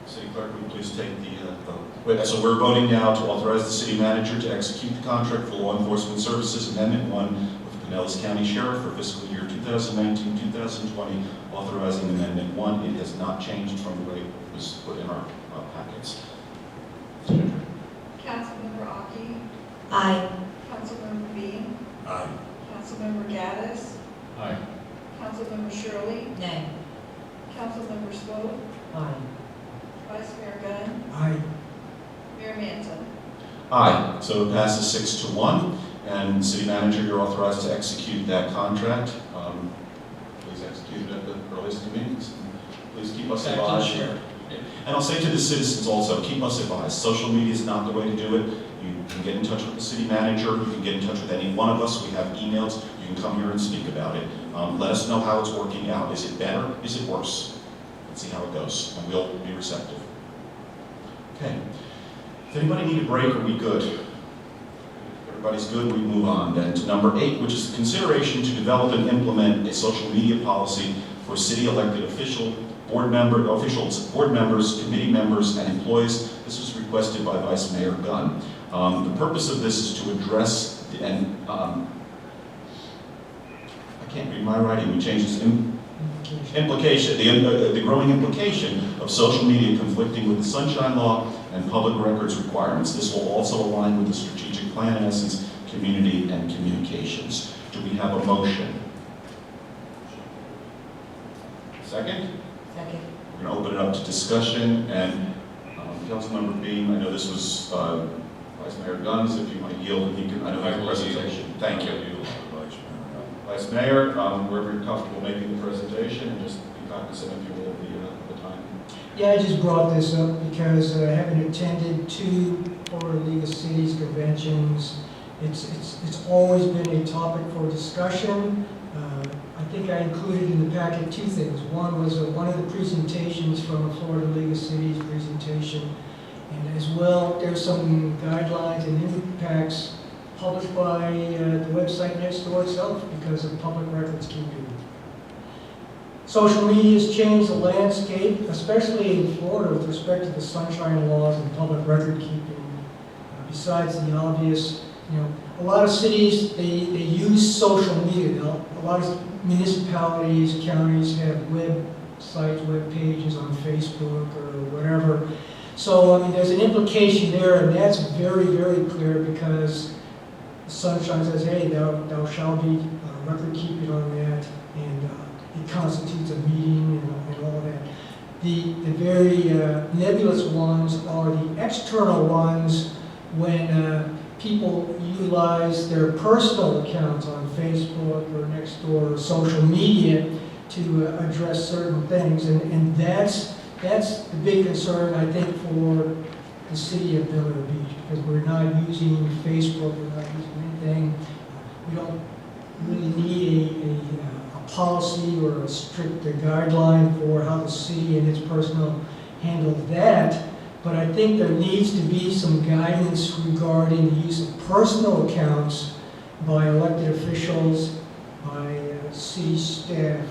City Clerk, will you please take the vote? Wait, so we're voting now to authorize the city manager to execute the contract for law enforcement services Amendment 1 with Pinellas County Sheriff for fiscal year 2019-2020, authorizing Amendment 1. It has not changed from the way it was put in our packets. Councilmember Aki? Aye. Councilmember Dean? Aye. Councilmember Gaddis? Aye. Councilmember Shirley? Nay. Councilmember Swope? Aye. Vice Mayor Gunn? Aye. Mayor Manzo. Aye, so it passes 6-1, and City Manager, you're authorized to execute that contract. Please execute it at the earliest convenience. Please keep us advised. And I'll say to the citizens also, keep us advised. Social media is not the way to do it. You can get in touch with the City Manager, you can get in touch with any one of us. We have emails, you can come here and speak about it. Let us know how it's working out. Is it better? Is it worse? Let's see how it goes, and we'll be receptive. Okay. If anybody need a break, are we good? If everybody's good, we move on then to number 8, which is consideration to develop and implement a social media policy for city elected officials, board members, committee members, and employees. This was requested by Vice Mayor Gunn. The purpose of this is to address, I can't read my writing, we changed this implication, the growing implication of social media conflicting with the Sunshine Law and public records requirements. This will also align with the strategic plan, in essence, community and communications. Do we have a motion? Second? Second. We're going to open it up to discussion, and Councilmember Beam, I know this was Vice Mayor Gunn's, if you might yield, and he can, I know have a presentation. Thank you. Vice Mayor, wherever you're comfortable making the presentation, and just be cognizant, if you will, of the time. Yeah, I just brought this up because having attended 2 Florida League of Cities conventions, it's always been a topic for discussion. I think I included in the packet 2 things. One was one of the presentations from a Florida League of Cities presentation, and as well, there's some guidelines and impacts published by the website Nextdoor itself because of public records keeping. Social media has changed the landscape, especially in Florida with respect to the sunshine laws and public record keeping. Besides the obvious, a lot of cities, they use social media. A lot of municipalities, counties have websites, web pages on Facebook or whatever. So, I mean, there's an implication there, and that's very, very clear because Sunshine says, hey, thou shalt be record keeping on that, and it constitutes a meeting and all that. The very nebulous ones are the external ones when people utilize their personal accounts on Facebook or Nextdoor or social media to address certain things, and that's the big concern, I think, for the city of Villa Beach, because we're not using Facebook, we're not using anything. We don't really need a policy or a strict guideline for how the city and its personnel handle that, but I think there needs to be some guidance regarding the use of personal accounts by elected officials, by city staff,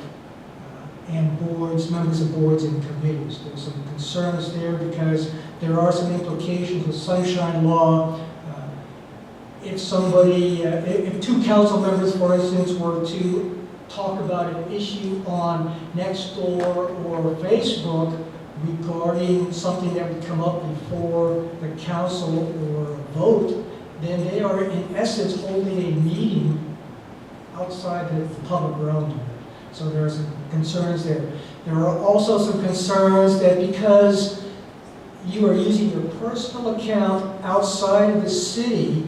and boards, members of boards and committees. There's some concerns there because there are some implications with Sunshine Law. If somebody, if 2 council members, for instance, were to talk about an issue on Nextdoor or Facebook regarding something that would come up before the council or a vote, then they are in essence holding a meeting outside the public realm. So there are some concerns there. There are also some concerns that because you are using your personal account outside of the city,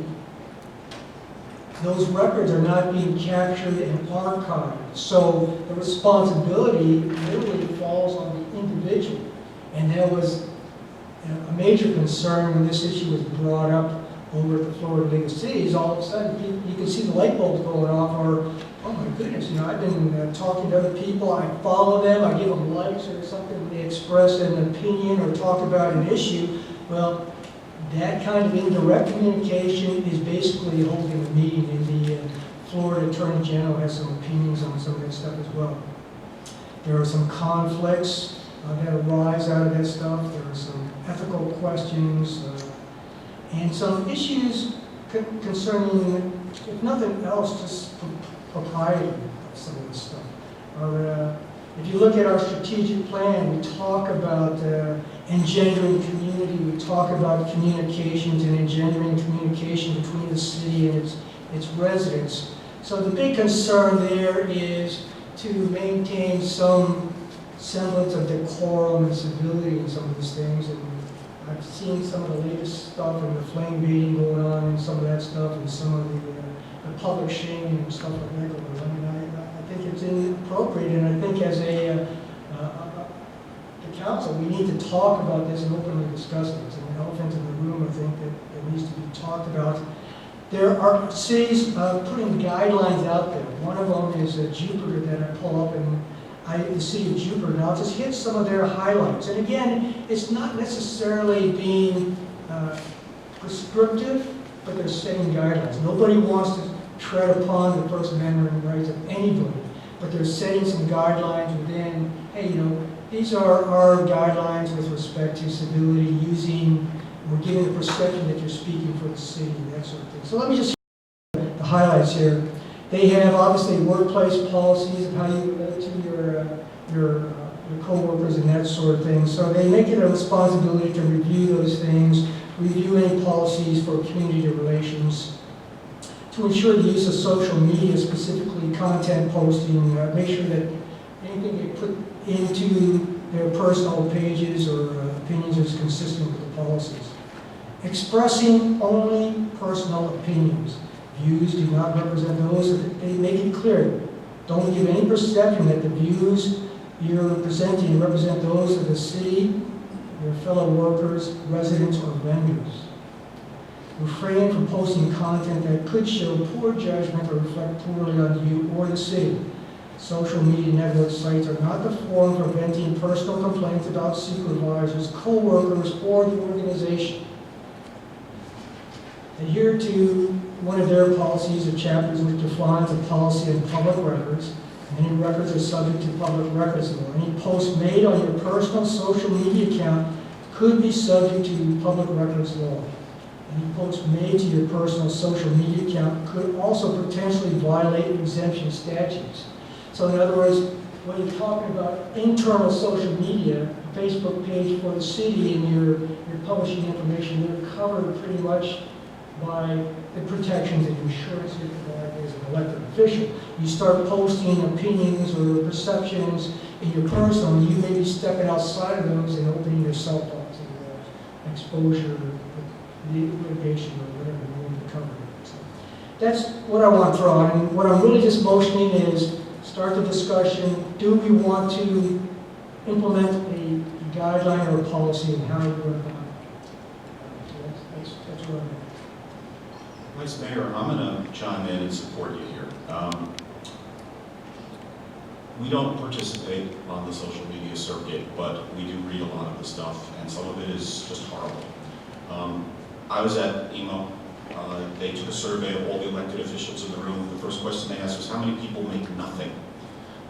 those records are not being captured and archived. So the responsibility literally falls on the individual. And that was a major concern when this issue was brought up over at the Florida League of Cities. All of a sudden, you can see the light bulbs going off, or, oh my goodness, I've been talking to other people, I follow them, I give them likes or something, when they express an opinion or talk about an issue. Well, that kind of indirect communication is basically holding a meeting, and the Florida Attorney General has some opinions on some of that stuff as well. There are some conflicts that arise out of that stuff. There are some ethical questions and some issues concerning, if nothing else, just propriety of some of this stuff. If you look at our strategic plan, we talk about engendering community, we talk about communications and engendering communication between the city and its residents. So the big concern there is to maintain some semblance of decorum and civility in some of these things. And I've seen some of the latest stuff and the flame baiting going on and some of that stuff and some of the public shaming and stuff like that going on. And I think it's inappropriate, and I think as the council, we need to talk about this and openly discuss it. It's an elephant in the room, I think, that needs to be talked about. There are cities putting guidelines out there. One of them is Jupiter that I pull up, and the city of Jupiter. Now, I'll just hit some of their highlights. And again, it's not necessarily being prescriptive, but they're setting guidelines. Nobody wants to tread upon the First Amendment rights of anybody, but they're setting some guidelines within, hey, you know, these are our guidelines with respect to civility, we're giving the perception that you're speaking for the city and that sort of thing. So let me just the highlights here. They have obviously workplace policies of how you relate to your co-workers and that sort of thing. So they make it a responsibility to review those things, review any policies for community relations, to ensure the use of social media, specifically content posting, make sure that anything they put into their personal pages or opinions is consistent with the policies. Expressing only personal opinions. Views do not represent those. They make it clear. Don't give any perception that the views you're presenting represent those of the city, your fellow workers, residents, or vendors. Refrain from posting content that could show poor judgment or reflect poorly on you or the city. Social media network sites are not the forum for venting personal complaints about supervisors, co-workers, or the organization. Adhere to one of their policies or chapters which defines a policy on public records. Many records are subject to public records law. Any post made on your personal social media account could be subject to public records law. Any post made to your personal social media account could also potentially violate exemption statutes. So in other words, when you're talking about internal social media, a Facebook page for the city and you're publishing information, you're covered pretty much by the protections and insurance you provide as an elected official. You start posting opinions or perceptions in your personal, and you may be stepping outside of those and opening yourself up to exposure, litigation, or whatever you want to cover. So that's what I want to throw out. And what I'm really just motioning is start the discussion. Do we want to implement a guideline or a policy and how we're going to that's what I'm doing. Vice Mayor, I'm going to chime in and support you here. We don't participate on the social media circuit, but we do read a lot of the stuff, and some of it is just horrible. I was at EMO. They took a survey of all the elected officials in the room. The first question they asked was, how many people make nothing?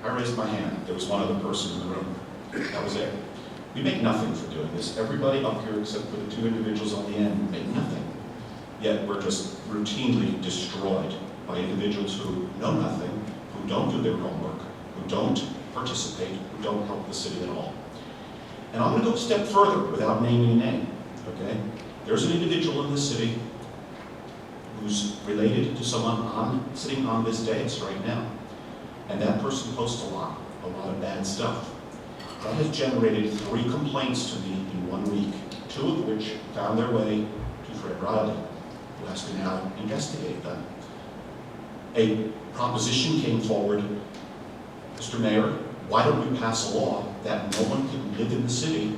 I raised my hand. There was one other person in the room. That was it. We make nothing for doing this. Everybody up here, except for the two individuals on the end, make nothing. Yet we're just routinely destroyed by individuals who know nothing, who don't do their homework, who don't participate, who don't help the city at all. And I'm going to go a step further without naming a name, okay? There's an individual in the city who's related to someone sitting on this dais right now. And that person posts a lot of bad stuff. That has generated 3 complaints to me in 1 week, 2 of which found their way to Fred Riley, who has to now investigate them. A proposition came forward, Mr. Mayor, why don't we pass a law that no one can live in the city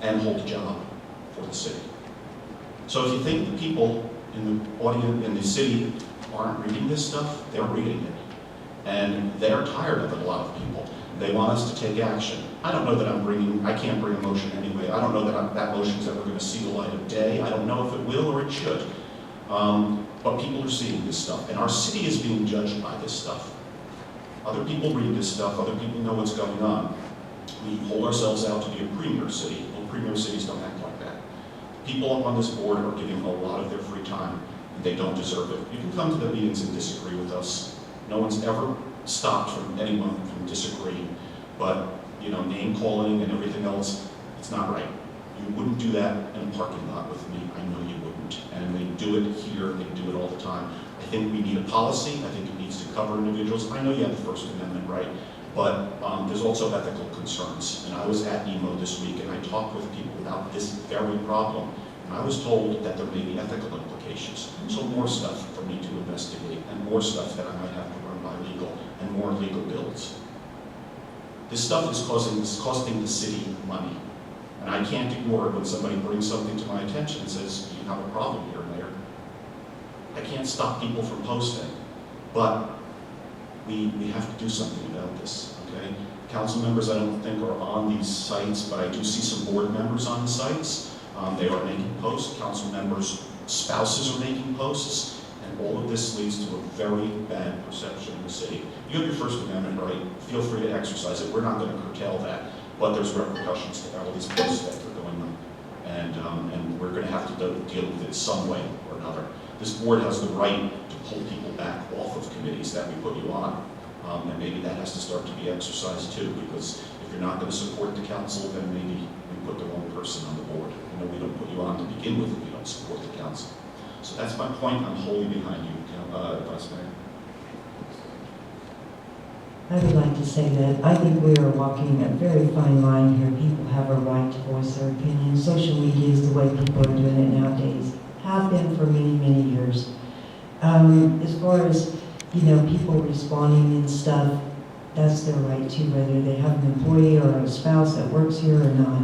and hold a job for the city? So if you think the people in the audience, in the city, aren't reading this stuff, they're reading it. And they're tired of it, a lot of people. They want us to take action. I don't know that I can't bring a motion anyway. I don't know that that motion's ever going to see the light of day. I don't know if it will or it should. But people are seeing this stuff, and our city is being judged by this stuff. Other people read this stuff, other people know what's going on. We hold ourselves out to be a premier city. Well, premier cities don't act like that. People up on this board are giving a lot of their free time, and they don't deserve it. You can come to the meetings and disagree with us. No one's ever stopped from anyone from disagreeing, but name calling and everything else, it's not right. You wouldn't do that in a parking lot with me. I know you wouldn't. And they do it here, they do it all the time. I think we need a policy. I think it needs to cover individuals. I know you have the First Amendment right, But there's also ethical concerns. And I was at EMO this week and I talked with people about this very problem. And I was told that there may be ethical implications. So more stuff for me to investigate and more stuff that I might have to run by legal and more legal bills. This stuff is costing the city money. And I can't ignore it when somebody brings something to my attention and says, you have a problem here, Mayor. I can't stop people from posting. But we have to do something about this, okay? Council members, I don't think are on these sites, but I do see some board members on the sites. They are making posts. Council members' spouses are making posts. And all of this leads to a very bad perception in the city. You have your First Amendment right. Feel free to exercise it. We're not going to curtail that. But there's repercussions to all these posts that are going on. And we're going to have to deal with it some way or another. This board has the right to pull people back off of committees that we put you on. And maybe that has to start to be exercised too, because if you're not going to support the council, then maybe we put the wrong person on the board. You know, we don't put you on to begin with if you don't support the council. So that's my point. I'm wholly behind you, Vice Mayor. I would like to say that I think we are walking a very fine line here. People have a right to voice their opinion. Social media is the way people are doing it nowadays. Have been for many, many years. As far as, people responding and stuff, that's their right too, whether they have an employee or a spouse that works here or not.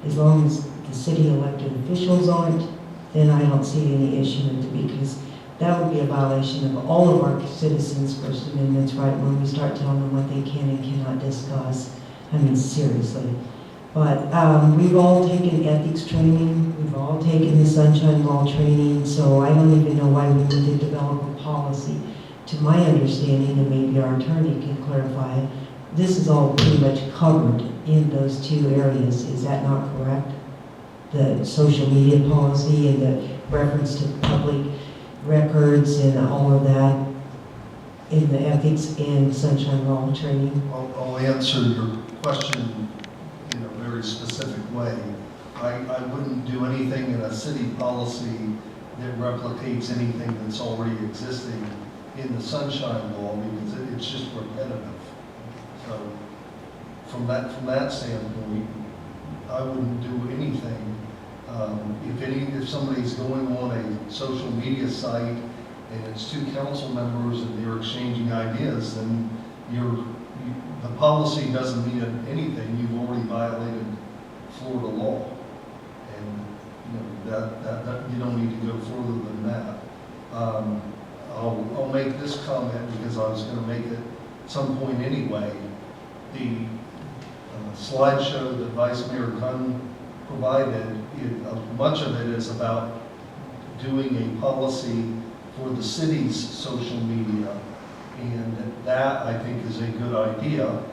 As long as the city elected officials aren't, then I don't see any issue with it, because that would be a violation of all of our citizens' First Amendments, right, when we start telling them what they can and cannot discuss. I mean, seriously. But we've all taken ethics training, we've all taken the Sunshine Law training, so I don't even know why we need to develop a policy. To my understanding, and maybe our attorney can clarify, this is all pretty much covered in those two areas. Is that not correct? The social media policy and the reference to public records and all of that in the ethics and Sunshine Law training? I'll answer your question in a very specific way. I wouldn't do anything in a city policy that replicates anything that's already existing in the Sunshine Law, because it's just repetitive. So from that standpoint, I wouldn't do anything. If somebody's going on a social media site and it's two council members and they're exchanging ideas, then the policy doesn't mean anything. You've already violated Florida law, and that you don't need to go further than that. I'll make this comment because I was going to make it at some point anyway. The slideshow that Vice Mayor Gunn provided, much of it is about doing a policy for the city's social media, and that I think is a good idea,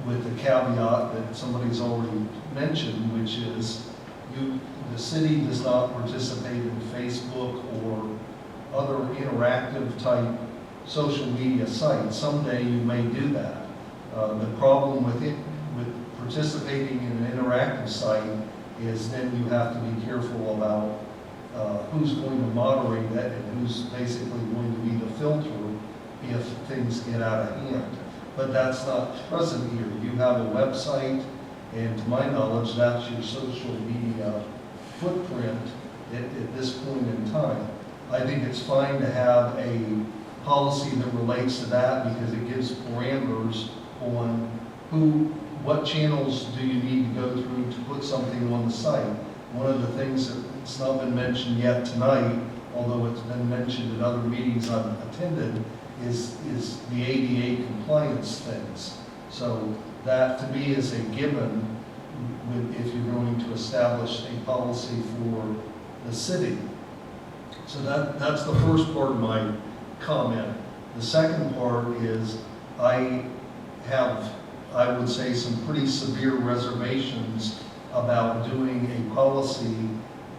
with the caveat that somebody's already mentioned, which is the city does not participate in Facebook or other interactive type social media sites. Someday you may do that. The problem with participating in an interactive site is then you have to be careful about who's going to moderate that and who's basically going to be the filter if things get out of hand. But that's not present here. You have a website, and to my knowledge, that's your social media footprint at this point in time. I think it's fine to have a policy that relates to that, because it gives parameters on what channels do you need to go through to put something on the site. One of the things that's not been mentioned yet tonight, although it's been mentioned at other meetings I've attended, is the ADA compliance things. So that to me is a given if you're going to establish a policy for the city. So that's the first part of my comment. The second part is I would say, some pretty severe reservations about doing a policy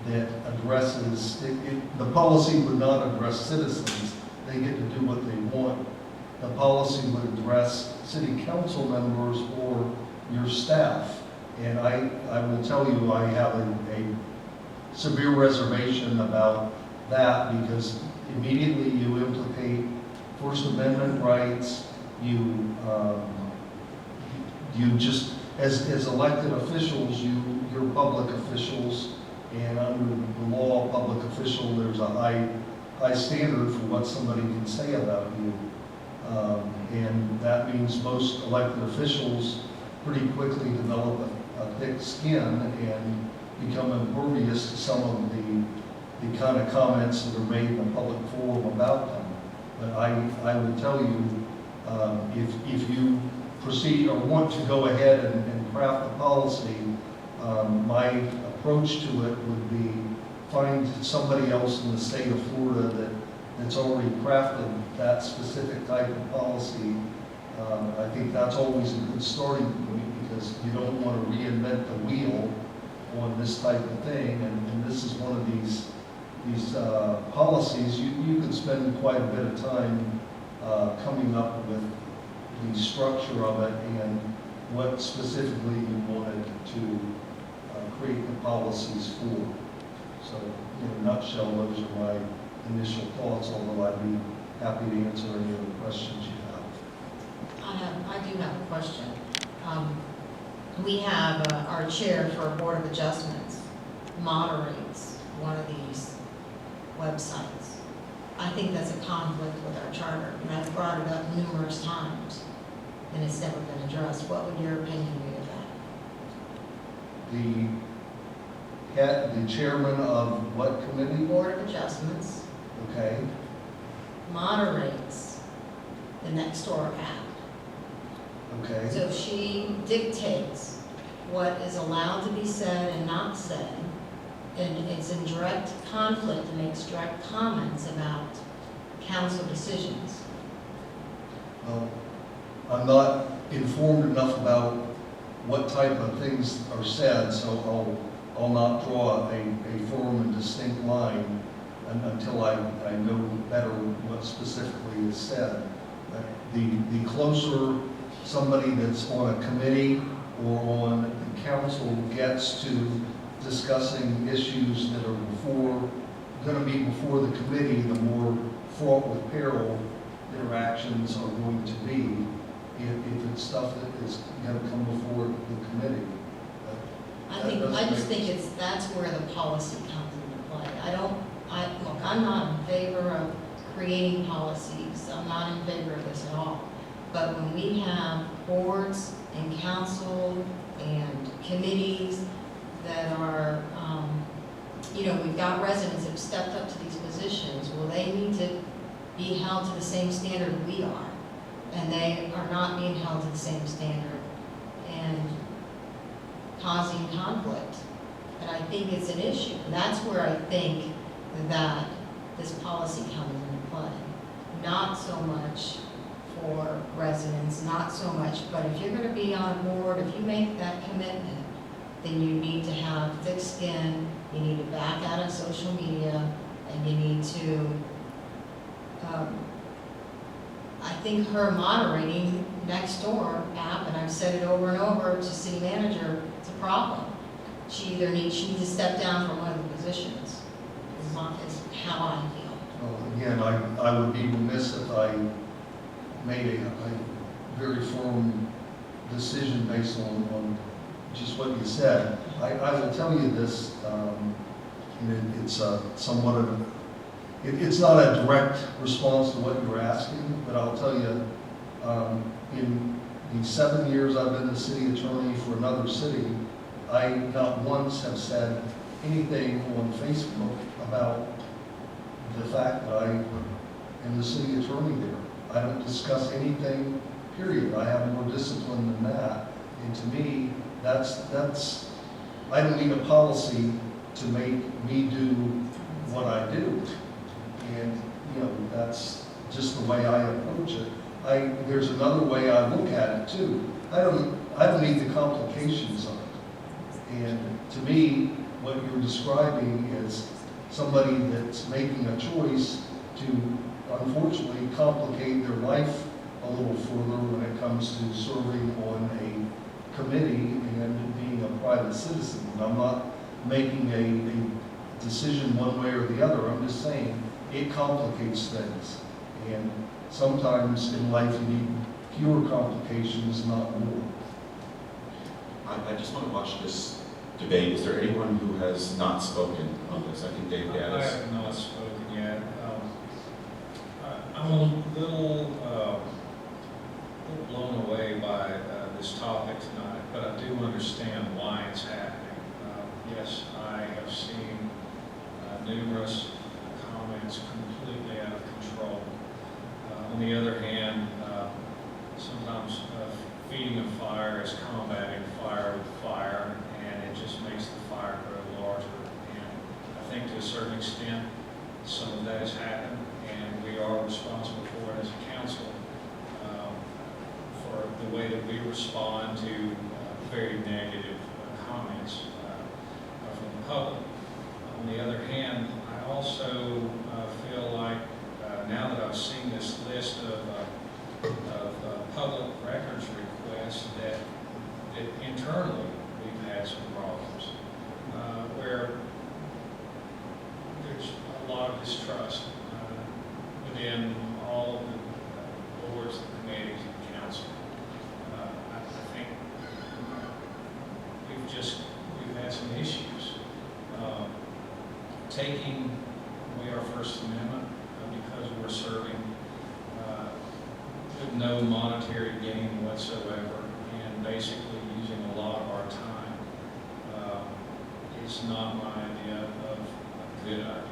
that addresses, the policy would not address citizens. They get to do what they want. The policy would address city council members or your staff. And I will tell you, I have a severe reservation about that, because immediately you implicate First Amendment rights, you You just, as elected officials, you're public officials, and under the law, public official, there's a high standard for what somebody can say about you. And that means most elected officials pretty quickly develop a thick skin and become impervious to some of the kind of comments that are made in a public forum about them. But I will tell you, if you proceed or want to go ahead and craft a policy, my approach to it would be find somebody else in the state of Florida that's already crafted that specific type of policy. I think that's always a good starting point, because you don't want to reinvent the wheel on this type of thing. And this is one of these policies. You could spend quite a bit of time coming up with the structure of it and what specifically you wanted to create the policies for. So, in a nutshell, those are my initial thoughts, although I'd be happy to answer any other questions you have. I do have a question. We have our chair for Board of Adjustments moderates one of these websites. I think that's a conflict with our charter, and I've brought it up numerous times, and it's never been addressed. What would your opinion be of that? The chairman of what committee? Board of Adjustments Okay. moderates the Nextdoor app. Okay. So she dictates what is allowed to be said and not said, and it's in direct conflict and makes direct comments about council decisions. Well, I'm not informed enough about what type of things are said, so I'll not draw a firm and distinct line until I know better what specifically is said. The closer somebody that's on a committee or on the council gets to discussing issues that are going to be before the committee, the more fraught with peril interactions are going to be if it's stuff that is going to come before the committee. I just think that's where the policy comes into play. Look, I'm not in favor of creating policies. I'm not in favor of this at all. But when we have boards and council and committees that are, we've got residents that have stepped up to these positions, well, they need to be held to the same standard we are. And they are not being held to the same standard and causing conflict. And I think it's an issue. And that's where I think that this policy comes into play. Not so much for residents, not so much, but if you're going to be on board, if you make that commitment, then you need to have thick skin, you need to back out on social media, and you need to, I think her moderating Nextdoor app, and I've said it over and over to city manager, it's a problem. She needs to step down from one of the positions, is how I feel. Well, again, I would be remiss if I made a very firm decision based on just what you said. I will tell you this, it's somewhat of it's not a direct response to what you're asking, but I'll tell you, in the 7 years I've been the city attorney for another city, I not once have said anything on Facebook about the fact that I am the city attorney there. I don't discuss anything, period. I have more discipline than that. And to me, that's I don't need a policy to make me do what I do. And, that's just the way I approach it. There's another way I look at it too. I don't need the complications of it. And to me, what you're describing is somebody that's making a choice to, unfortunately, complicate their life a little further when it comes to serving on a committee and being a private citizen. And I'm not making a decision one way or the other. I'm just saying it complicates things. And sometimes in life you need fewer complications, not more. I just want to watch this debate. Is there anyone who has not spoken on this? I think Dave I Gaddis. have not spoken yet. I'm a little blown away by this topic tonight, but I do understand why it's happening. Yes, I have seen numerous comments completely out of control. On the other hand, sometimes feeding a fire is combating fire with fire, and it just makes the fire grow larger. And I think to a certain extent, some of that has happened, and we are responsible for it as a council, for the way that we respond to very negative comments from the public. On the other hand, I also feel like now that I've seen this list of public records requests that internally we've had some problems where there's a lot of distrust within all of the boards, the committees, and council. I think we've had some issues. Taking away our First Amendment because we're serving with no monetary gain whatsoever, and basically using a lot of our time is not my idea of a good idea.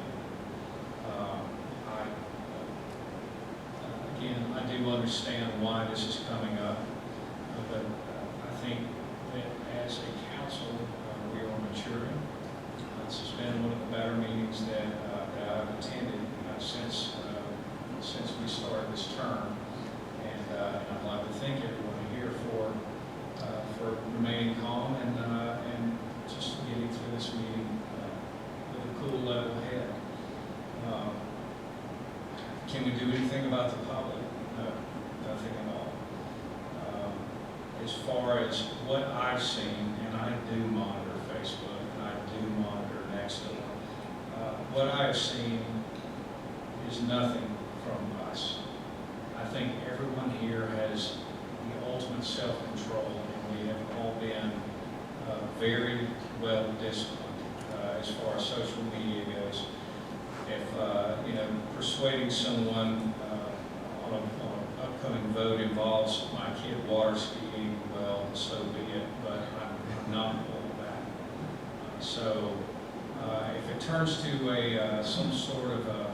Again, I do understand why this is coming up, but I think that as a council, we are maturing. This has been one of the better meetings that I've attended since we started this term, and I'd like to thank everyone here for remaining calm and just getting through this meeting with a cool level head. Can we do anything about the public? No, nothing at all. As far as what I've seen, and I do monitor Facebook, and I do monitor Nextdoor, what I have seen is nothing from us. I think everyone here has the ultimate self-control, and we have all been very well disciplined as far as social media goes. If persuading someone on an upcoming vote involves my kid water skiing, well, so be it, but I'm not pulling back. So if it turns to some sort of a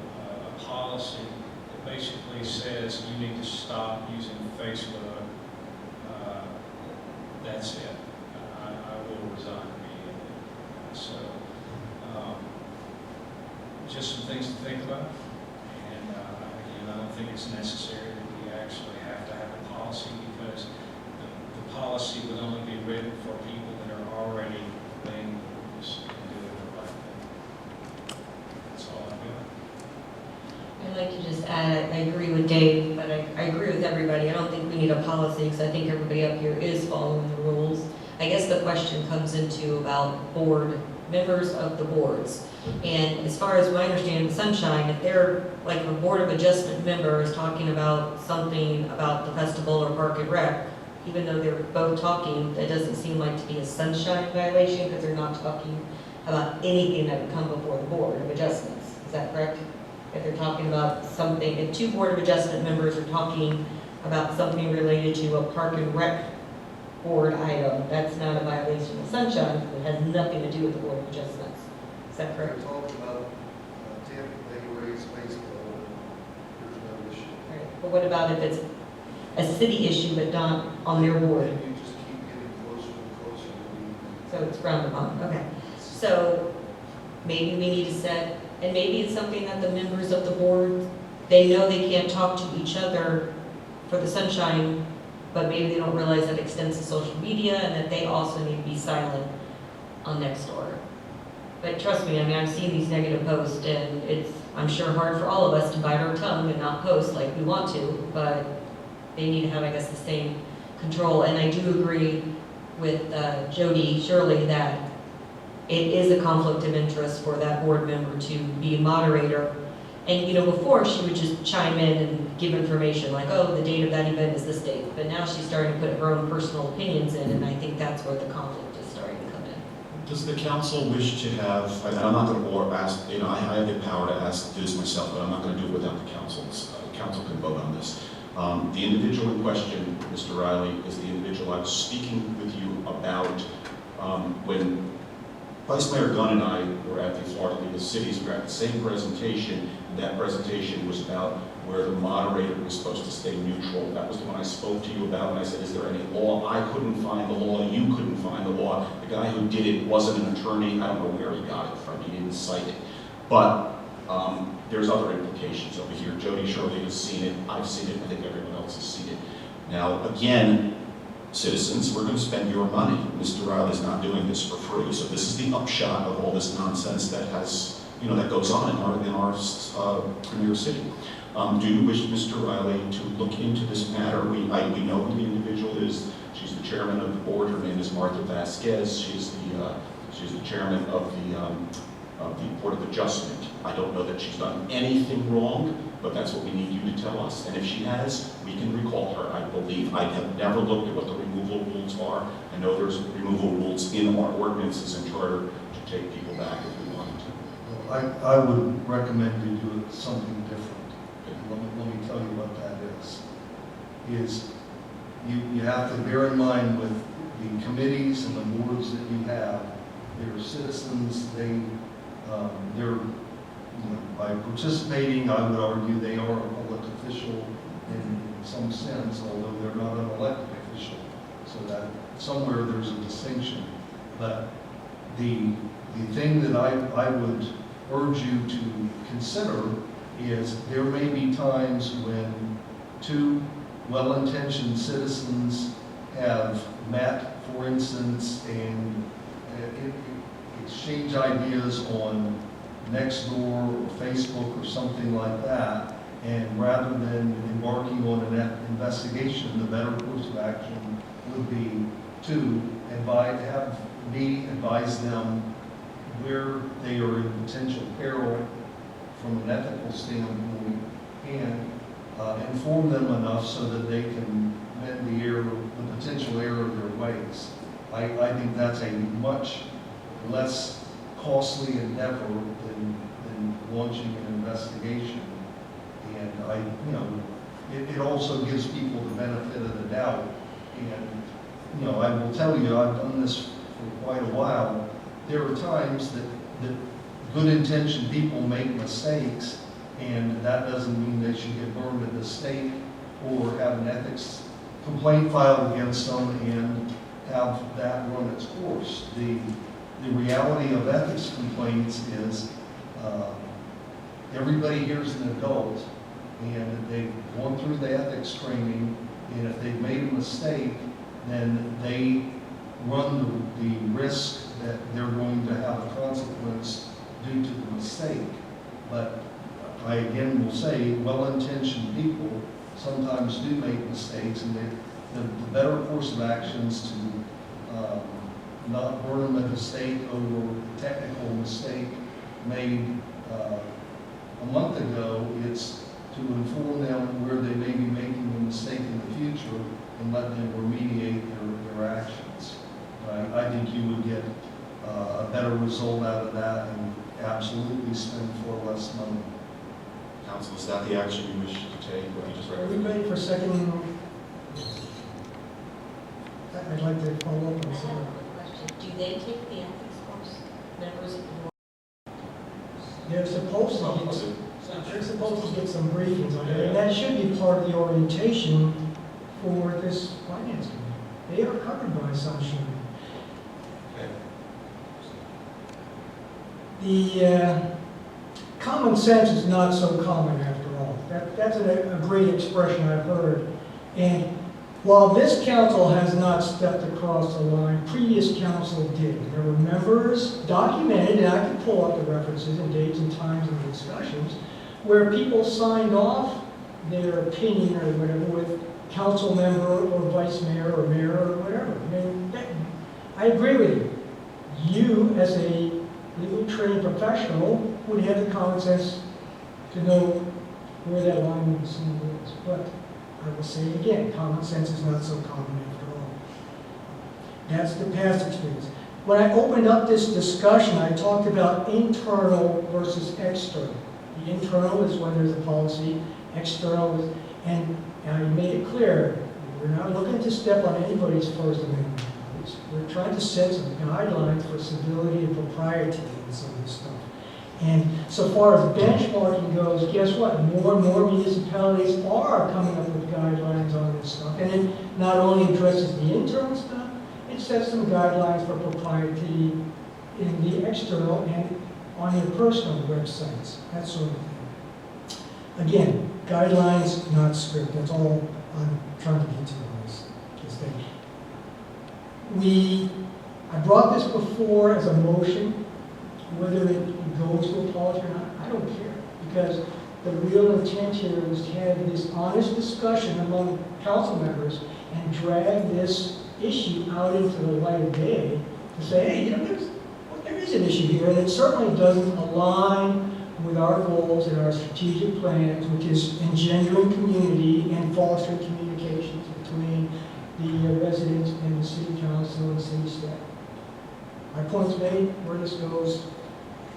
policy that basically says you need to stop using Facebook, that's it. I will resign immediately. So just some things to think about. And again, I don't think it's necessary that we actually have to have a policy, because the policy would only be written for people that are already obeying the rules and doing the right thing. That's all I've got. I'd like to just add, I agree with Dave, but I agree with everybody. I don't think we need a policy, because I think everybody up here is following the rules. I guess the question comes into about board members of the boards. And as far as my understanding of Sunshine, if they're, like a Board of Adjustment member is talking about something about the festival or Park and Rec, even though they're both talking, that doesn't seem like to be a Sunshine violation, because they're not talking about anything that would come before the Board of Adjustments. Is that correct? If they're talking about something, if two Board of Adjustment members are talking about something related to a Park and Rec board item, that's not a violation of Sunshine, it has nothing to do with the Board of Adjustments. Is that correct? We're talking about Tampa Bay Rays baseball, there's no issue. Right. But what about if it's a city issue but not on their board? You just keep getting closer and closer to So it's frowned upon, okay. So maybe we need to set, and maybe it's something that the members of the board, they know they can't talk to each other for the Sunshine, but maybe they don't realize that extends to social media and that they also need to be silent on Nextdoor. But trust me, I mean, I've seen these negative posts, and it's, I'm sure, hard for all of us to bite our tongue and not post like we want to, but they need to have, I guess, the same control. And I do agree with Jody Shirley that it is a conflict of interest for that board member to be a moderator And, you know, before she would just chime in and give information like, oh, the date of that event is this date. But now she's starting to put her own personal opinions in, and I think that's where the conflict is starting to come in. Does the council wish to have, and I'm not going to ask, you know, I have the power to ask, do this myself, but I'm not going to do it without the council's. Council can vote on this. The individual in question, Mr. Riley, is the individual I was speaking with you about when Vice Mayor Gunn and I were at the Florida League of Cities. We were at the same presentation, and that presentation was about where the moderator was supposed to stay neutral. That was the one I spoke to you about, and I said, is there any law? I couldn't find the law, you couldn't find the law. The guy who did it wasn't an attorney. I don't know where he got it from, he didn't cite it. But there's other implications over here. Jody Shirley has seen it, I've seen it, I think everyone else has seen it. Now, again, citizens, we're going to spend your money. Mr. Riley's not doing this for free, so this is the upshot of all this nonsense that has, you know, that goes on in our premier city. Do you wish Mr. Riley to look into this matter? We know who the individual is. She's the chairman of the board. Her name is Martha Vasquez. She's the chairman of the Board of Adjustment. I don't know that she's done anything wrong, but that's what we need you to tell us. And if she has, we can recall her, I believe. I have never looked at what the removal rules are. I know there's removal rules in our ordinances and charter to take people back if we wanted to. I would recommend you do something different. Let me tell you what that is you have to bear in mind with the committees and the boards that you have, they're citizens, they're, you know, by participating, I would argue they are a public official in some sense, although they're not an elected official. So that somewhere there's a distinction. But the thing that I would urge you to consider is there may be times when two well-intentioned citizens have met, for instance, and exchange ideas on Nextdoor or Facebook or something like that, and rather than embarking on an investigation, the better course of action would be to have me advise them where they are in potential peril from an ethical standpoint, and inform them enough so that they can mend the potential error of their ways. I think that's a much less costly endeavor than launching an investigation. And it also gives people the benefit of the doubt. And I will tell you, I've done this for quite a while. There are times that good-intentioned people make mistakes, and that doesn't mean they should get burned at the stake or have an ethics complaint filed against them and have that run its course. The reality of ethics complaints is everybody here is an adult, and they've gone through the ethics training, and if they've made a mistake, then they run the risk that they're going to have a consequence due to the mistake. But I again will say, well-intentioned people sometimes do make mistakes, and the better course of action is to not burn them at the stake over a technical mistake made a month ago. It's to inform them where they may be making a mistake in the future and let them remediate their actions. I think you would get a better result out of that and absolutely spend far less money. Council, is that the action you wish to take, what you just Are we recommended? ready for second? I'd like to follow up on some. Do they take the ethics course, members of the board? They're supposed to get some briefings on it, and that should be part of the orientation for this finance committee. They are covered by Sunshine. The common sense is not so common after all. That's a great expression I've heard. And while this council has not stepped across the line, previous council did. There were members documented, and I could pull up the references and dates and times of the discussions, where people signed off their opinion or whatever with council member or vice mayor or mayor or whatever. I mean, I agree with you. You, as a legal trained professional, would have the common sense to know where that line in the sand is. But I will say again, common sense is not so common after all. That's the past experience. When I opened up this discussion, I talked about internal versus external. The internal is when there's a policy, external is, and I made it clear, we're not looking to step on anybody's First Amendment rights. We're trying to set some guidelines for civility and propriety in some of this stuff. And so far as benchmarking goes, guess what? More and more municipalities are coming up with guidelines on this stuff. And it not only addresses the internal stuff, it sets some guidelines for propriety in the external and on your personal websites, that sort of thing. Again, guidelines, not script. That's all I'm trying to get to on this thing. I brought this before as a motion, whether it goes to a policy or not, I don't care. Because the real intent here was to have this honest discussion among council members and drag this issue out into the light of day to say, hey, you know, there is an issue here, and it certainly doesn't align with our goals and our strategic plans, which is engendering community and fostering communications between the residents and the city council and the city staff. My point's made, where this goes.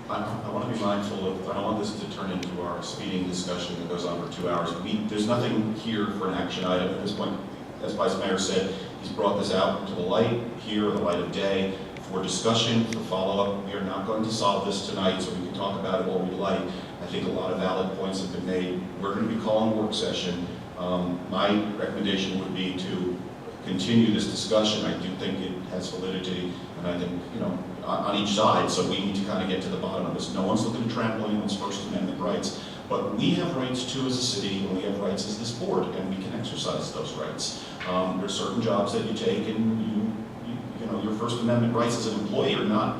I want to be mindful of, I don't want this to turn into our speeding discussion that goes on for 2 hours. There's nothing here for an action item at this point. As Vice Mayor said, he's brought this out into the light, here, the light of day, for discussion, for follow-up. We are not going to solve this tonight, so we can talk about it all we like. I think a lot of valid points have been made. We're going to be calling a work session. My recommendation would be to continue this discussion. I do think it has validity, and I think, you know, on each side, so we need to kind of get to the bottom of this. No one's looking to trample anyone's First Amendment rights, but we have rights too as a city, and we have rights as this board, and we can exercise those rights. There are certain jobs that you take, and you know, your First Amendment rights as an employee are not,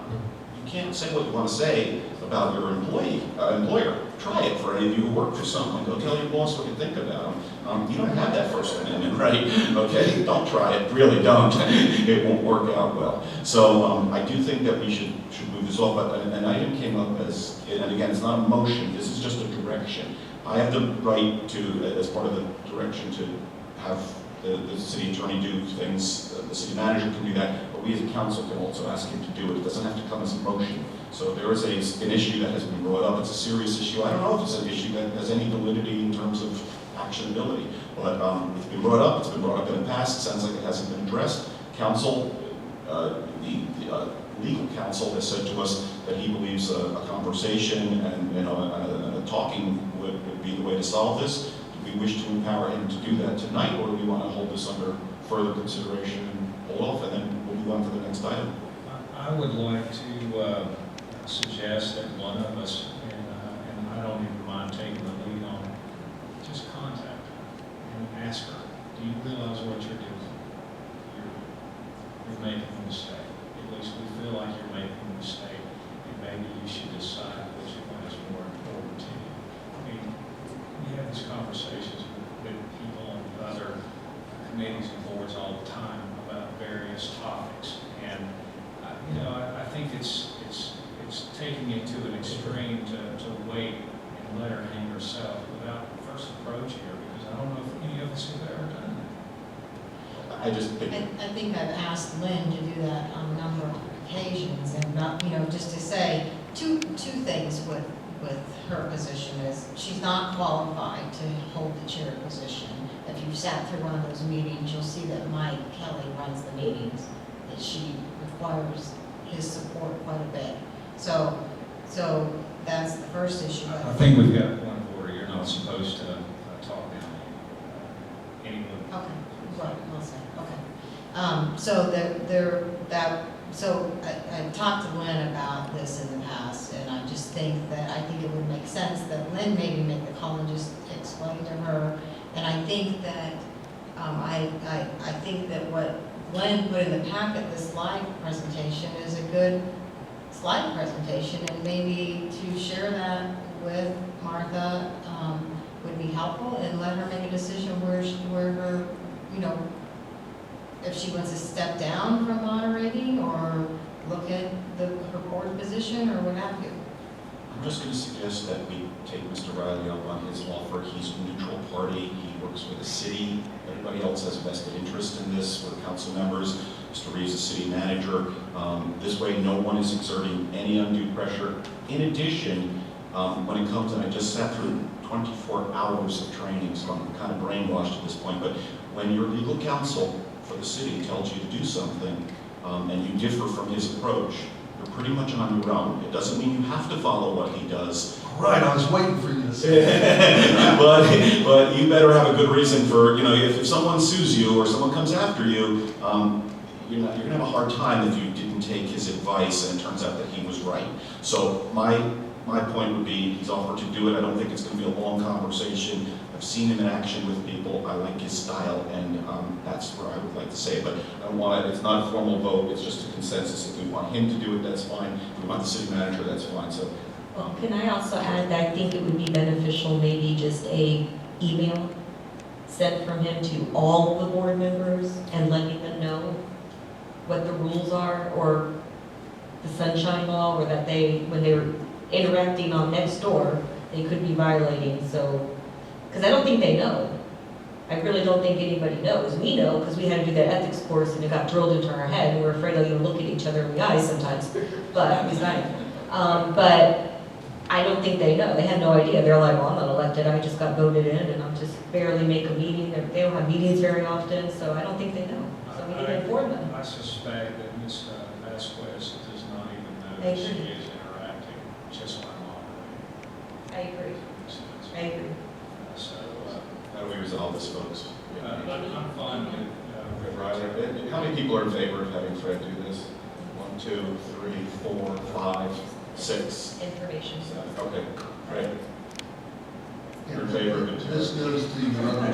you can't say what you want to say about your employer. Try it for any of you who work for someone. Go tell your boss what you think about them. You don't have that First Amendment right, okay? Don't try it, really don't. It won't work out well. So I do think that we should move this off, but an item came up as, and again, it's not a motion, this is just a direction. I have the right to, as part of the direction, to have the city attorney do things, the city manager can do that, but we as a council can also ask him to do it. It doesn't have to come as a motion. So if there is an issue that has been brought up, it's a serious issue. I don't know if it's an issue that has any validity in terms of actionability, but it's been brought up. It's been brought up in the past. It sounds like it hasn't been addressed. Council, the legal counsel has said to us that he believes a conversation and, you know, a talking would be the way to solve this. Do we wish to empower him to do that tonight, or do we want to hold this under further consideration and hold off, and then we'll move on to the next item? I would like to suggest that one of us, and I don't even mind taking the lead on it, just contact her and ask her, do you realize what you're doing? You're making a mistake. At least we feel like you're making a mistake, and maybe you should decide which one is more important to you. I mean, we have these conversations with people and other committees and boards all the time about various topics, and you know, I think it's taking it to an extreme to wait and let her hang herself without first approach here, because I don't know if any of us have ever done that. I think I've asked Lynn to do that on a number of occasions, and not, you know, just to say two things with her position is she's not qualified to hold the chair position. If you've sat through one of those meetings, you'll see that Mike Kelly runs the meetings, that she requires his support quite a bit. So that's the first issue. I think we've got one order. You're not supposed to talk down anyone. Okay, right, we'll say, okay. So I talked to Lynn about this in the past, and I just think it would make sense that Lynn maybe make the call and just explain to her. And I think that I think that what Glenn put in the packet, the slide presentation, is a good slide presentation, and maybe to share that with Martha would be helpful, and let her make a decision where her, you know, if she wants to step down from moderating or look at her board position or what have you. I'm just going to suggest that we take Mr. Riley up on his offer. He's a neutral party. He works for the city. Everybody else has a vested interest in this. We're council members. Mr. Reeves is city manager. This way, no one is exerting any undue pressure. In addition, when it comes, and I just sat through 24 hours of training, so I'm kind of brainwashed at this point, but when your legal counsel for the city tells you to do something, and you differ from his approach, you're pretty much on your own. It doesn't mean you have to follow what he does. Right, I was waiting for you to say that. but you better have a good reason for, if someone sues you or someone comes after you, you're going to have a hard time if you didn't take his advice and it turns out that he was right. So my point would be, he's offered to do it. I don't think it's going to be a long conversation. I've seen him in action with people. I like his style, and that's where I would like to say it. But I don't want it. It's not a formal vote. It's just a consensus. If we want him to do it, that's fine. If we want the city manager, that's fine. So, Well, can I also add that I think it would be beneficial, maybe just a email sent from him to all the board members and letting them know what the rules are, or the sunshine law, or that when they were interacting on Nextdoor, they could be violating, so, because I don't think they know. I really don't think anybody knows. We know, because we had to do that ethics course, and it got drilled into our head, and we're afraid to even look at each other in the eyes sometimes, but, but I don't think they know. They have no idea. They're like, well, I'm not elected, I just got voted in, and I'm just barely make a meeting. They don't have meetings very often, so I don't think they know. So we need to inform them. I suspect that Ms. Vasquez does not even know I that she agree. is interacting just by monitoring. I agree. I agree. So, how do we resolve this, folks? I'm fine with Fred Riley. How many people are in favor of having Fred do this? 1, 2, 3, 4, 5, 6. Information. Okay, great. You're in favor of it too? This goes to your other,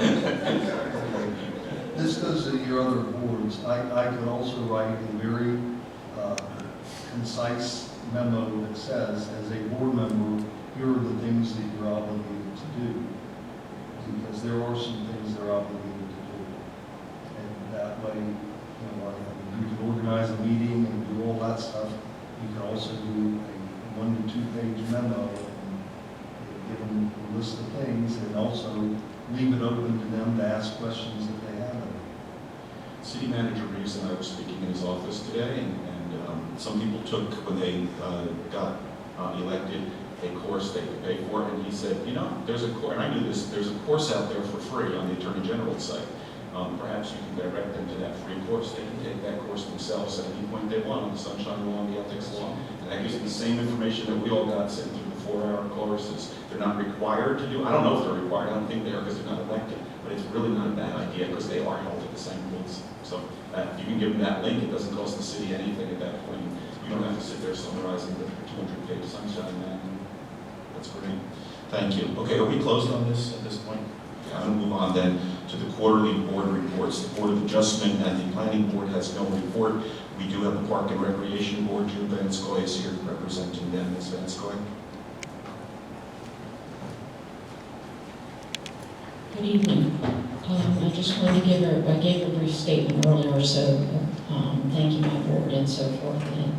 this goes to your other boards. I could also write a very concise memo that says, as a board member, here are the things that you're obligated to do. Because there are some things they're obligated to do. And that way, you can organize a meeting and do all that stuff. You can also do a 1 to 2 page memo and give them a list of things, and also leave it open to them to ask questions if they have them. City Manager Reeves and I were speaking in his office today, and some people took, when they got elected, a course they could pay for, and he said, there's a course, and I knew this, there's a course out there for free on the Attorney General's site. Perhaps you can direct them to that free course. They can take that course themselves at any point they want on the Sunshine Law and the Ethics Law. And that gives them the same information that we all got sitting through the 4-hour courses. They're not required to do, I don't know if they're required, I don't think they are because they're not elected, but it's really not a bad idea because they are held to the same rules. So if you can give them that link, it doesn't cost the city anything at that point. You don't have to sit there summarizing the 200-page Sunshine Law. That's great. Thank you. Okay, are we closed on this at this point? I'm going to move on then to the quarterly board reports. The Board of Adjustment and the Planning Board has no report. We do have the Park and Recreation Board. June Vanskoy is here representing them. Ms. Vanskoy. Good evening. I just wanted to I gave a brief statement earlier, so thanking my board and so forth, and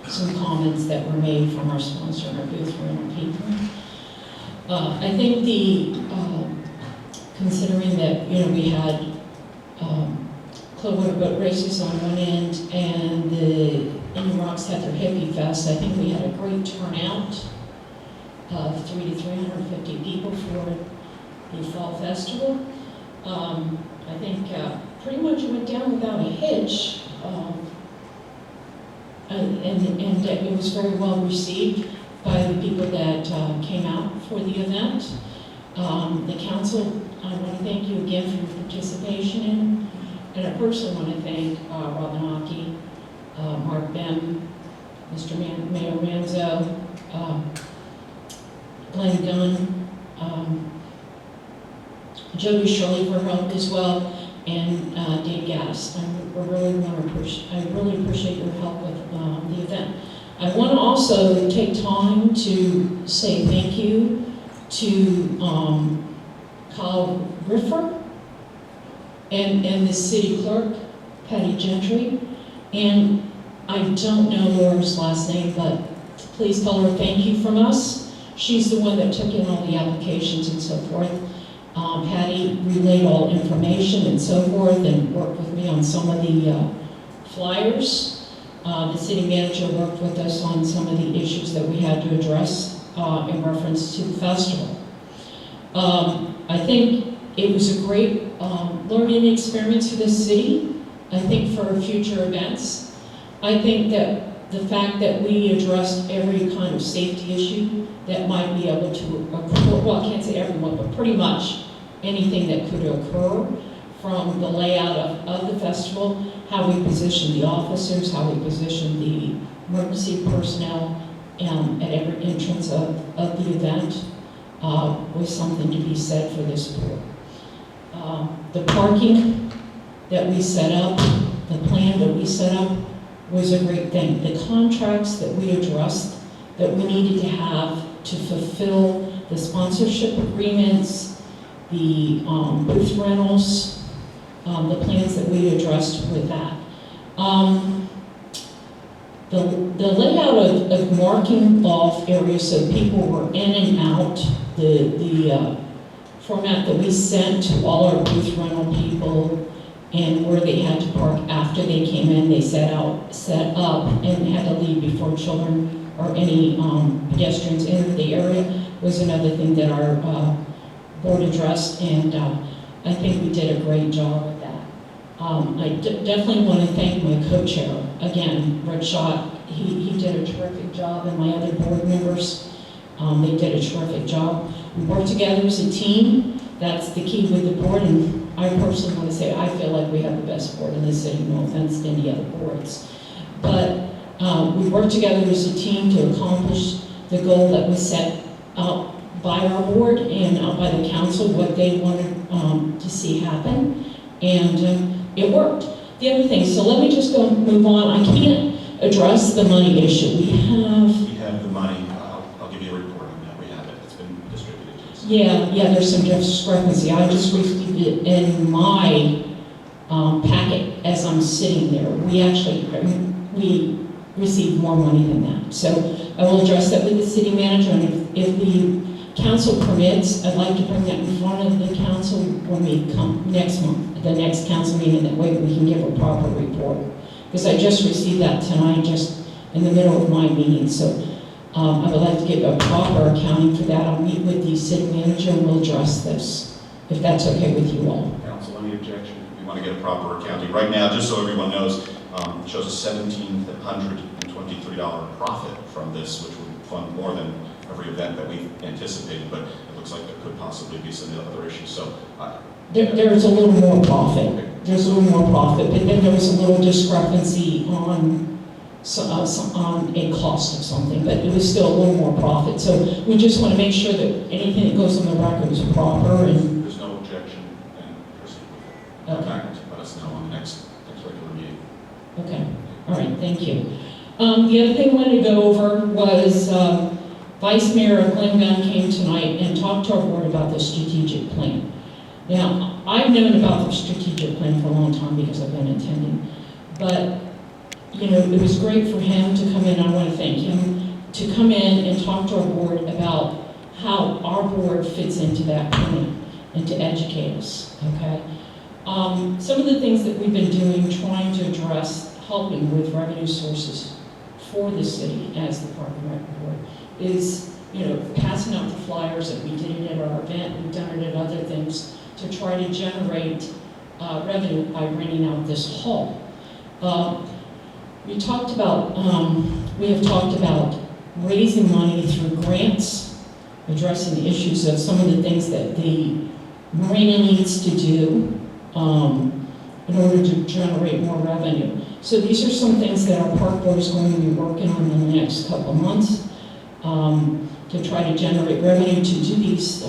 some comments that were made from our sponsor, our booth rental people. I think considering that, we had Clearwater Boat Races on one end and the Indian Rocks had their Hippie Fest, I think we had a great turnout of 300 to 350 people for the fall festival. I think pretty much it went down without a hitch, and it was very well received by the people that came out for the event. The council, I want to thank you again for your participation in, and I personally want to thank Robin Hockey, Mark Bem, Mr. Mayor Manzo, Glenn Gunn, Jody Shirley for help as well, and Dave Gaddis. I really appreciate your help with the event. I want to also take time to say thank you to Kyle Riffer and the city clerk, Patty Gentry, and I don't know Laura's last name, but please tell her thank you from us. She's the one that took in all the applications and so forth. Patty relayed all information and so forth and worked with me on some of the flyers. The city manager worked with us on some of the issues that we had to address in reference to the festival. I think it was a great learning experience for the city. I think for future events. I think that the fact that we addressed every kind of safety issue that might be able to occur, well, I can't say everyone, but pretty much anything that could occur, from the layout of the festival, how we position the officers, how we position the emergency personnel at every entrance of the event, was something to be said for this board. The parking that we set up, the plan that we set up, was a great thing. The contracts that we addressed that we needed to have to fulfill the sponsorship agreements, the booth rentals, the plans that we addressed with that. The layout of marking off areas so people were in and out, the format that we sent to all our booth rental people, and where they had to park after they came in, they set up and had to leave before children or any pedestrians entered the area, was another thing that our board addressed, and I think we did a great job with that. I definitely want to thank my co-chair, again, Red Schott. He did a terrific job, and my other board members, they did a terrific job. We worked together as a team. That's the key with the board, and I personally want to say I feel like we have the best board in the city, no offense to any other boards. But we worked together as a team to accomplish the goal that was set out by our board and by the council, what they wanted to see happen, and it worked. The other thing, so let me just move on. I can't address the money issue. We have the money. I'll give you a report on that. We have it. It's been distributed to us. Yeah, there's some discrepancy. I just received it in my packet as I'm sitting there. We received more money than that. So I will address that with the city manager, and if the council permits, I'd like to bring that in front of the council when we come next month, the next council meeting, that way we can give a proper report. Because I just received that tonight, just in the middle of my meeting, so I would like to give a proper accounting for that. I'll meet with the city manager and we'll address this, if that's okay with you all. Council, any objection? We want to get a proper accounting. Right now, just so everyone knows, it shows a $1,723 profit from this, which would fund more than every event that we anticipated, but it looks like there could possibly be some other issues. So there's a little more profit. There's a little more profit, but then there was a little discrepancy on a cost of something, but it was still a little more profit. So we just want to make sure that anything that goes on the record is proper. And there's no objection, and proceed with it. Okay. Let us know on the next regular meeting. Okay. All right. Thank you. The other thing I wanted to go over was Vice Mayor Glenn Gunn came tonight and talked to our board about the strategic plan. Now, I've known about the strategic plan for a long time because I've been attending, but you know, it was great for him to come in. I want to thank him to come in and talk to our board about how our board fits into that plan and to educate us, okay? Some of the things that we've been doing, trying to address, helping with revenue sources for the city as the Park and Rec Board is, you know, passing out the flyers that we did it at our event, we've done it at other things, to try to generate revenue by renting out this hall. We have talked about raising money through grants, addressing the issues of some of the things that the marina needs to do in order to generate more revenue. So these are some things that our park board is going to be working on in the next couple of months to try to generate revenue to do these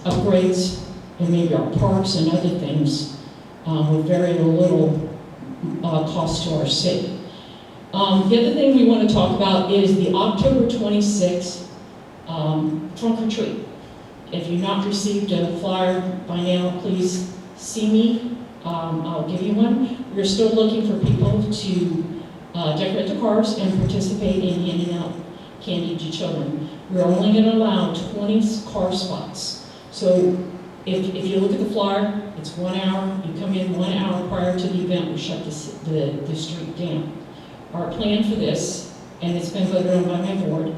upgrades in maybe our parks and other things with very little cost to our city. The other thing we want to talk about is the October 26th trunk or treat. If you've not received a flyer by now, please see me. I'll give you one. We're still looking for people to decorate the cars and participate in handing out candy to children. we're only going to allow 20 car spots. So if you look at the flyer, it's 1 hour, you come in 1 hour prior to the event, we shut the street down. Our plan for this, and it's been voted on by my board,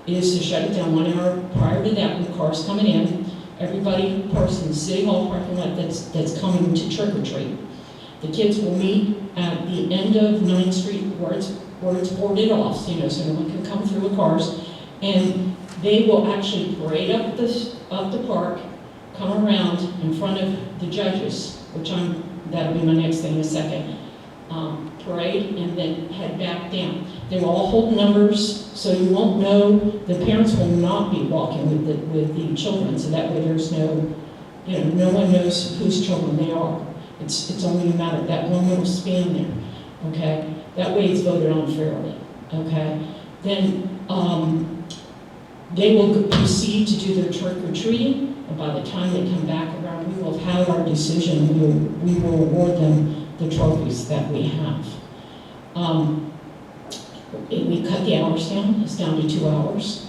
is to shut it down 1 hour prior to that with cars coming in. Everybody parks in the City Hall parking lot that's coming to trick or treat. The kids will meet at the end of 9th Street where it's boarded off, so no one can come through with cars. And they will actually parade up the park, come around in front of the judges, that'll be my next thing in a second. Parade and then head back down. They will all hold numbers, so you won't know, the parents will not be walking with the children, so that way there's no one knows whose children they are. It's only a matter of that one little span there, okay? That way it's voted on fairly, okay? Then they will proceed to do their trick or treating, and by the time they come back around, we will have our decision. We will award them the trophies that we have. We cut the hours down, it's down to 2 hours.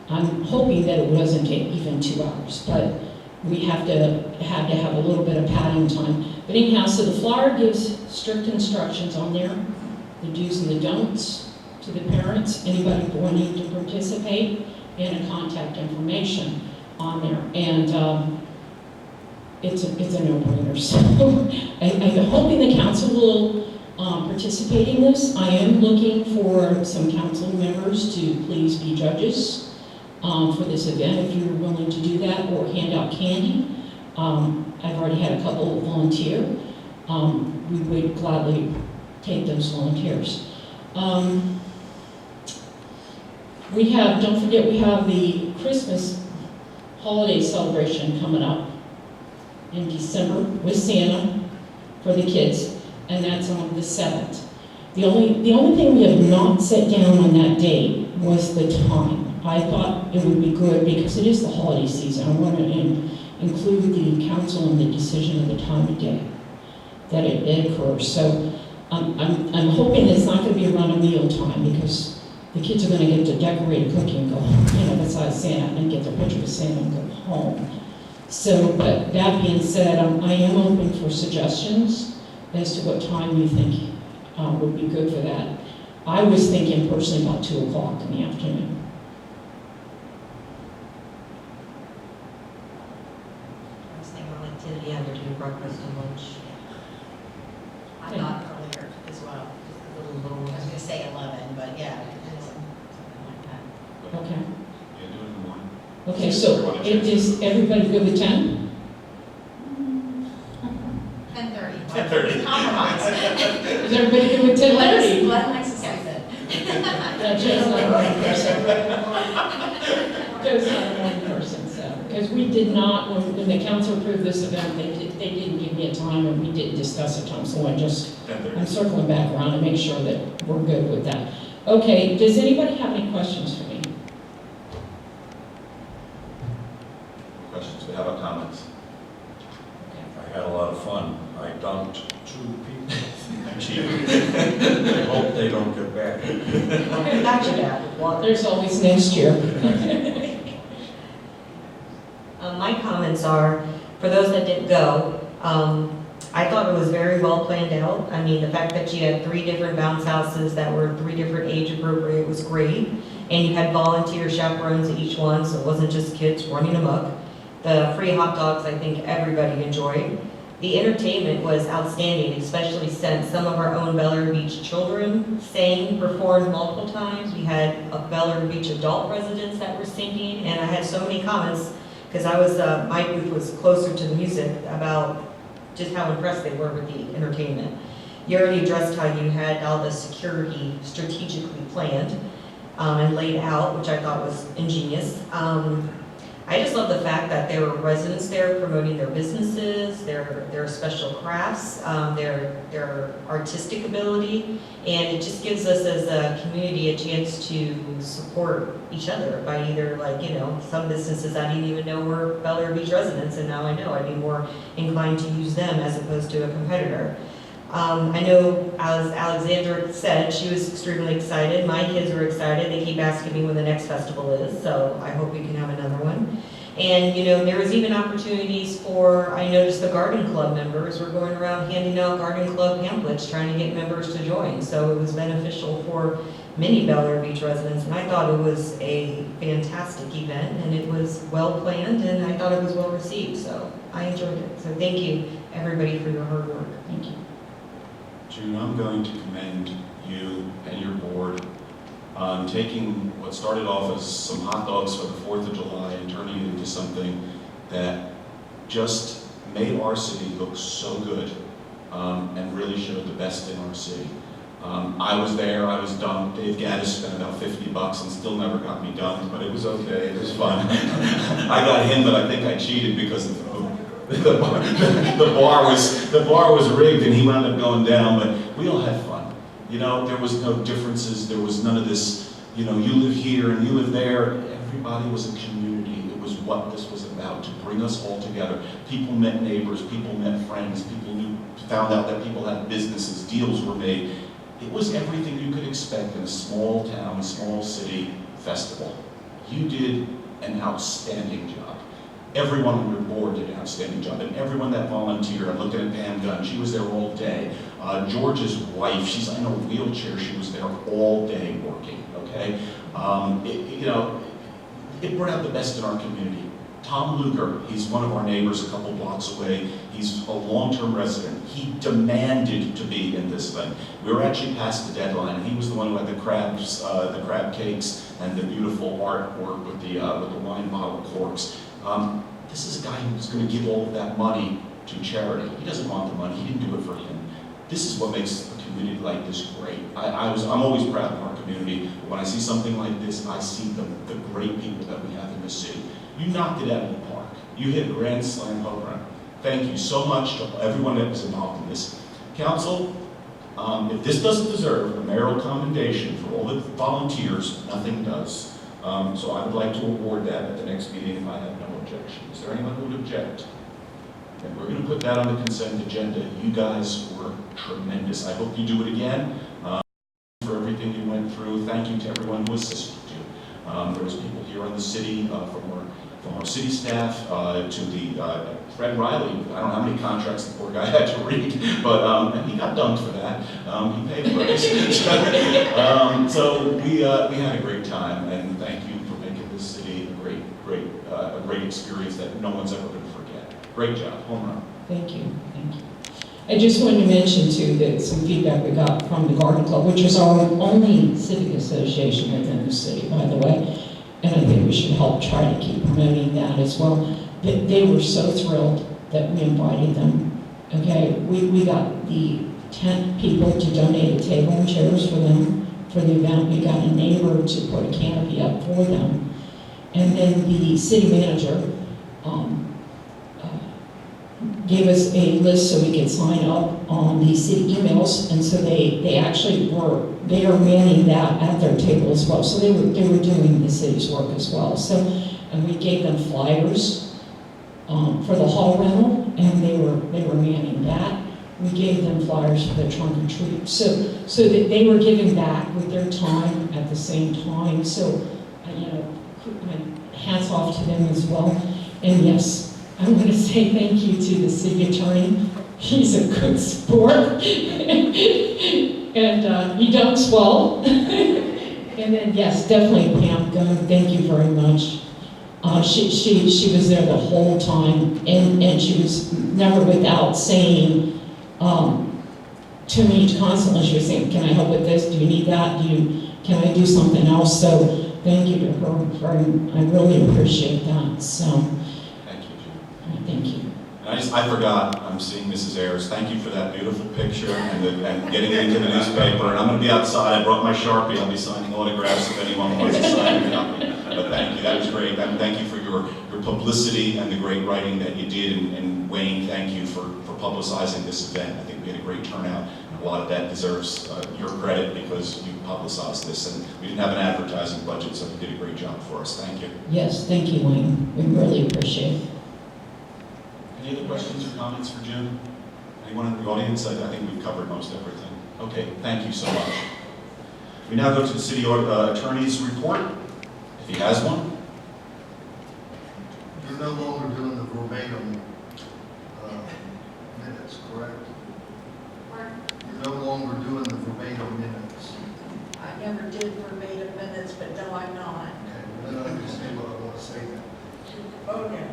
I'm hoping that it doesn't take even 2 hours, but we have to have a little bit of padding time. But anyhow, so the flyer gives strict instructions on there, the do's and the don'ts to the parents, anybody wanting to participate, and a contact information on there. And it's a no-brainer. So I'm hoping the council will participate in this. I am looking for some council members to please be judges for this event, if you're willing to do that, or hand out candy. I've already had a couple volunteer. We would gladly take those volunteers. Don't forget, we have the Christmas holiday celebration coming up in December with Santa for the kids, and that's on the 7th. The only thing we have not set down on that date was the time. I thought it would be good, because it is the holiday season, I want to include the council in the decision of the time of day that it occurs. So I'm hoping it's not going to be around a meal time, because the kids are going to get to decorate a cookie and go home, beside Santa, and get their picture with Santa and go home. So, but that being said, I am open for suggestions as to what time you think would be good for that. I was thinking personally about 2 o'clock in the afternoon. I was thinking of activity under do breakfast and lunch. I thought earlier as well. I was going to say 11, but yeah, something like that. Okay. Yeah, do it in the morning. Okay, so is everybody good with 10? 10:30. 10:30. Compromise. Is everybody good with 10:30? Glenn likes to say that. Joe's not a morning person. Joe's not a morning person, so, because we did not, when the council approved this event, they didn't give me a time, and we didn't discuss a time, so I'm circling back around to make sure that we're good with that. Okay, does anybody have any questions for me? Questions, how about comments? I had a lot of fun. I dumped 2 people. I'm cheap. I hope they don't get back. Back to that. There's always next year. My comments are, for those that didn't go, I thought it was very well planned out. I mean, the fact that you had 3 different bounce houses that were 3 different age appropriate was great. And you had volunteer chaperones at each one, so it wasn't just kids running amok. The free hot dogs, I think everybody enjoyed. The entertainment was outstanding, especially since some of our own Bel Air Beach children performed multiple times. We had Bel Air Beach adult residents that were singing, and I had so many comments, because my booth was closer to the music, about just how impressed they were with the entertainment. You already addressed how you had all the security strategically planned and laid out, which I thought was ingenious. I just love the fact that there were residents there promoting their businesses, their special crafts, their artistic ability, and it just gives us as a community a chance to support each other by either, some businesses I didn't even know were Bel Air Beach residents, and now I know. I'd be more inclined to use them as opposed to a competitor. I know, as Alexandra said, she was extremely excited. My kids were excited. They keep asking me when the next festival is, so I hope we can have another one. And, you know, there was even opportunities for, I noticed the garden club members were going around handing out garden club pamphlets, trying to get members to join. So it was beneficial for many Bel Air Beach residents, and I thought it was a fantastic event, and it was well planned, and I thought it was well received, so I enjoyed it. So thank you, everybody, for your hard work. Thank you. June, I'm going to commend you and your board on taking what started off as some hot dogs for the 4th of July and turning it into something that just made our city look so good, and really showed the best in our city. I was there, I was dunked. Dave Gaddis spent about $50 and still never got me dunked, but it was okay, it was fun. I got him, but I think I cheated because the bar was rigged and he wound up going down, but we all had fun. You know, there was no differences, there was none of this, you know, you live here and you live there. Everybody was a community. It was what this was about, to bring us all together. People met neighbors, people met friends, people found out that people had businesses, deals were made. It was everything you could expect in a small town, small city festival. You did an outstanding job. Everyone on your board did an outstanding job, and everyone that volunteered. I'm looking at Pam Gunn, she was there all day. George's wife, she's in a wheelchair, she was there all day working, okay? It brought out the best in our community. Tom Luger, he's one of our neighbors a couple blocks away. He's a long-term resident. He demanded to be in this thing. We were actually past the deadline. He was the one who had the crabs, the crab cakes, and the beautiful artwork with the wine bottle corks. This is a guy who's going to give all of that money to charity. He doesn't want the money. He didn't do it for him. This is what makes a community like this great. I'm always proud of our community. When I see something like this, I see the great people that we have in this city. You knocked it out of the park. You hit a grand slam home run. Thank you so much to everyone that was involved in this. Council, if this doesn't deserve a mayoral commendation for all the volunteers, nothing does. So I would like to award that at the next meeting if I have no objection. Is there anyone who would object? And we're going to put that on the consent agenda. You guys were tremendous. I hope you do it again. For everything you went through. Thank you to everyone who assisted you. There was people here in the city from our city staff to the Fred Riley. I don't know how many contracts the poor guy had to read, but and he got dunked for that. He paid for it. So we had a great time, and thank you for making this city a great experience that no one's ever going to forget. Great job, home run. Thank you, thank you. I just wanted to mention too that some feedback we got from the Garden Club, which is our only civic association within the city, by the way, and I think we should help try to keep promoting that as well. They were so thrilled that we invited them. Okay, we got the tent people to donate a table and chairs for them for the event. We got a neighbor to put a canopy up for them, and then the city manager gave us a list so we could sign up on the city emails, and so they actually they are manning that at their table as well. So they were doing the city's work as well. So, and we gave them flyers for the hall rental, and they were manning that. We gave them flyers for the trunk and treat. So that they were giving back with their time at the same time. So, hats off to them as well. And yes, I want to say thank you to the city attorney. He's a good sport, and he dunks well. And then yes, definitely Pam Gunn, thank you very much. She was there the whole time, and she was never without saying to me constantly. She was saying, "Can I help with this? Do you need that? Can I do something else?" So thank you to her. I really appreciate that. So. Thank you. And I forgot, I'm seeing Mrs. Ayers. Thank you for that beautiful picture and getting it into the newspaper. And I'm going to be outside. I brought my Sharpie. I'll be signing autographs if anyone wants to sign a copy. But thank you. That was great. And thank you for your publicity and the great writing that you did. And Wayne, thank you for publicizing this event. I think we had a great turnout. And a lot of that deserves your credit because you publicized this. And we didn't have an advertising budget, so you did a great job for us. Thank you. Yes, thank you, Wayne. We really appreciate it. Any other questions or comments for June? Anyone in the audience? I think we've covered most everything. Okay, thank you so much. We now go to the city attorney's report, if he has one. You're no longer doing the verbatim minutes, correct? You're no longer doing the verbatim minutes. I never did verbatim minutes, but no, I'm not. Okay, well, then I can say what I want to say then. Oh, no.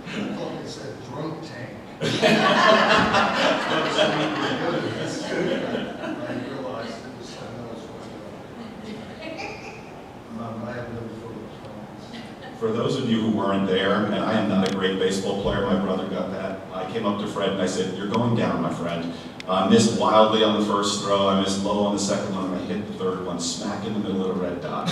I thought they said drunk tank. I realized it was something else. I have no further comments. For those of you who weren't there, and I am not a great baseball player, my brother got that. I came up to Fred and I said, "You're going down, my friend." I missed wildly on the first throw, I missed low on the second one, and I hit the third one smack in the middle of the red dot.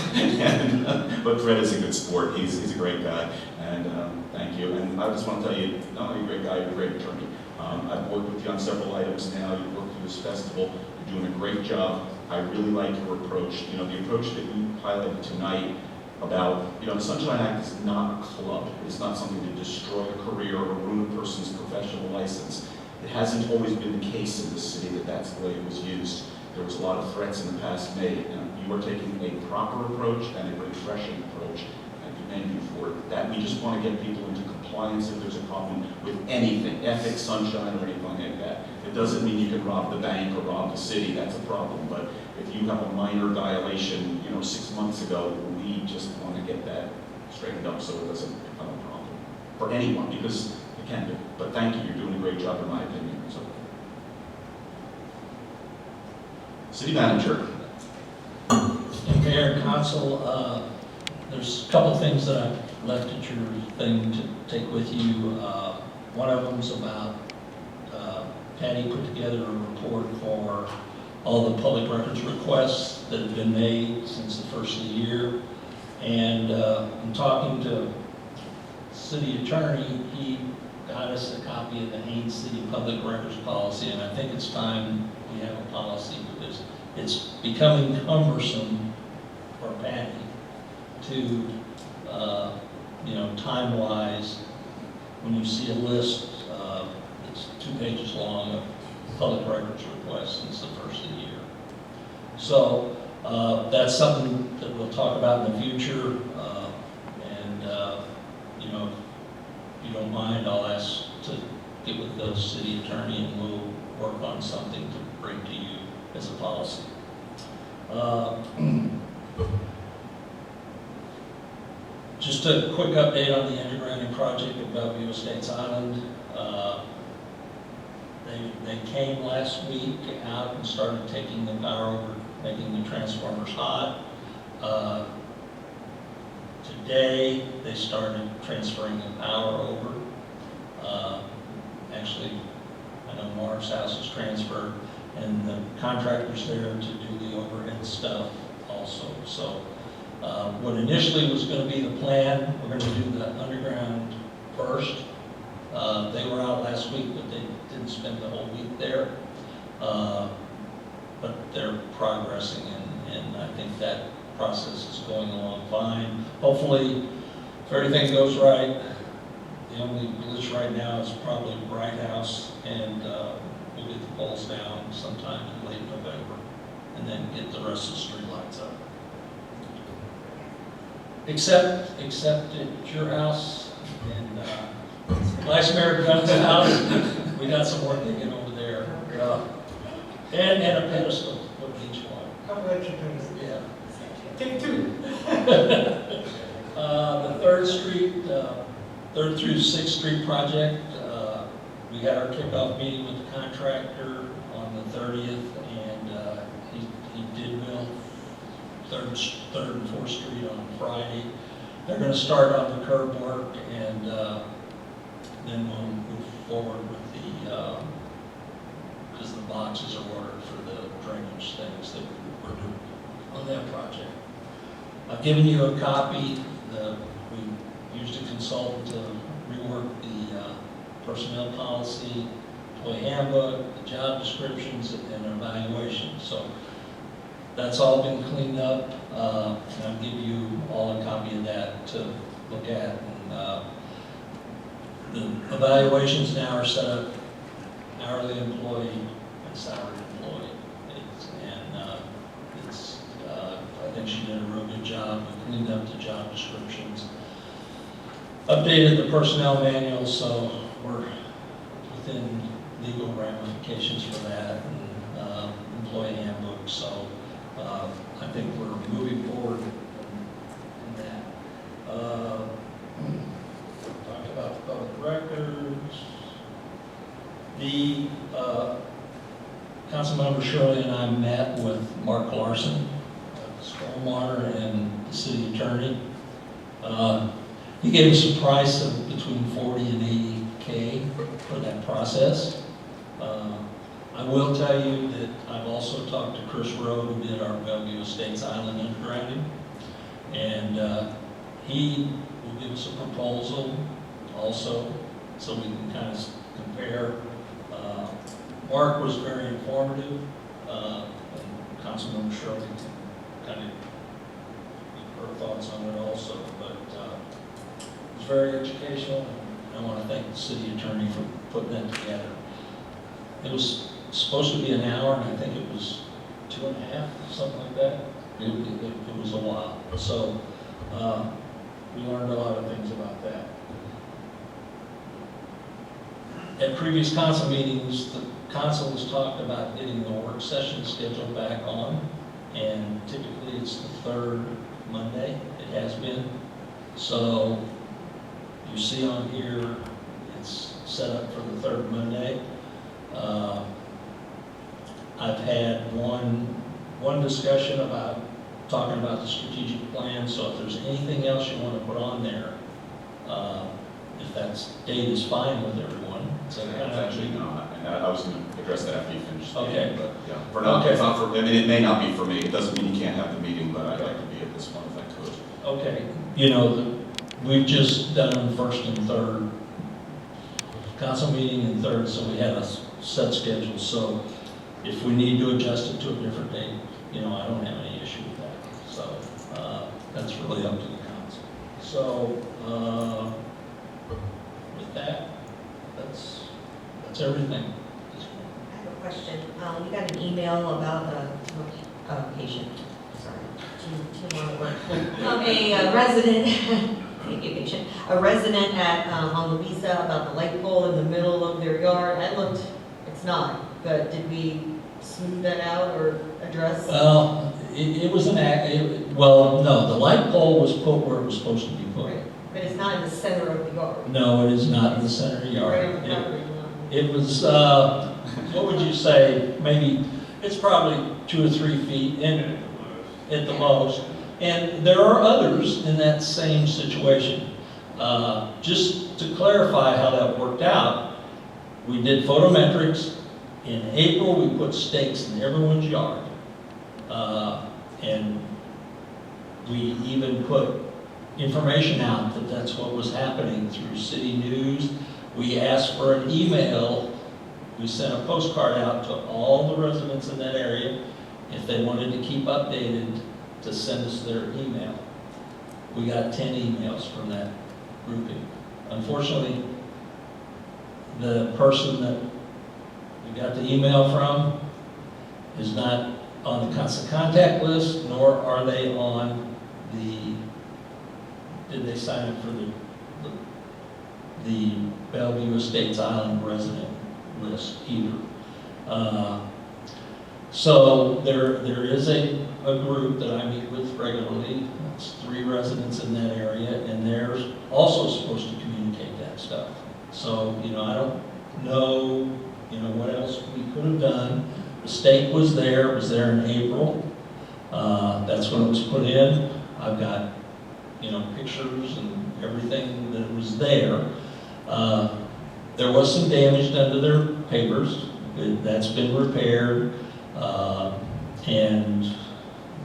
But Fred is a good sport, he's a great guy, and thank you. And I just want to tell you, not only are you a great guy, you're a great attorney. I've worked with you on several items now, you've worked through this festival, you're doing a great job. I really like your approach, the approach that you highlighted tonight about, the Sunshine Act is not a club. It's not something to destroy a career or ruin a person's professional license. It hasn't always been the case in this city that that's the way it was used. There was a lot of threats in the past made, and you are taking a proper approach and a refreshing approach. I commend you for it. That we just want to get people into compliance if there's a problem with anything, ethics, sunshine, or anything like that. It doesn't mean you can rob the bank or rob the city. That's a problem. But if you have a minor violation, 6 months ago, we just want to get that straightened up so it doesn't become a problem for anyone, because it can be. But thank you. You're doing a great job, in my opinion. So, City Manager. Mayor and Council, there's a couple things that I've left at your thing to take with you. One of them is about Patty put together a report for all the public records requests that have been made since the first of the year. And I'm talking to city attorney, he got us a copy of the Haines City Public Records Policy, and I think it's time we have a policy because it's becoming cumbersome for Patty to, time-wise, when you see a list, it's 2 pages long of public records requests since the first of the year. So that's something that we'll talk about in the future, if you don't mind, I'll ask to get with the city attorney and we'll work on something to bring to you as a policy. Just a quick update on the undergrounding project at Bellevue Estates Island. They came last week out and started taking the power over, making the transformers hot. Today, they started transferring the power over. Actually, I know Marv's house is transferred, and the contractor's there to do the overhead stuff also. So what initially was going to be the plan, we're going to do the underground first. They were out last week, but they didn't spend the whole week there. But they're progressing, and I think that process is going along fine. Hopefully, if everything goes right, the only glitch right now is probably Bright House, and we'll get the poles down sometime in late November, and then get the rest of the street lights up. Except at your house and Vice Mayor Gunn's house, we got some work to get over there. And a pedestal for each one. How about you, Tony? Yeah. Take 2. The 3rd Street, 3rd through 6th Street project, we had our kickoff meeting with the contractor on the 30th, and he did mill 3rd and 4th Street on Friday. They're going to start on the curb work, and then we'll move forward with because the boxes are ordered for the drainage things that we're doing on that project. I've given you a copy. We used a consultant to rework the personnel policy, employee handbook, the job descriptions, and evaluation. So that's all been cleaned up, and I'll give you all a copy of that to look at. And the evaluations now are set up hourly employee and salaried employee. I think she did a real good job. We cleaned up the job descriptions, updated the personnel manual, so we're within legal ramifications for that, and employee handbook. So I think we're moving forward in that. Talk about public records. The Councilmember Shirley and I met with Mark Larson, Stormwater, and the city attorney. He gave us a price of between 40 and 80K for that process. I will tell you that I've also talked to Chris Rowe, who did our Bellevue Estates Island undergrounding, and he will give us a proposal also, so we can kind of compare. Mark was very informative, and Councilmember Shirley kind of give her thoughts on it also, but it was very educational, and I want to thank the city attorney for putting that together. It was supposed to be an hour, and I think it was 2.5, something like that. It was a while. So we learned a lot of things about that. At previous council meetings, the council has talked about getting the work session scheduled back on, and typically it's the third Monday. It has been. So you see on here, it's set up for the third Monday. I've had one discussion about talking about the strategic plan, so if there's anything else you want to put on there, if that date is fine with everyone. It's actually not, and I was going to address that after you finish the Okay. meeting, but yeah, for now, Okay. it's not for, I mean, it may not be for me, it doesn't mean you can't have the meeting, but I'd like to be at this one if I could. Okay, you know, we've just done first and third council meeting and third, so we had a set schedule. So if we need to adjust it to a different date, you know, I don't have any issue with that. So that's really up to the council. So with that, that's everything. I have a question. We got an email about a patient, sorry, too long of work. A resident, thank you, patient, a resident at, on Louisa about the light pole in the middle of their yard. I looked, it's not, but did we smooth that out or address? Well, it was well, no, the light pole was put where it was supposed to be put. Right. But it's not in the center of the yard. No, it is not in the center of the yard. Right on the property line. It was, what would you say, maybe, it's probably 2 or 3 feet in at the most. And there are others in that same situation. Just to clarify how that worked out, we did photometrics. In April, we put stakes in everyone's yard. And we even put information out that that's what was happening through city news. We asked for an email. We sent a postcard out to all the residents in that area if they wanted to keep updated to send us their email. We got 10 emails from that grouping. Unfortunately, the person that we got the email from is not on the constant contact list, nor are they on did they sign up for the Bellevue Estates Island resident list either. So there is a group that I meet with regularly. It's 3 residents in that area, and they're also supposed to communicate that stuff. So, you know, I don't know, you know, what else we could have done. The stake was there. It was there in April. That's when it was put in. I've got, you know, pictures and everything that was there. There was some damage done to their papers. That's been repaired, and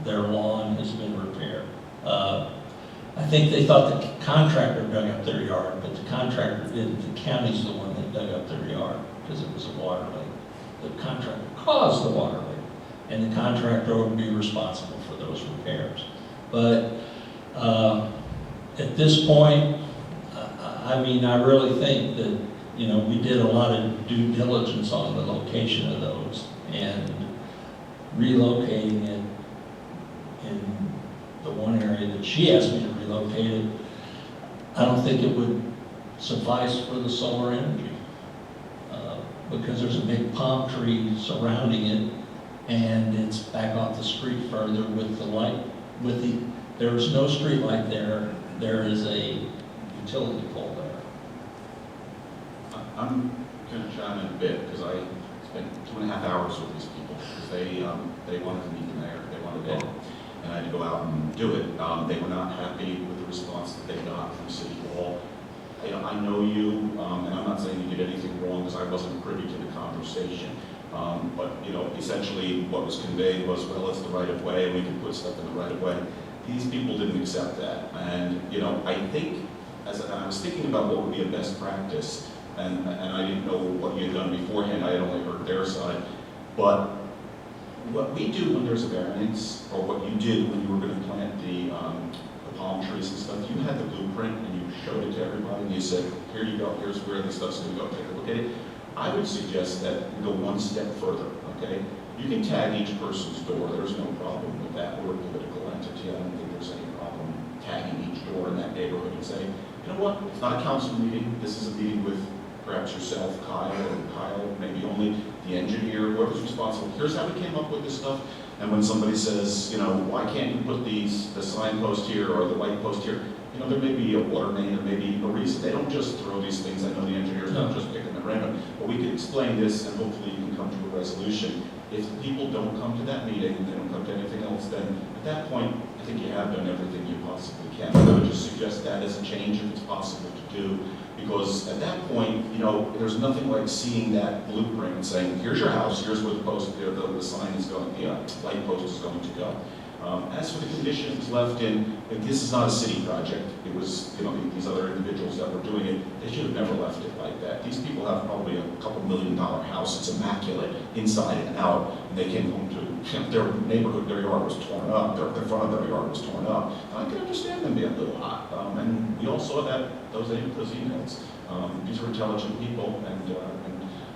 their lawn has been repaired. I think they thought the contractor dug up their yard, but the contractor didn't. The county's the one that dug up their yard because it was a water leak. The contractor caused the water leak, and the contractor would be responsible for those repairs. But at this point, I mean, I really think that you know, we did a lot of due diligence on the location of those, and relocating it in the one area that she asked me to relocate it, I don't think it would suffice for the solar energy. Because there's a big palm tree surrounding it, and it's back off the street further with the light, there is no street light there, there is a utility pole there. I'm going to chime in a bit, because I spent 2.5 hours with these people, because they wanted to meet the mayor, they wanted it, and I had to go out and do it. They were not happy with the response that they got from City Hall. I know you, and I'm not saying you did anything wrong, because I wasn't privy to the conversation. But, essentially what was conveyed was, well, it's the right of way, and we can put stuff in the right of way. These people didn't accept that. And, I think, and I was thinking about what would be a best practice, and I didn't know what you had done beforehand, I had only heard their side. But what we do when there's a variance, or what you did when you were going to plant the palm trees and stuff, you had the blueprint and you showed it to everybody and you said, here you go, here's where this stuff's going to go, take a look at it. I would suggest that we go one step further, okay? You can tag each person's door, there's no problem with that. We're a political entity, I don't think there's any problem tagging each door in that neighborhood and saying, you know what, it's not a council meeting, this is a meeting with perhaps yourself, Kyle, maybe only the engineer, whoever's responsible. Here's how we came up with this stuff. And when somebody says, why can't you put the signpost here or the light post here? There may be a water main, there may be a reason. They don't just throw these things. I know the engineers don't just pick them at random. But we can explain this, and hopefully you can come to a resolution. If the people don't come to that meeting, and they don't come to anything else, then at that point, I think you have done everything you possibly can. I would just suggest that as a change if it's possible to do. Because at that point, there's nothing like seeing that blueprint and saying, here's your house, here's where the sign is going, the light post is going to go. As for the conditions left in, this is not a city project. It was, these other individuals that were doing it, they should have never left it like that. These people have probably a couple $1 million house. It's immaculate inside and out. And they came home to their neighborhood, their yard was torn up, the front of their yard was torn up. I can understand them being a little hot. And we all saw those emails. These are intelligent people, and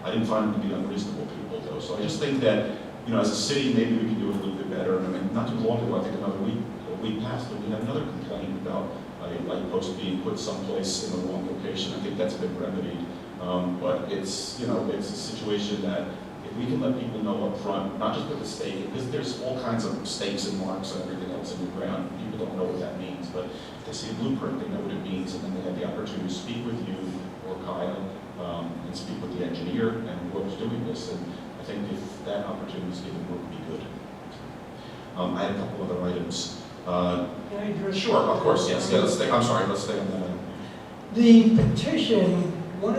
I didn't find them to be unreasonable people, though. So I just think that, as a city, maybe we can do it a little bit better. And I mean, not too long ago, I think another week passed, and we had another complaint about a light post being put someplace in the wrong location. I think that's been remedied. But it's a situation that if we can let people know up front, not just with the stake, because there's all kinds of stakes and marks and everything else in the ground. People don't know what that means, but if they see a blueprint, they know what it means, and then they have the opportunity to speak with you or Kyle and speak with the engineer and whoever's doing this. And I think if that opportunity is given, it would be good. I had a couple other items. Can I address? Sure, of course, yes. Let's stay on that. The petition, one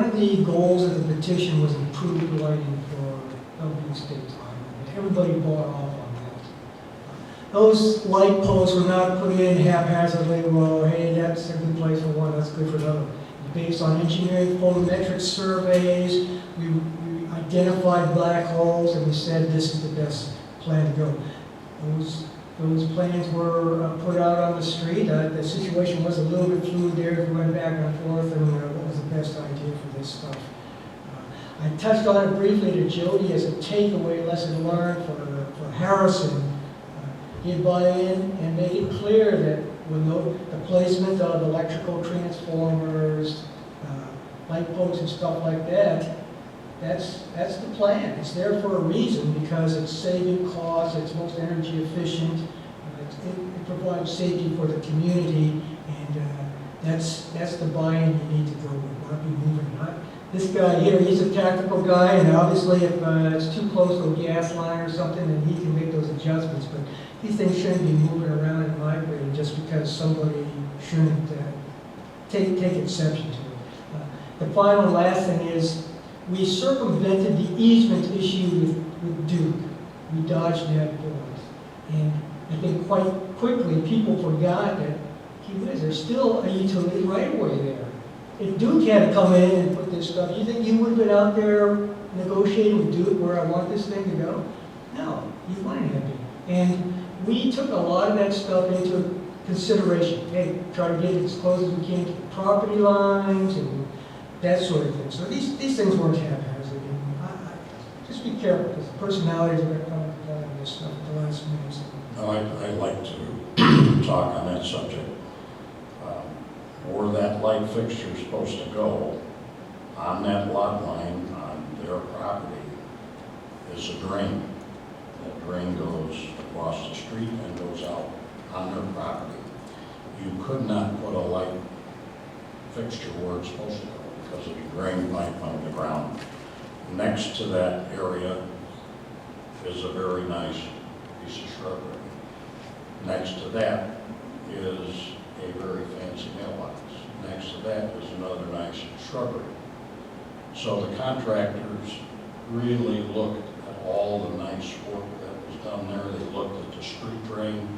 of the goals of the petition was improved lighting for Bellevue State Time. Everybody bought off on that. Those light posts were not put in haphazardly. Well, hey, that's a good place for one, that's good for another. Based on engineering photometric surveys, we identified black holes, and we said this is the best plan to go. Those plans were put out on the street. The situation was a little bit fluid there. We went back and forth, and what was the best idea for this stuff. I touched on it briefly to Jody as a takeaway lesson learned for Harrison. Get buy-in and make it clear that when the placement of electrical transformers, light posts and stuff like that, that's the plan. It's there for a reason, because it's saving costs, it's most energy efficient, it provides safety for the community, and that's the buy-in you need to go with, not be moving. This guy here, he's a tactical guy, and obviously if it's too close to a gas line or something, then he can make those adjustments, but these things shouldn't be moving around and migrating just because somebody shouldn't take exception to it. The final and last thing is, we circumvented the easement issue with Duke. We dodged that bullet. And I think quite quickly people forgot that, there's still a utility right away there. If Duke had to come in and put this stuff, you think you would have been out there negotiating with Duke where I want this thing to go? No, you wouldn't have been. And we took a lot of that stuff into consideration. Hey, try to get it as close as we can to the property lines, and that sort of thing. So these things weren't haphazard. And just be careful, because personalities are going to come into play on this stuff at the last minute. No, I'd like to talk on that subject. Where that light fixture is supposed to go, on that lot line, on their property, is a drain. That drain goes across the street and goes out on their property. You could not put a light fixture where it's supposed to go because of the drain pipe under the ground. Next to that area is a very nice piece of shrubbery. Next to that is a very fancy mailbox. Next to that is another nice shrubbery. So the contractors really looked at all the nice work that was done there. They looked at the street drain,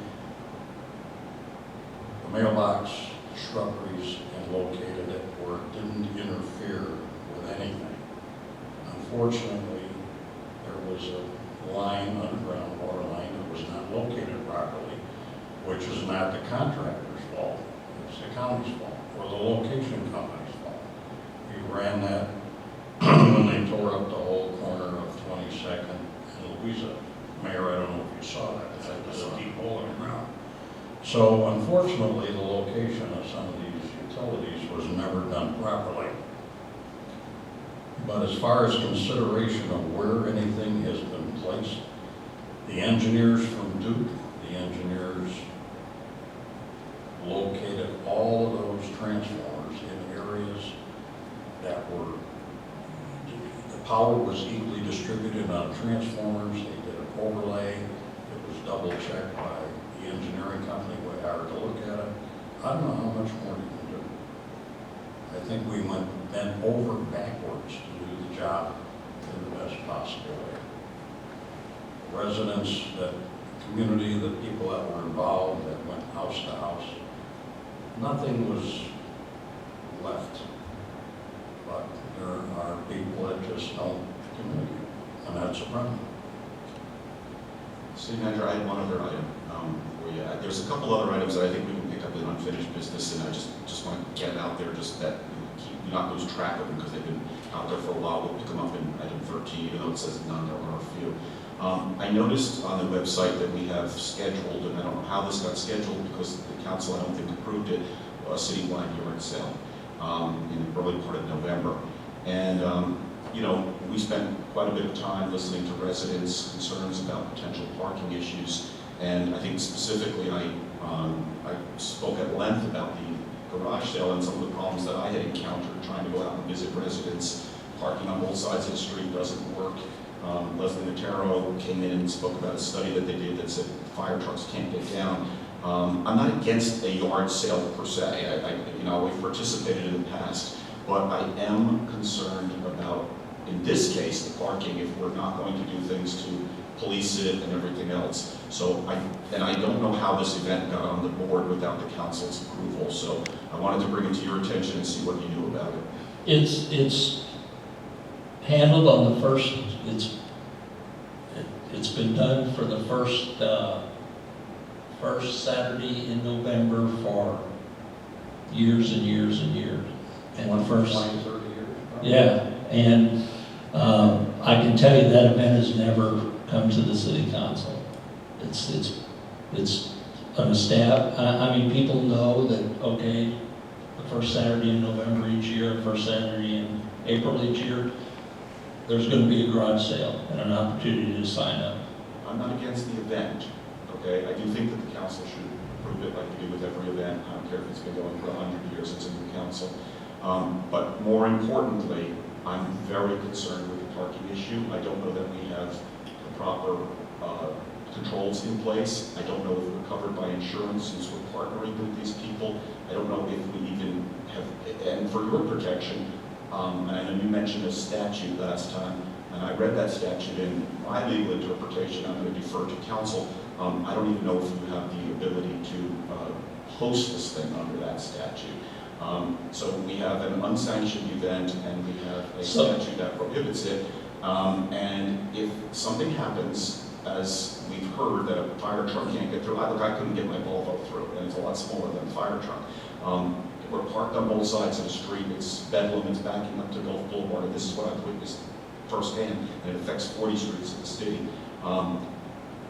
the mailbox, the shrubberies, and located it where it didn't interfere with anything. Unfortunately, there was a line, underground water line, that was not located properly, which is not the contractor's fault. It's the county's fault, or the location company's fault. We ran that when they tore up the whole corner of 22nd and Louisa. Mayor, I don't know if you saw that. That was a deep hole in the ground. So unfortunately, the location of some of these utilities was never done properly. But as far as consideration of where anything has been placed, the engineers from Duke, the engineers located all of those transformers in areas that were, the power was equally distributed on transformers. They did an overlay. It was double checked by the engineering company. We hired to look at it. I don't know how much more you can do. I think we bent over backwards to do the job in the best possible way. Residents, the community, the people that were involved, that went house to house, nothing was left. But there are people that just don't communicate, and that's a problem. City Manager, I had one other item. There's a couple other items that I think we can pick up in unfinished business, and I just want to get it out there, just that we not lose track of them because they've been out there for a while. We'll pick them up in item 13, even though it says none, there are a few. I noticed on the website that we have scheduled, and I don't know how this got scheduled because the council, I don't think, approved it, a citywide yard sale in the early part of November. And, you know, we spent quite a bit of time listening to residents' concerns about potential parking issues. And I think specifically I spoke at length about the garage sale and some of the problems that I had encountered trying to go out and visit residents. Parking on both sides of the street doesn't work. Leslie Matero came in and spoke about a study that they did that said fire trucks can't get down. I'm not against a yard sale per se. We've participated in the past, but I am concerned about, in this case, the parking if we're not going to do things to police it and everything else. So I don't know how this event got on the board without the council's approval. So I wanted to bring it to your attention and see what you knew about it. It's handled on the first. It's been done for the first Saturday in November for years and years and years. And the first 20, 30 years. Yeah, and I can tell you that event has never come to the city council. It's on a staff. I mean, people know that, okay, the first Saturday in November each year, the first Saturday in April each year, there's going to be a garage sale and an opportunity to sign up. I'm not against the event, okay? I do think that the council should approve it like we do with every event. I don't care if it's been going for 100 years, it's in the council. But more importantly, I'm very concerned with the parking issue. I don't know that we have the proper controls in place. I don't know if we're covered by insurance since we're partnering with these people. I don't know if we even have, and for your protection, and I know you mentioned a statute last time, and I read that statute in my legal interpretation. I'm going to defer to council. I don't even know if you have the ability to host this thing under that statute. So we have an unsanctioned event and we have a statute that prohibits it. And if something happens, as we've heard, that a fire truck can't get through, I couldn't get my Volvo through, and it's a lot smaller than a fire truck. We're parked on both sides of the street, it's bedlam, it's backing up to Gulf Boulevard, and this is what I've witnessed firsthand, and it affects 40 streets of the city.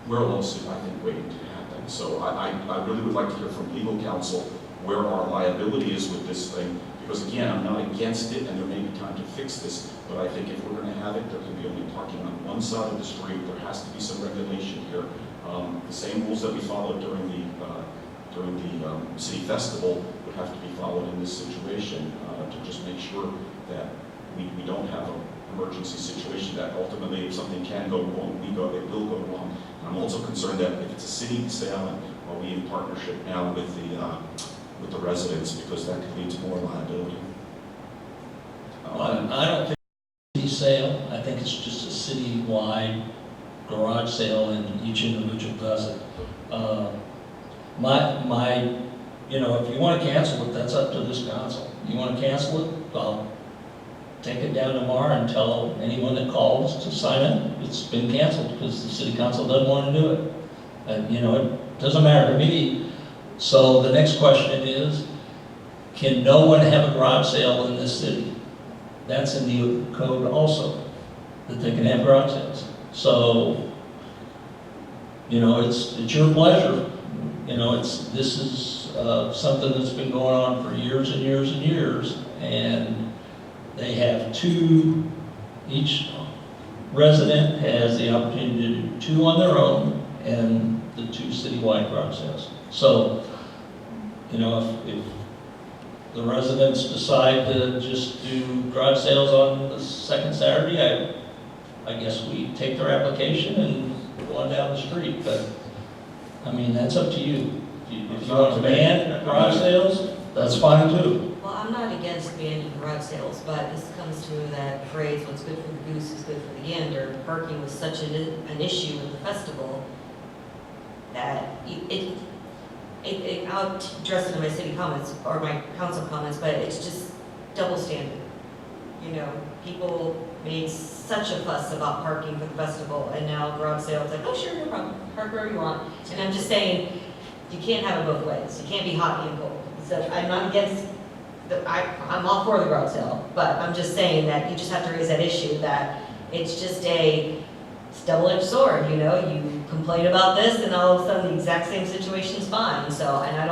We're a lawsuit, I think, waiting to happen. So I really would like to hear from legal counsel where our liability is with this thing, because again, I'm not against it, and there may be time to fix this, but I think if we're going to have it, there can be only parking on one side of the street. There has to be some regulation here. The same rules that we followed during the city festival would have to be followed in this situation to just make sure that we don't have an emergency situation that ultimately, if something can go wrong, it will go wrong. And I'm also concerned that if it's a city sale, and are we in partnership now with the residents, because that could lead to more liability. I don't think it's a city sale. I think it's just a city-wide garage sale, and each individual does it. You know, if you want to cancel it, that's up to this council. You want to cancel it, I'll take it down tomorrow and tell anyone that calls to sign it. It's been canceled because the city council doesn't want to do it. And, you know, it doesn't matter to me. So the next question is, can no one have a garage sale in this city? That's in the code also, that they can have garage sales. So, you know, it's your pleasure. You know, this is something that's been going on for years and years and years, and they have each resident has the opportunity to do 2 on their own, and the 2 citywide garage sales. So, you know, if the residents decide to just do garage sales on the second Saturday, I guess we take their application and go on down the street. But, I mean, that's up to you. If you want to ban garage sales, that's fine too. Well, I'm not against banning garage sales, but this comes to that phrase, what's good for the goose is good for the gander. Parking was such an issue with the festival that I'll address it in my city comments, or my council comments, but it's just double standard. You know, people made such a fuss about parking for the festival, and now garage sales, like, oh sure, no problem, park wherever you want. And I'm just saying, you can't have it both ways. You can't be hot and cold. So I'm not against, I'm all for the garage sale, but I'm just saying that you just have to raise that issue that it's just it's double-edged sword, you know? You complain about this, and all of a sudden the exact same situation's fine. So, and I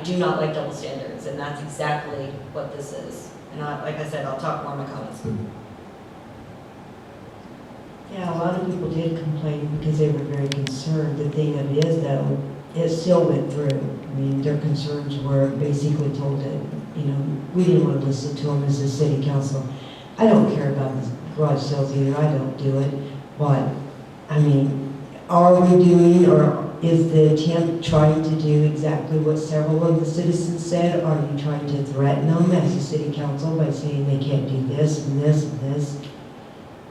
do not like double standards, and that's exactly what this is. And like I said, I'll talk more in my comments. Yeah, a lot of people did complain because they were very concerned. The thing of it is, though, it still went through. I mean, their concerns were basically told that, you know, we didn't want to listen to them as a city council. I don't care about the garage sales either. I don't do it. But, I mean, are we doing, or is the attempt trying to do exactly what several of the citizens said? Are you trying to threaten them as a city council by saying they can't do this and this and this?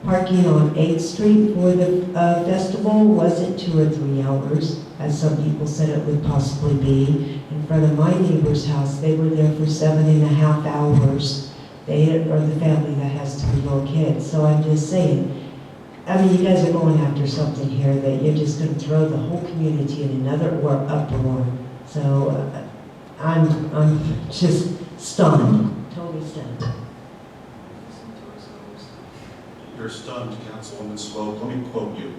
Parking on 8th Street for the festival wasn't 2 or 3 hours, as some people said it would possibly be. In front of my neighbor's house, they were there for 7.5 hours. They are the family that has 3 little kids. So I'm just saying, I mean, you guys are going after something here that you're just going to throw the whole community in another uproar. So I'm just stunned, totally stunned. You're stunned, Councilwoman Swope. Let me quote you.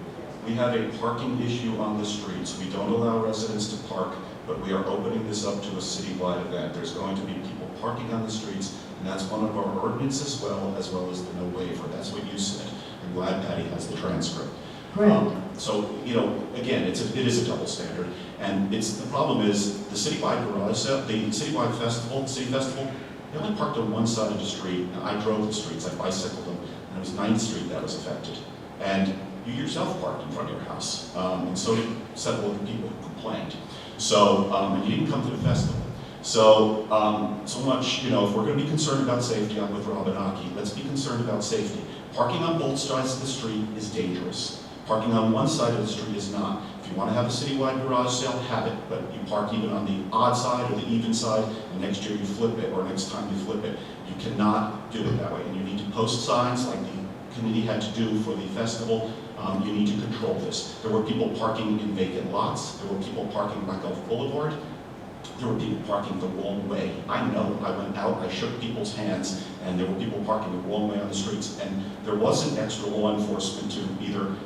We have a parking issue on the streets. We don't allow residents to park, but we are opening this up to a citywide event. There's going to be people parking on the streets, and that's one of our ordinances as well as the no waiver. That's what you said. I'm glad Patty has the transcript. Right. So, you know, again, it is a double standard, and the problem is the citywide garage sale, the citywide festival, city festival, they only parked on one side of the street. And I drove the streets, I bicycled them, and it was 9th Street that was affected. And you yourself parked in front of your house, and so did several of the people who complained. So, and you didn't come to the festival. So, so much, you know, if we're going to be concerned about safety, I'm with Robin Aki, let's be concerned about safety. Parking on both sides of the street is dangerous. Parking on one side of the street is not. If you want to have a citywide garage sale, have it, but you park even on the odd side or the even side, and next year you flip it, or next time you flip it. You cannot do it that way, and you need to post signs like the committee had to do for the festival. You need to control this. There were people parking in vacant lots. There were people parking on Gulf Boulevard. there were people parking the wrong way. I know, I went out, I shook people's hands, and there were people parking the wrong way on the streets, and there wasn't extra law enforcement to either,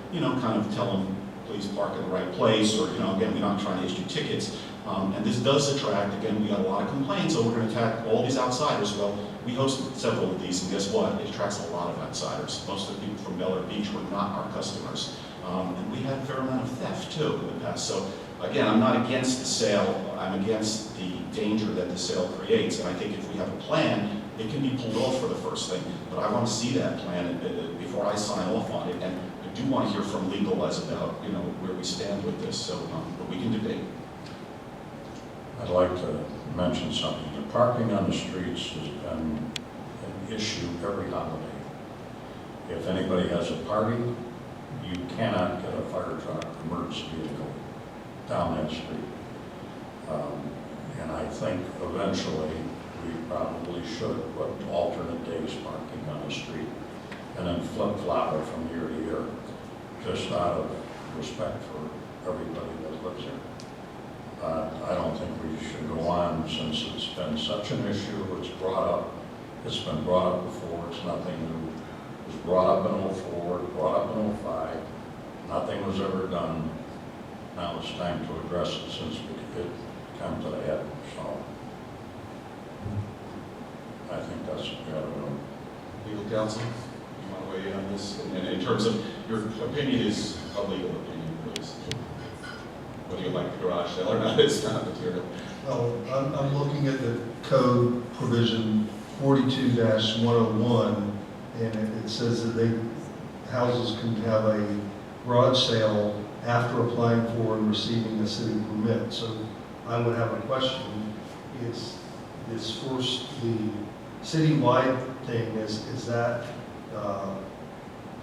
kind of tell them, please park in the right place, or, again, we're not trying to issue tickets. And this does attract, again, we got a lot of complaints, so we're going to attack all these outsiders. Well, we hosted several of these, and guess what? It attracts a lot of outsiders. Most of the people from Bel Air Beach were not our customers. And we had a fair amount of theft, too, in the past. So, again, I'm not against the sale. I'm against the danger that the sale creates. And I think if we have a plan, it can be pulled off for the first thing. But I want to see that plan before I sign off on it. And I do want to hear from legal as about, where we stand with this. So, but we can debate. I'd like to mention something. The parking on the streets has been an issue every holiday. If anybody has a party, you cannot get a fire truck, emergency vehicle down that street. And I think eventually we probably should put alternate days parking on the street and then flip-flop it from year to year, just out of respect for everybody that lives here. I don't think we should go on since it's been such an issue. It's been brought up before. It's nothing new. It was brought up in 04, brought up in 05. Nothing was ever done. Now it's time to address it since it come to the head. So I think that's what we ought to do. Legal counsel, you want to weigh in on this? And in terms of, your opinion is a legal opinion, please. Whether you like the garage sale or not, it's not material. Well, I'm looking at the code provision 42-101, and it says that houses can have a garage sale after applying for and receiving a city permit. So I would have a question. Is first the citywide thing, is that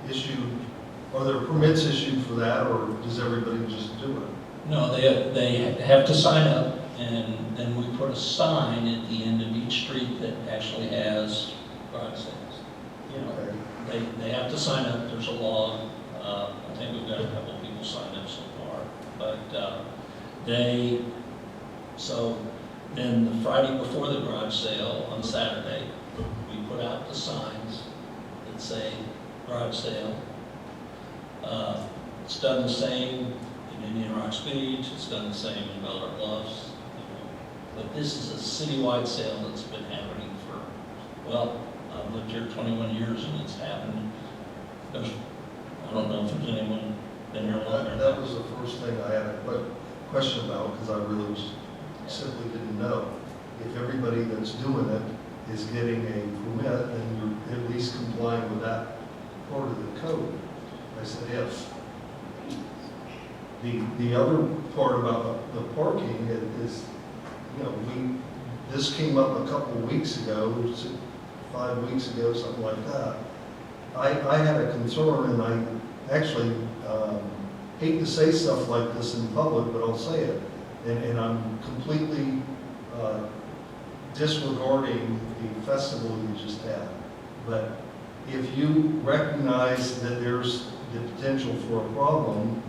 issued, are there permits issued for that, or does everybody just do it? No, they have to sign up, and then we put a sign at the end of each street that actually has garage sales. They have to sign up. There's a law. I think we've got a couple of people signed up so far, but so then the Friday before the garage sale on Saturday, we put out the signs that say garage sale. It's done the same in Indian Rocks Beach, it's done the same in Bel Air Bluffs, but this is a citywide sale that's been happening for, well, I've lived here 21 years and it's happened. I don't know if there's anyone been here longer. That was the first thing I had a question about, because I really simply didn't know. If everybody that's doing it is getting a permit, then you're at least complying with that part of the code. I said, if. The other part about the parking is, this came up a couple of weeks ago, 5 weeks ago, something like that. I had a concern, and I actually hate to say stuff like this in public, but I'll say it. And I'm completely disregarding the festival you just had. But if you recognize that there's the potential for a problem,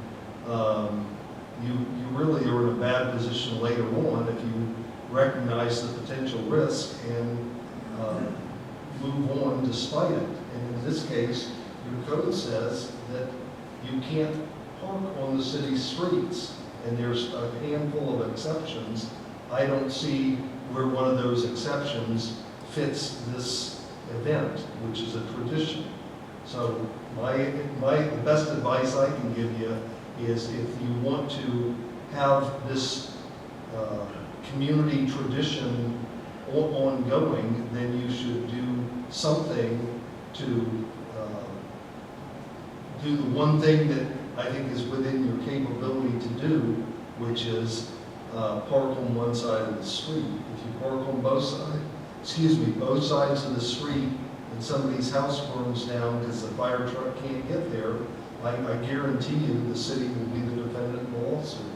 you really are in a bad position later on if you recognize the potential risk and move on despite it. And in this case, your code says that you can't park on the city streets, and there's a handful of exceptions. I don't see where one of those exceptions fits this event, which is a tradition. So the best advice I can give you is, if you want to have this community tradition ongoing, then you should do something to do the one thing that I think is within your capability to do, which is park on one side of the street. If you park on both sides of the street, and somebody's house burns down because the fire truck can't get there, I guarantee you the city will be the defendant in the lawsuit.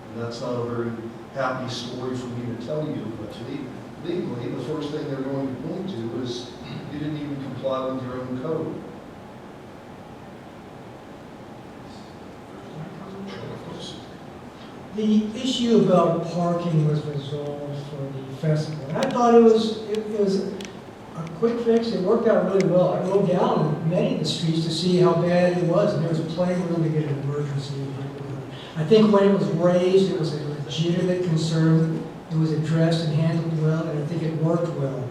And that's not a very happy story for me to tell you, but legally, the first thing they're going to point to is you didn't even comply with your own code. The issue about parking was resolved for the festival. And I thought it was a quick fix. It worked out really well. I rode down many of the streets to see how bad it was, and there was plenty of room to get an emergency vehicle. I think when it was raised, it was a legitimate concern. It was addressed and handled well, and I think it worked well.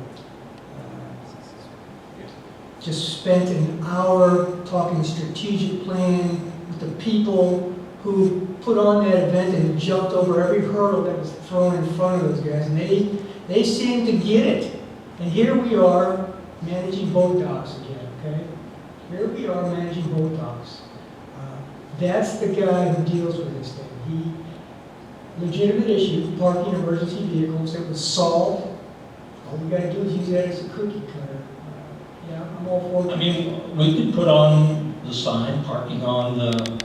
Just spent an hour talking strategic plan with the people who put on that event and jumped over every hurdle that was thrown in front of those guys. And they seemed to get it. And here we are managing boat docks again, okay? Here we are managing boat docks. That's the guy who deals with this thing. Legitimate issue, parking emergency vehicles, it was solved. All we gotta do is use that as a cookie cutter. Yeah, I'm all for it. I mean, we could put on the sign, parking on the,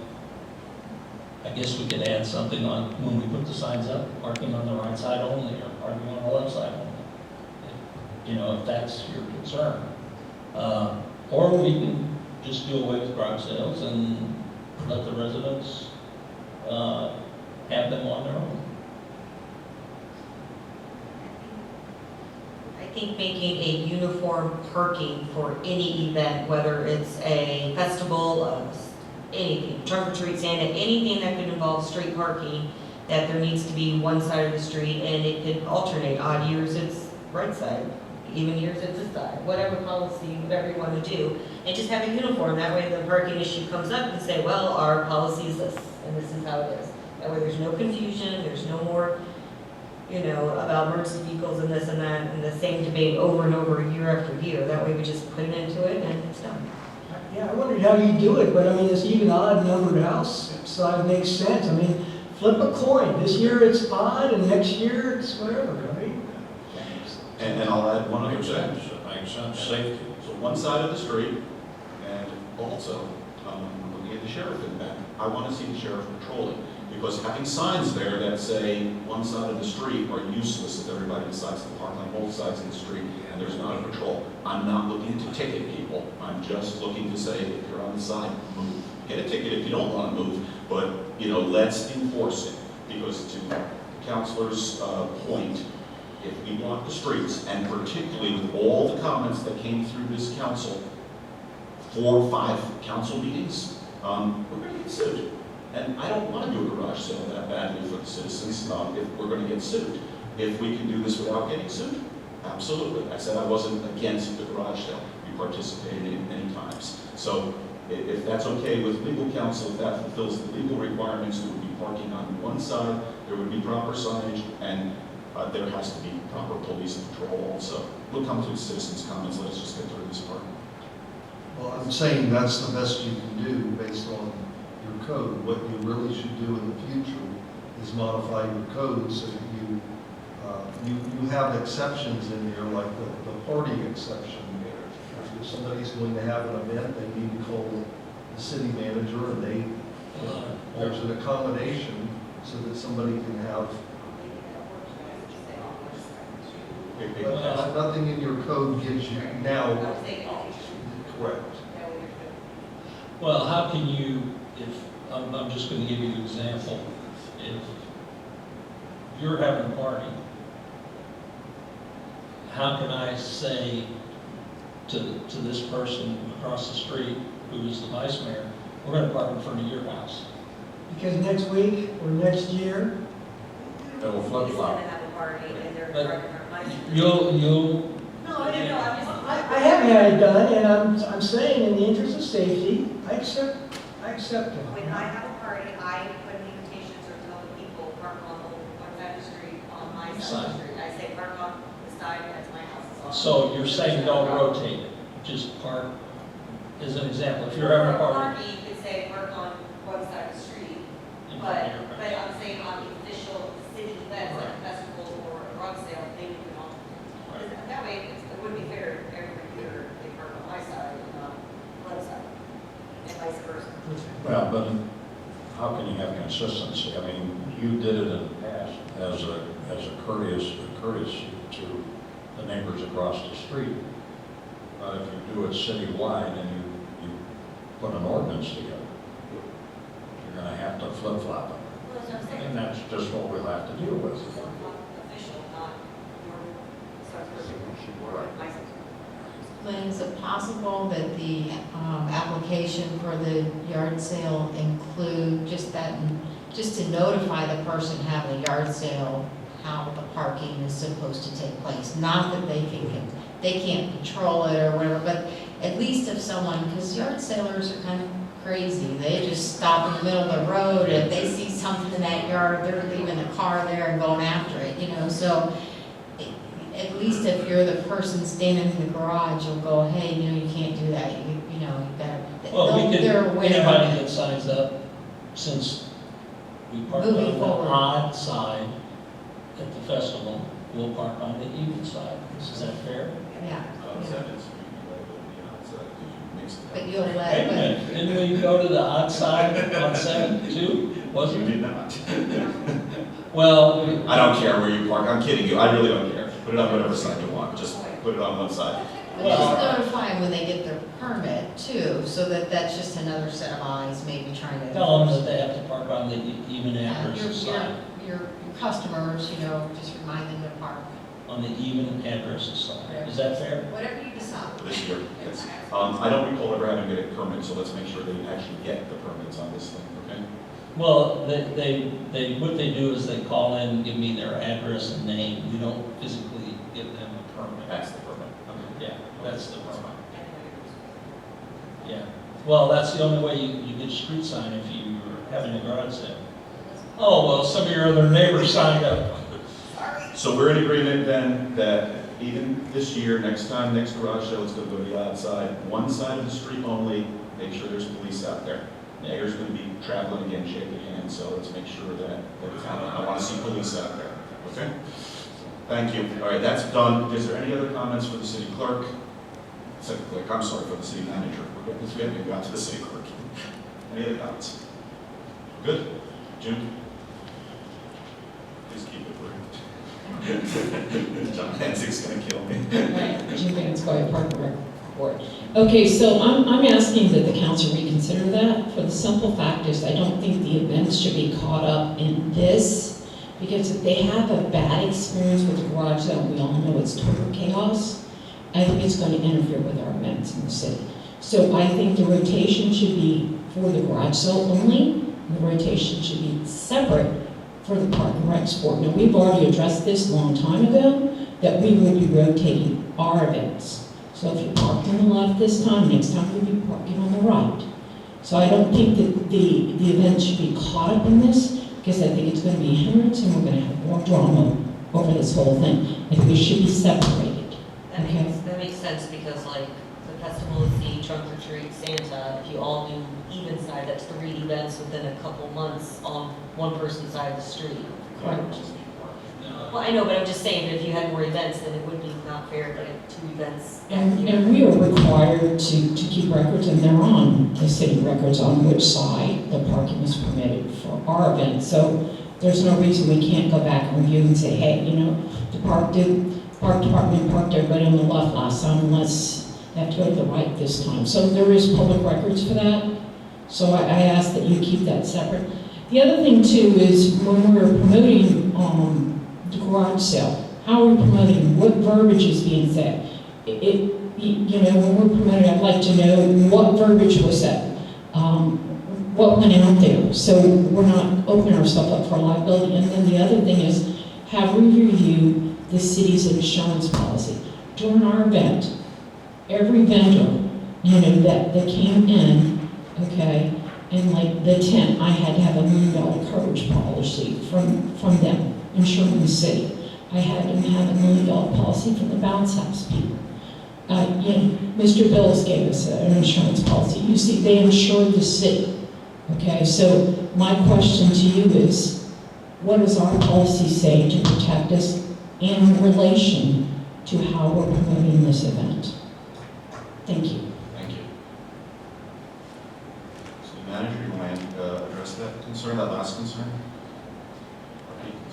I guess we could add something on, when we put the signs up, parking on the right side only, or parking on the left side only. You know, if that's your concern. Or we can just do away with garage sales and let the residents have them on their own. I think making a uniform parking for any event, whether it's a festival, anything, trunk or treat, Santa, anything that could involve street parking, that there needs to be one side of the street, and it could alternate. Odd years it's right side, even years it's this side, whatever policy, whatever you want to do, and just have a uniform. That way the parking issue comes up and say, well, our policy is this, and this is how it is. That way there's no confusion, there's no more, you know, about emergency vehicles and this and that, and the same debate over and over year after year. That way we just put it into it and it's done. Yeah, I wondered how you do it, but I mean, this even odd numbered house side makes sense. I mean, flip a coin. This year it's odd, and next year it's whatever, right? And I'll add one other Makes thing. sense, it makes sense, safety. So one side of the street, and also, looking at the sheriff in the back, I want to see the sheriff patrolling, because having signs there that say one side of the street are useless if everybody decides to park on both sides of the street, and there's not a patrol. I'm not looking to ticket people, I'm just looking to say, if you're on the side, move. Get a ticket if you don't want to move, but, you know, let's enforce it, because to the counselor's point, if we block the streets, and particularly with all the comments that came through this council, 4 or 5 council meetings, we're going to get sued. And I don't want to do a garage sale that badly for the citizens if we're going to get sued. If we can do this without getting sued, absolutely. I said I wasn't against the garage sale. We participated in it many times. So if that's okay with legal counsel, if that fulfills the legal requirements, there would be parking on one side, there would be proper signage, and there has to be proper police patrol also. We'll come to the citizens' comments. Let's just get through this part. Well, I'm saying that's the best you can do based on your code. What you really should do in the future is modify your code so that you have exceptions in there, like the party exception. If somebody's going to have an event, they need to call the city manager, and there's an accommodation so that somebody can have. But nothing in your code gives you now. Correct. Well, how can you, if, I'm just going to give you an example. If you're having a party, how can I say to this person across the street, who is the vice mayor, we're going to park in front of your house? Because next week or next year, It'll flip-flop. You'll. No, I didn't know. I haven't had it done, and I'm saying in the interest of safety, I accept it. When I have a party, I put invitations or tell the people, park on one side of the street, on my side of the street. I say park on the side that's my house. So you're saying don't rotate it, just park, as an example, if you're having a party. You could say park on one side of the street, but I'm saying on the official city events, like a festival or a rug sale, they would not. That way, it wouldn't be fair if every year they park on my side and not one side, and vice versa. Well, but how can you have consistency? I mean, you did it in the past as a courtesy to the neighbors across the street. But if you do it citywide and you put an ordinance together, you're going to have to flip-flop it. Well, And that's just what we'll have to deal with. Official, not your Lynn, is it possible that the application for the yard sale include just that, just to notify the person having the yard sale how the parking is supposed to take place? Not that they can't control it or whatever, but at least if someone, because yard salers are kind of crazy, they just stop in the middle of the road, and if they see something in that yard, they're leaving the car there and going after it, you know, so at least if you're the person standing in the garage, you'll go, hey, you know, you can't do that, you know, you better. Well, we could, they're aware of anybody it. that signs up, since we park on Moving the forward. odd side at the festival, we'll park on the even side. Is that fair? Yeah. But But you'll Wait a let, minute, didn't we go to the odd side on 7 too? Was You it? did not. Well, I don't care where you park, I'm kidding you, I really don't care. Put it on whatever side you want, just put it on one side. but just notify them when they get their permit too, so that that's just another set of eyes maybe trying to. tell them that they have to park on the even Yeah, address side. your customers, you know, just remind them to park. On the even address side. Is that fair? Whatever you decide. This year, yes. I don't recall ever having to get a permit, so let's make sure they actually get the permits on this thing, okay? Well, what they do is they call in, give me their address and name. We don't physically give them a permit. That's the permit. Okay. Yeah, that's the permit. Yeah. Well, that's the only way you get a street sign if you're having a garage sale. Oh, well, some of your other neighbors signed up. So we're in agreement then that even this year, next time, next garage sale, it's gonna go to the odd side, one side of the street only, make sure there's police out there. Mayor's gonna be traveling again, shaking hands, so let's make sure that, I wanna see police out there, okay? Thank you. All right, that's done. Is there any other comments for the city clerk? City clerk, I'm sorry, for the city manager. We haven't even got to the city clerk. Any other comments? Good? Jim? Please keep it brief. John Hansing's gonna kill me. Right, Jim Vance, Park and Rec Board. Okay, so I'm asking that the council reconsider that, for the simple fact is I don't think the events should be caught up in this, because if they have a bad experience with the garage sale, we all know it's total chaos, I think it's going to interfere with our events in the city. So I think the rotation should be for the garage sale only, and the rotation should be separate for the Park and Rec sport. Now, we've already addressed this a long time ago, that we will be rotating our events. So if you park on the left this time, next time you'll be parking on the right. So I don't think that the event should be caught up in this, because I think it's going to be a hindrance and we're going to have more drama over this whole thing. I think it should be separated. Okay? That makes sense, because like the festival is the trunk or treat Santa, if you all do even side, that's 3 events within a couple months on one person's side of the street. Correct. Well, I know, but I'm just saying, that if you had more events, then it would be not fair to have 2 events. And we are required to keep records, and they're on the city records on which side the parking is permitted for our event. So there's no reason we can't go back and review and say, hey, you know, the park department parked everybody on the left last time, unless they have to go to the right this time. So there is public records for that. So I ask that you keep that separate. The other thing too is when we're promoting the garage sale, how are we promoting? What verbiage is being said? You know, when we're promoting, I'd like to know what verbiage was said, what went out there, so we're not opening ourselves up for liability. And then the other thing is, have we reviewed the city's insurance policy during our event? Every vendor, you know, that came in, okay, and like the tent, I had to have $1 million coverage policy from them, insuring the city. I had to have $1 million policy from the bounce house people. You know, Mr. Bills gave us an insurance policy. You see, they insured the city. Okay, so my question to you is, what does our policy say to protect us in relation to how we're promoting this event? Thank you. Thank you. City manager, you want to address that concern, that last concern?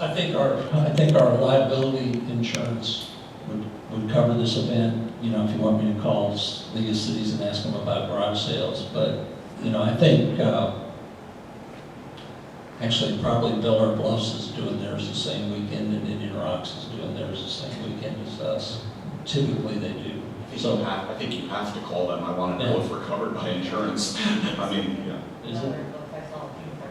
I think our liability insurance would cover this event. You know, if you want me to call League of Cities and ask them about garage sales, but you know, I think Actually, probably Bel Bluffs is doing theirs the same weekend, and Indian Rocks is doing theirs the same weekend as us. Typically, they do. I think you have to call them. I want to know if we're covered by insurance. I mean, yeah. Is it?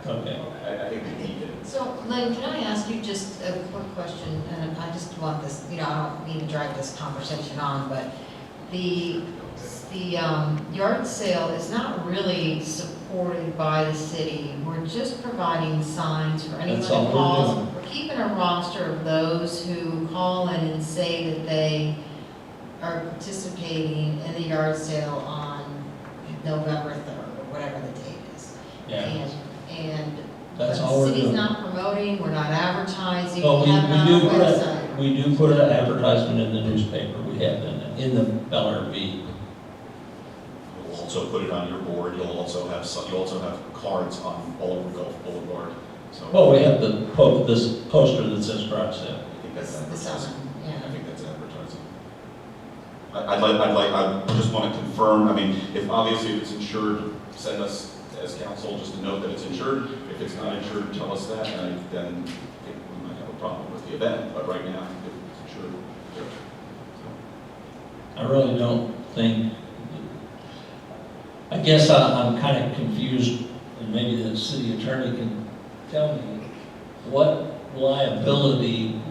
Okay. I think they need it. So, Lynn, can I ask you just a quick question, and I just want this, I don't mean to drag this conversation on, but the yard sale is not really supported by the city. We're just providing signs for anyone That's who all we're calls. doing. We're keeping a roster of those who call in and say that they are participating in the yard sale on November 3rd, or whatever the date is. Yeah. And That's but all the we're city's doing. not promoting, we're not advertising, Well, we have it on our website. we do put an advertisement in the newspaper. We have in the Bel Bee. You'll also put it on your board. You'll also have cards on all over Gulf Boulevard. So Well, we have this poster that says garage sale. I think that's This advertising. summer, yeah. I think that's advertising. I just want to confirm. I mean, if it's insured, send us as council just a note that it's insured. If it's not insured, tell us that, and then I think we might have a problem with the event. But right now, if it's insured, good. I really don't think, I guess I'm kind of confused, and maybe the city attorney can tell me, what liability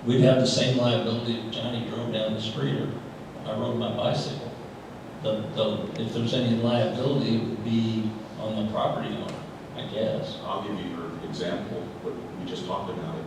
we'd have the same liability if Johnny drove down the street or I rode my bicycle. If there's any liability, it would be on the property owner, I guess. I'll give you your example, what we just talked about it.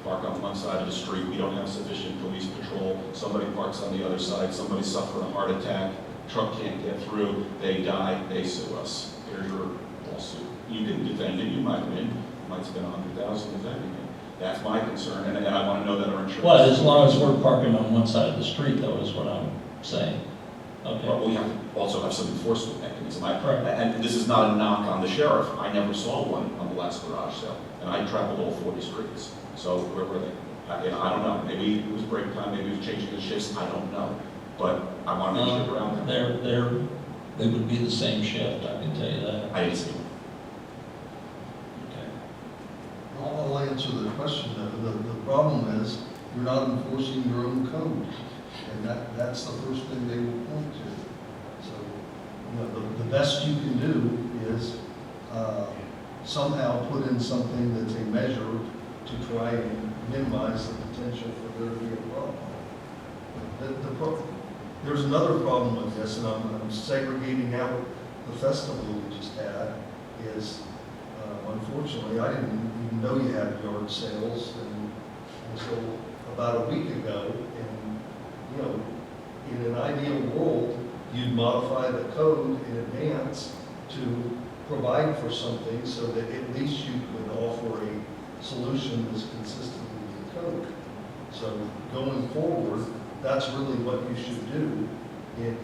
Park on one side of the street, we don't have sufficient police patrol, somebody parks on the other side, somebody suffered a heart attack, truck can't get through, they die, they sue us. Here's your lawsuit. You didn't defend it, you might win, you might spend $100,000 defending it. That's my concern, and I want to know that our insurance. Well, as long as we're parking on one side of the street, though, is what I'm saying. Okay. But we have to also have some enforcement mechanism. Right. And this is not a knock on the sheriff. I never saw one on the last garage sale, and I traveled all 40 streets. So where were they? I don't know. Maybe it was break time. Maybe it was changing the shifts. I don't know. But I want to make sure around them. They would be the same shift. I can tell you that. I didn't see one. I'll answer the question. The problem is you're not enforcing your own code. And that's the first thing they will point to. So, the best you can do is somehow put in something that's a measure to try and minimize the potential for there to be a problem. There's another problem with this, and I'm segregating out the festival we just had, is unfortunately, I didn't even know you had yard sales until about a week ago. And, in an ideal world, you'd modify the code in advance to provide for something so that at least you could offer a solution that's consistent with the code. So going forward, that's really what you should do in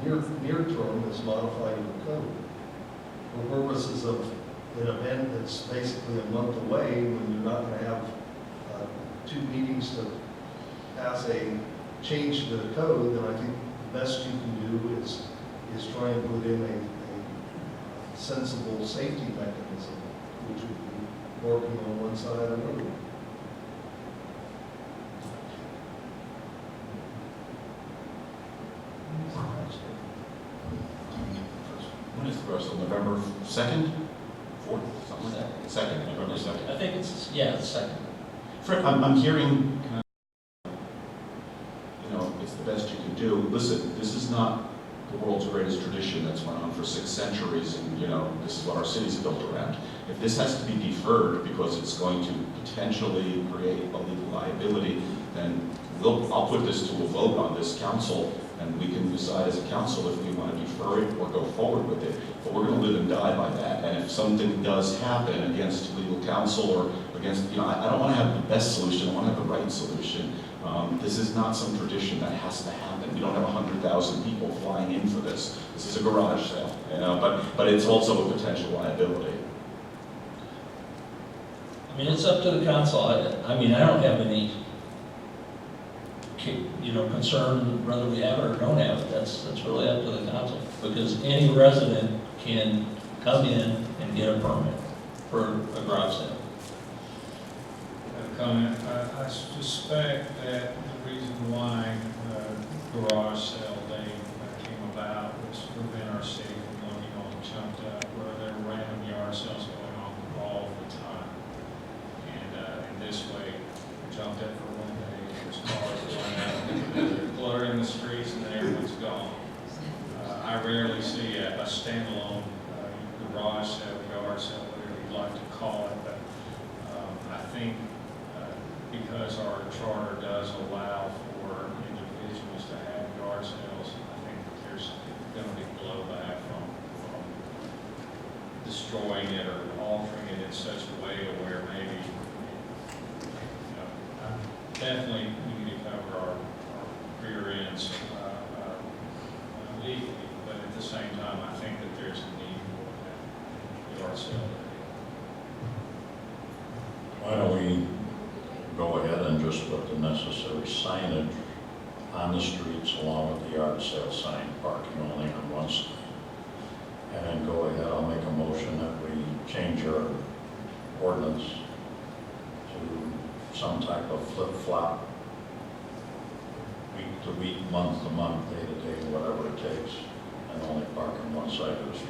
the near term, is modify your code. For purposes of an event that's basically a month away, when you're not going to have 2 meetings to pass a change to the code, then I think the best you can do is try and put in a sensible safety mechanism, which would be working on one side of the road. When is the rest of November 2nd? 4th? Something like that? 2nd, November 2nd. I think it's, the second. Fred, I'm hearing, it's the best you can do. Listen, this is not the world's greatest tradition that's went on for 6 centuries, and, this is what our city's built around. If this has to be deferred because it's going to potentially create a legal liability, then I'll put this to a vote on this council, and we can decide as a council if we want to defer it or go forward with it. But we're going to live and die by that. And if something does happen against legal counsel or against, I don't want to have the best solution. I want to have the right solution. This is not some tradition that has to happen. We don't have 100,000 people flying in for this. This is a garage sale, but it's also a potential liability. I mean, it's up to the council. I mean, I don't have any, concern whether we have it or don't have it. That's really up to the council, because any resident can come in and get a permit. for a garage sale. A comment, I suspect that the reason why garage sale day came about was to prevent our city from looking on chunked up, where there were random yard sales going on all the time. And in this way, we jumped up for one day, there's cars going out, cluttering the streets, and then everyone's gone. I rarely see a standalone garage sale, yard sale, whatever you'd like to call it, but I think because our charter does allow for individuals to have yard sales, I think there's going to be blowback from destroying it or altering it in such a way to where maybe, definitely we need to cover our rear ends legally, but at the same time, I think that there's a need for that yard sale. Why don't we go ahead and just put the necessary signage on the streets along with the yard sale sign, parking only on one side. And then go ahead, I'll make a motion that we change our ordinance to some type of flip-flop, week to week, month to month, day to day, whatever it takes, and only park on one side of the street.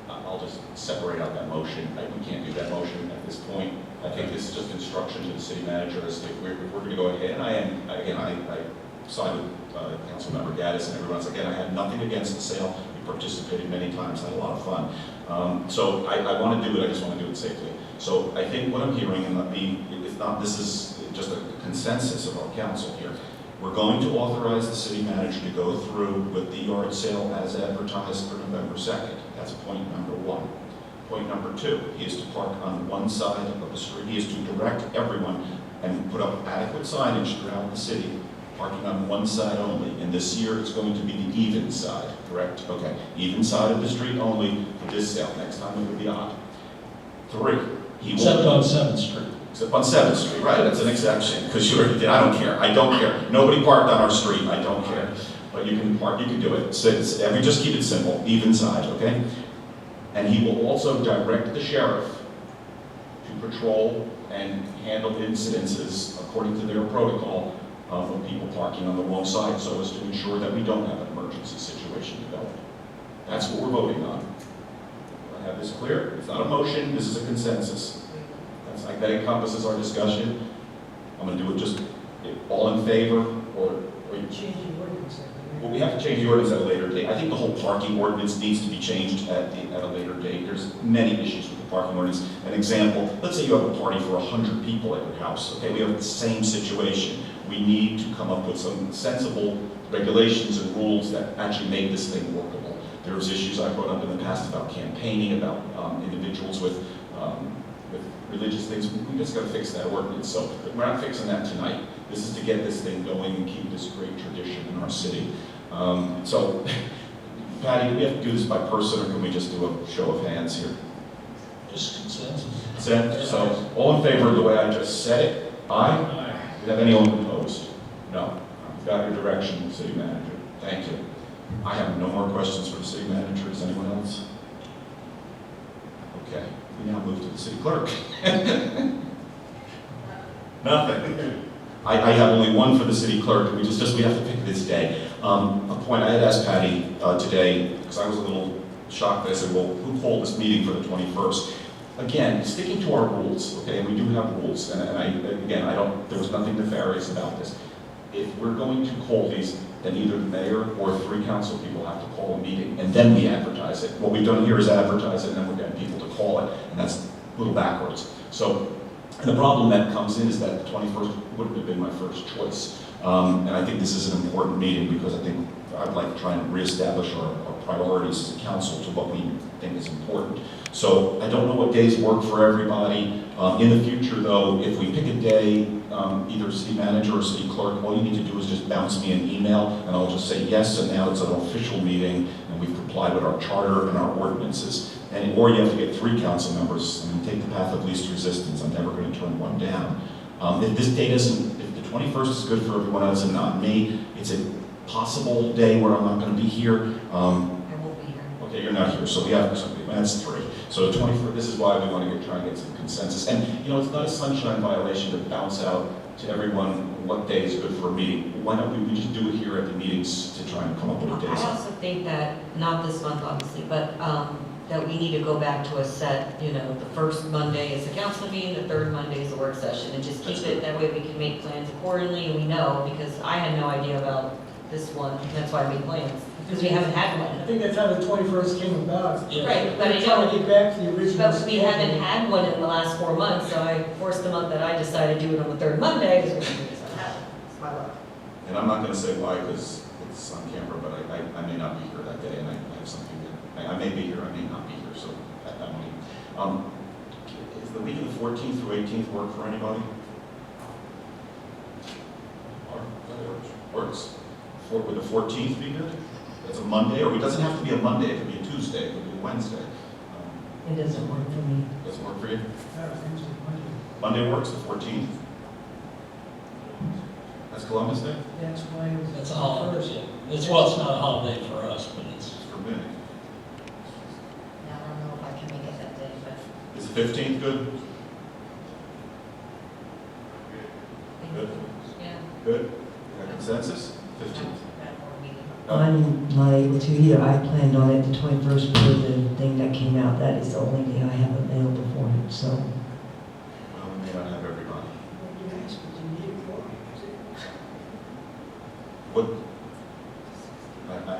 I'll just separate out that motion. We can't do that motion at this point. I think this is just instruction to the city manager as to if we're going to go ahead. And I signed with Councilmember Gaddis and everyone else. Again, I had nothing against the sale. We participated many times, had a lot of fun. So I want to do it. I just want to do it safely. So I think what I'm hearing, and if not, this is just a consensus of our council here. We're going to authorize the city manager to go through with the yard sale as advertised for November 2nd. That's point number one. Point number two, he is to park on one side of the street. He is to direct everyone and put up adequate signage throughout the city, parking on one side only. And this year, it's going to be the even side, correct? Okay, even side of the street only for this sale. Next time it would be odd. Three, he will... Except on 7th Street. Except on 7th Street, right, that's an exception, because you already did, I don't care, Nobody parked on our street, I don't care. But you can park, you can do it, we just keep it simple, even side, okay? And he will also direct the sheriff to patrol and handle incidences according to their protocol of people parking on the wrong side, so as to ensure that we don't have an emergency situation develop. That's what we're voting on. I have this clear, it's not a motion, this is a consensus. That encompasses our discussion. I'm going to do it just all in favor, or Change the ordinance. well, we have to change the ordinance at a later date. I think the whole parking ordinance needs to be changed at a later date. There's many issues with the parking ordinance. An example, let's say you have a party for 100 people at your house. Okay, we have the same situation. We need to come up with some sensible regulations and rules that actually make this thing workable. There's issues I brought up in the past about campaigning, about individuals with religious things. We just got to fix that ordinance. So we're not fixing that tonight. This is to get this thing going and keep this great tradition in our city. So, Patty, do we have to do this by person, or can we just do a show of hands here? Just consensus. Consent. So, all in favor of the way I just said it? Aye. Do we have anyone opposed? No. I've got your direction, city manager. Thank you. I have no more questions for the city manager. Is anyone else? Okay. We now move to the city clerk. Nothing. I have only one for the city clerk. We have to pick this day. A point I had asked Patty today, because I was a little shocked. I said, well, who called this meeting for the 21st? Again, sticking to our rules, okay, and we do have rules, and there was nothing nefarious about this. If we're going to call these, then either the mayor or 3 council people have to call a meeting, and then we advertise it. What we've done here is advertise it, and then we're getting people to call it, and that's a little backwards. So, and the problem that comes in is that the 21st wouldn't have been my first choice. And I think this is an important meeting because I think I'd like to try and reestablish our priorities as a council to what we think is important. So I don't know what days work for everybody. In the future, though, if we pick a day, either city manager or city clerk, all you need to do is just bounce me an email, and I'll just say yes, and now it's an official meeting, and we've complied with our charter and our ordinances. Or you have to get 3 council members. I mean, take the path of least resistance. I'm never going to turn one down. If this date isn't, if the 21st is good for everyone else and not me, it's a possible day where I'm not going to be here. I won't be here. Okay, you're not here, so we have, that's 3. So the 24th, this is why we want to try and get some consensus. And, you know, it's not a sunshine violation to bounce out to everyone what day is good for a meeting. Why don't we just do it here at the meetings to try and come up with a day? I also think that, not this month obviously, but that we need to go back to a set, you know, the first Monday is the council meeting, the third Monday is the work session, and just keep it, that way we can make plans accordingly, and we know, because I had no idea about this one, and that's why I made plans, because we haven't had I one. think that's how the 21st came about. Right, but I We're trying to know, get back to the original. but we haven't had one in the last 4 months, so I forced the month that I decided to do it on the third Monday, because we just don't have it. It's my luck. And I'm not going to say why, because it's on camera, but I may not be here that day, and I have something that, I may be here, I may not be here, so I don't know. Is the week of the 14th through 18th work for anybody? Works. Would the 14th be good? That's a Monday, or it doesn't have to be a Monday, it could be a Tuesday, it could be a Wednesday. It doesn't work for me. Doesn't work for you? Yeah, Wednesday, Monday. Monday works, the 14th? That's Columbus Day? That's why it was. That's a holiday. It's, well, it's not a holiday for us, but it's. For me. I don't know if I can make it that day, but. Is the 15th good? Good? Yeah. Good? Got consensus? 15th. I'm not able to either. I planned on it the 21st for the thing that came out. That is the only day I have available for it, so. Well, we may not have everybody. What?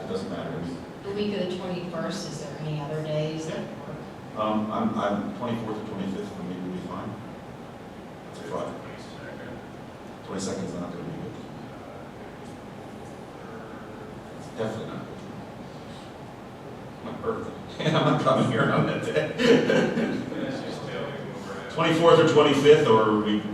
It doesn't matter to me. The week of the 21st, is there any other days that work? I'm 24th or 25th for me would be fine. That's a Friday. 22nd is not going to be good. It's definitely not good. My birthday. I'm not coming here on that day. 24th or 25th, or we go to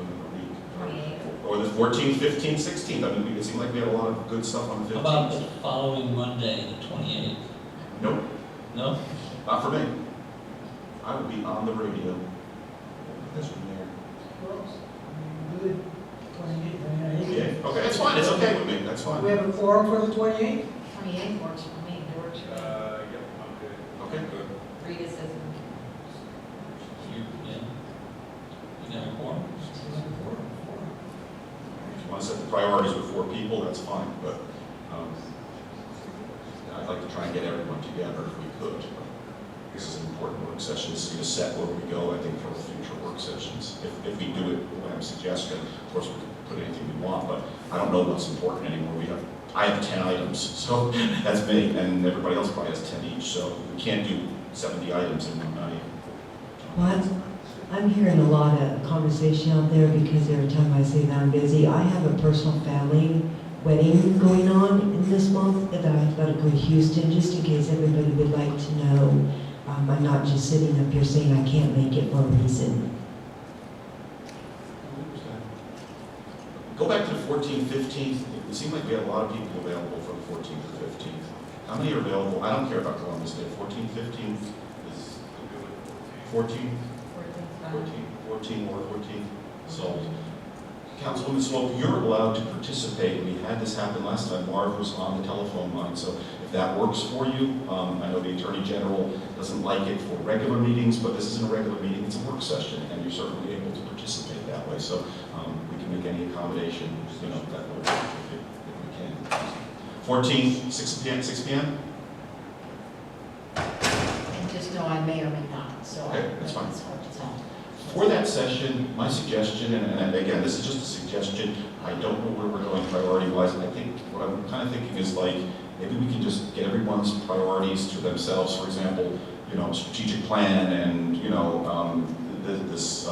another week. 28th. Or the 14th, 15th, 16th. I mean, it seemed like we had a lot of good stuff on the 15th. How about the following Monday, the 28th? Nope, No? not for me. I will be on the radio. That's from there. Good, 28th, I mean, I hate Yeah, it. okay, that's fine, it's okay with me, that's fine. We have a quorum for the 28th? 28th works for me. Yep, I'm good. Okay, good. Rita says, You, yeah. You got a quorum? If you want to set the priorities with 4 people, that's fine, but I'd like to try and get everyone together if we could. This is an important work session, this is going to set where we go, I think, for future work sessions. If we do it the way I'm suggesting, of course, we can put anything we want, but I don't know what's important anymore. I have 10 items, so that's me, and everybody else probably has 10 each, so we can't do 70 items in one night. Well, I'm hearing a lot of conversation out there because every time I say that I'm busy, I have a personal family wedding going on in this month that I've got to go to Houston, just in case everybody would like to know. I'm not just sitting up here saying I can't make it for a reason. Go back to the 14th, 15th. It seemed like we had a lot of people available for the 14th or 15th. How many are available? I don't care about Columbus Day. 14th, 15th is 14? 14 or 14. So, Councilwoman Swope, you're allowed to participate. We had this happen last time. Marv was on the telephone line. So if that works for you, I know the Attorney General doesn't like it for regular meetings, but this isn't a regular meeting, it's a work session, and you're certainly able to participate that way. So we can make any accommodation, that will work if we can. 14th, 6 p.m.? And just know I may or may not, so. Okay, that's fine. It's hard to tell. For that session, my suggestion, and again, this is just a suggestion, I don't know where we're going priority-wise. I think what I'm kind of thinking is like, maybe we can just get everyone's priorities to themselves. For example, strategic plan and, this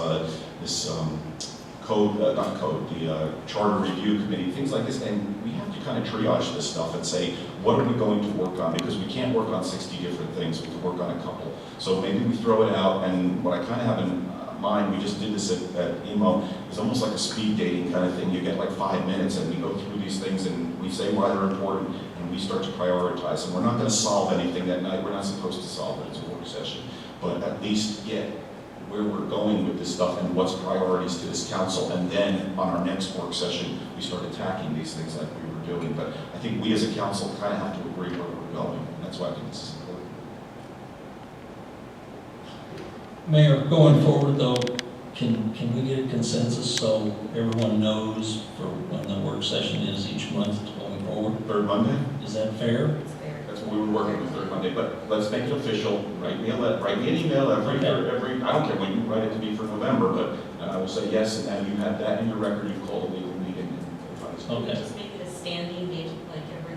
charter review committee, things like this. And we have to kind of triage this stuff and say, what are we going to work on? Because we can't work on 60 different things, we can work on a couple. So maybe we throw it out, and what I kind of have in mind, we just did this at EMO, it's almost like a speed dating kind of thing. You get like 5 minutes and we go through these things and we say why they're important and we start to prioritize. And we're not going to solve anything that night. We're not supposed to solve it. It's a work session. But at least get where we're going with this stuff and what's priorities to this council. And then on our next work session, we start attacking these things like we were doing. But I think we as a council kind of have to agree where we're going. And that's why I think this is important. Mayor, going forward though, can we get a consensus so everyone knows for when the work session is each month going forward? Third Monday? Is that fair? That's what we were working with, third Monday, but let's make it official. Write me an email every, I don't care when you write it to me for November, but I will say yes, and now you have that in your record, you've called a legal meeting. Okay. Just make it a standing date, like every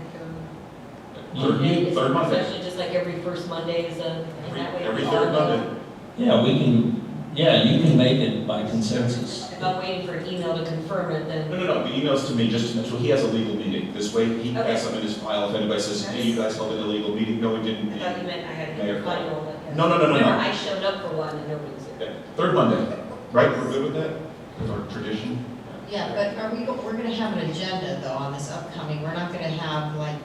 Third Monday. Especially just like every first Monday is a, and that way. Every we third all know. Monday. Yeah, you can make it by consensus. If I'm waiting for an email to confirm it, then. No, the email's to me, just to, so he has a legal meeting. This way, he has Okay. something in his file, if anybody says, hey, you guys held an illegal meeting, no, we didn't. I thought you meant I had to Mayor get a final. But, yeah. No. Remember, I showed up for one and nobody was there. Yeah, third Monday, right, we're good with that? With our tradition? Yeah, but we're gonna have an agenda though on this upcoming, we're not gonna have like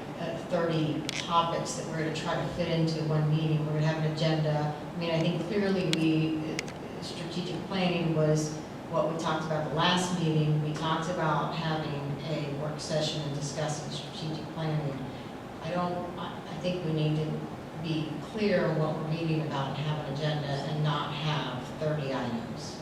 30 topics that we're gonna try to fit into one meeting, we're gonna have an agenda. I mean, I think clearly strategic planning was what we talked about the last meeting, we talked about having a work session and discussing strategic planning. I think we need to be clear on what we're meeting about and have an agenda and not have 30 items.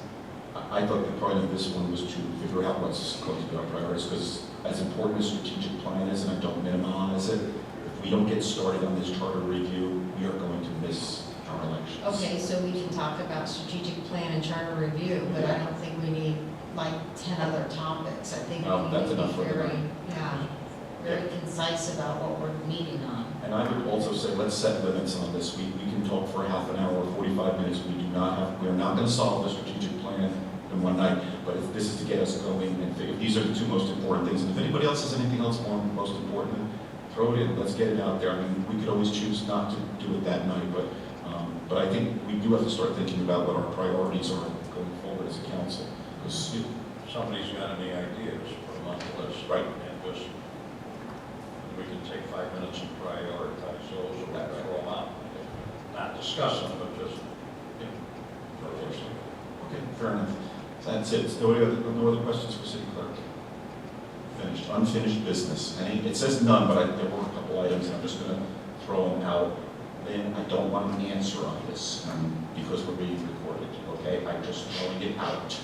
I thought the point of this one was to figure out what's going to be our priorities, because as important as strategic plan is, and I don't minimize it, if we don't get started on this charter review, we are going to miss our elections. Okay, so we can talk about strategic plan and charter review, but I don't think we need like 10 other topics. I think we That's need to enough for be the very, night. very concise about what we're meeting on. And I would also say, let's set limits on this. We can talk for half an hour or 45 minutes. We are not going to solve the strategic plan in one night, but if this is to get us going, and if these are the two most important things, and if anybody else has anything else most important, throw it in, let's get it out there. I mean, we could always choose not to do it that night, but I think we do have to start thinking about what our priorities are going forward as a council. Because If somebody's got any ideas, put them on the list. Right. And just, we can take 5 minutes and prioritize those, or throw them out. Not discuss them, but just, throw those in. Okay, fair enough. So that's it. No other questions for City Clerk? Finished. Unfinished business. It says none, but there were a couple items, and I'm just going to throw them out. Then I don't want an answer on this because we're being recorded, okay? I'm just throwing it out.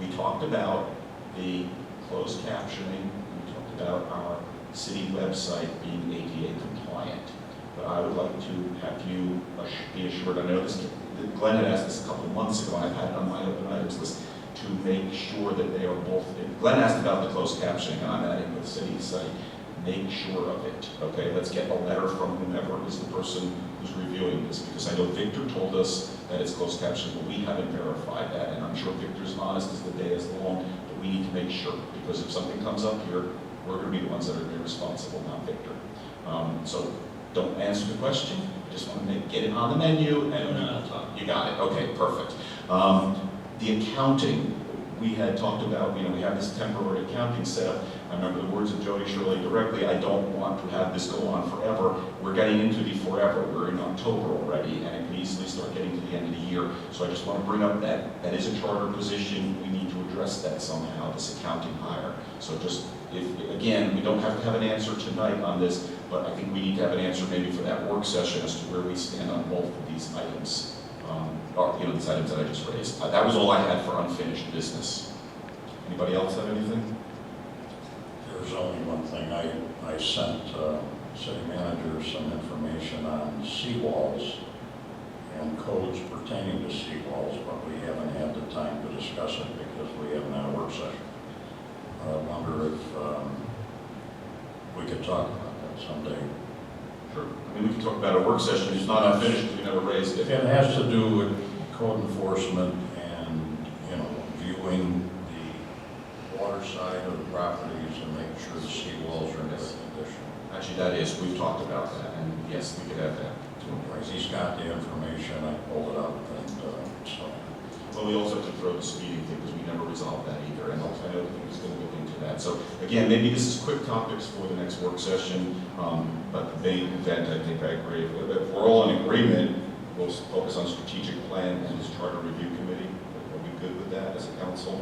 We talked about the closed captioning. We talked about our city website being ADA compliant. But I would like to have you be assured, I know this, Glenn had asked this a couple of months ago, and I've had it on my open items list, to make sure that they are both, Glenn asked about the closed captioning, and I'm adding the city site. Make sure of it, okay? Let's get a letter from whomever is the person who's reviewing this, because I know Victor told us that it's closed captioning, but we haven't verified that, and I'm sure Victor's honest as the day is long, but we need to make sure, because if something comes up here, we're going to be the ones that are responsible, not Victor. So don't answer the question, I just want to get it on the menu, and you got it, okay, perfect. The accounting, we had talked about, we have this temporary accounting setup. I remember the words of Jody Shirley directly, I don't want to have this go on forever. We're getting into the forever, we're in October already, and it can easily start getting to the end of the year. So I just want to bring up that is a charter position, we need to address that somehow, this accounting hire. So just, again, we don't have to have an answer tonight on this, but I think we need to have an answer maybe for that work session as to where we stand on both of these items. These items that I just raised. That was all I had for unfinished business. Anybody else have anything? There's only one thing. I sent city manager some information on seawalls and codes pertaining to seawalls, but we haven't had the time to discuss it because we haven't had a work session. I wonder if we could talk about that someday. Sure. I mean, we can talk about a work session. It's not unfinished. We never raised it. It has to do with code enforcement and, viewing the water side of the properties and making sure the seawalls are in good condition. Actually, that is, we've talked about that, and yes, we could have that. Anyways, he's got the information. I pulled it up, and so. Well, we also have to throw the speeding thing because we never resolved that either, and I know he was going to look into that. So again, maybe this is quick topics for the next work session, but the main event, I think I agree. If we're all in agreement, we'll focus on strategic plan and this charter review committee. Are we good with that as a council?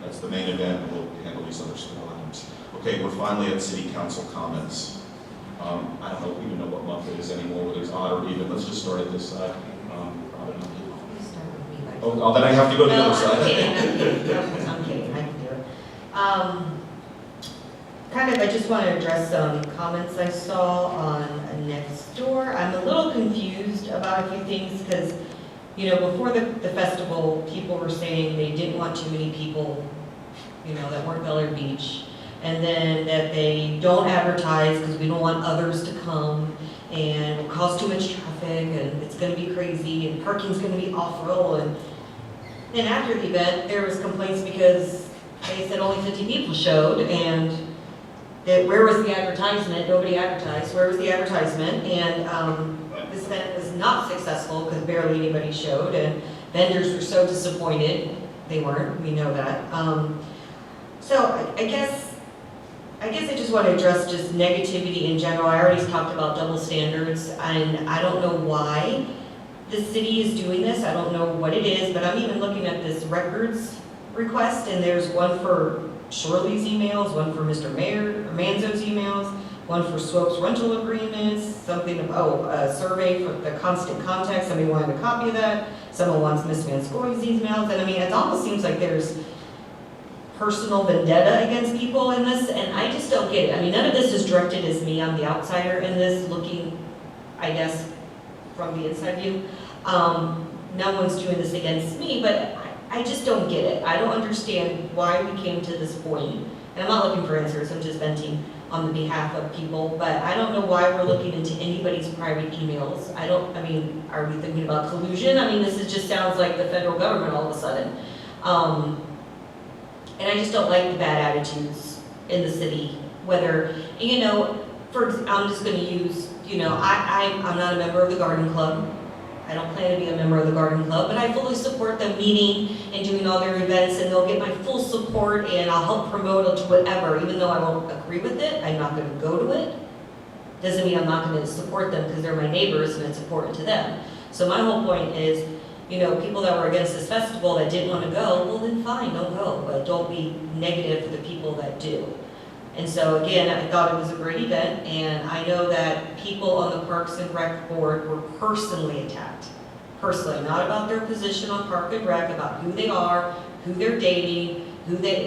That's the main event, and we'll handle these other small items. Okay, we're finally at city council comments. I don't even know what month it is anymore, whether it's odd or even. Let's just start at this side. Robin, Oh, then I have to go to the No, other I'm side. kidding. I'm kidding, I can do it. I just want to address some comments I saw on Nextdoor. I'm a little confused about a few things because, before the festival, people were saying they didn't want too many people, that weren't Bel-Air Beach. And then that they don't advertise because we don't want others to come and it will cause too much traffic and it's going to be crazy and parking's going to be awful. And then after the event, there was complaints because they said only 50 people showed and that where was the advertisement? Nobody advertised. Where was the advertisement? And this event was not successful because barely anybody showed and vendors were so disappointed. They weren't, we know that. So I guess I just want to address just negativity in general. I already talked about double standards, and I don't know why the city is doing this. I don't know what it is, but I'm even looking at this records request, and there's one for Shirley's emails, one for Mr. Manzo's emails, one for Swope's rental agreements, something about a survey for the constant contact. Somebody wanted a copy of that. Someone wants Miss Van Scoy's emails, and I mean, it almost seems like there's personal vendetta against people in this, and I just don't get it. I mean, none of this is directed as me. I'm the outsider in this, looking, I guess, from the inside view. No one's doing this against me, but I just don't get it. I don't understand why we came to this point. And I'm not looking for answers, I'm just venting on the behalf of people, but I don't know why we're looking into anybody's private emails. I mean, are we thinking about collusion? I mean, just sounds like the federal government all of a sudden. And I just don't like the bad attitudes in the city, whether, I'm just gonna use, I'm not a member of the Garden Club. I don't plan to be a member of the Garden Club, but I fully support them meeting and doing all their events, and they'll get my full support, and I'll help promote it to whatever, even though I won't agree with it, I'm not gonna go to it. Doesn't mean I'm not gonna support them because they're my neighbors and it's important to them. So my whole point is, people that were against this festival that didn't want to go, well then fine, don't go, but don't be negative for the people that do. And so again, I thought it was a great event, and I know that people on the Parks and Rec board were personally attacked. Personally, not about their position on Park and Rec, about who they are, who they're dating,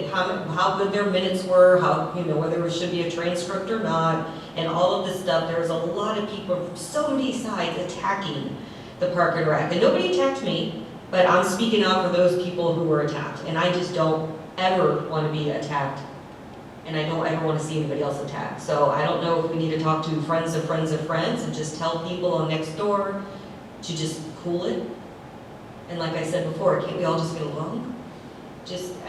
how good their minutes were, whether it should be a transcript or not, and all of this stuff. There was a lot of people from so many sides attacking the Park and Rec. And nobody attacked me, but I'm speaking out for those people who were attacked. And I just don't ever want to be attacked. And I don't ever want to see anybody else attacked. So I don't know if we need to talk to friends of friends of friends and just tell people on Nextdoor to just cool it. And like I said before, can't we all just get along?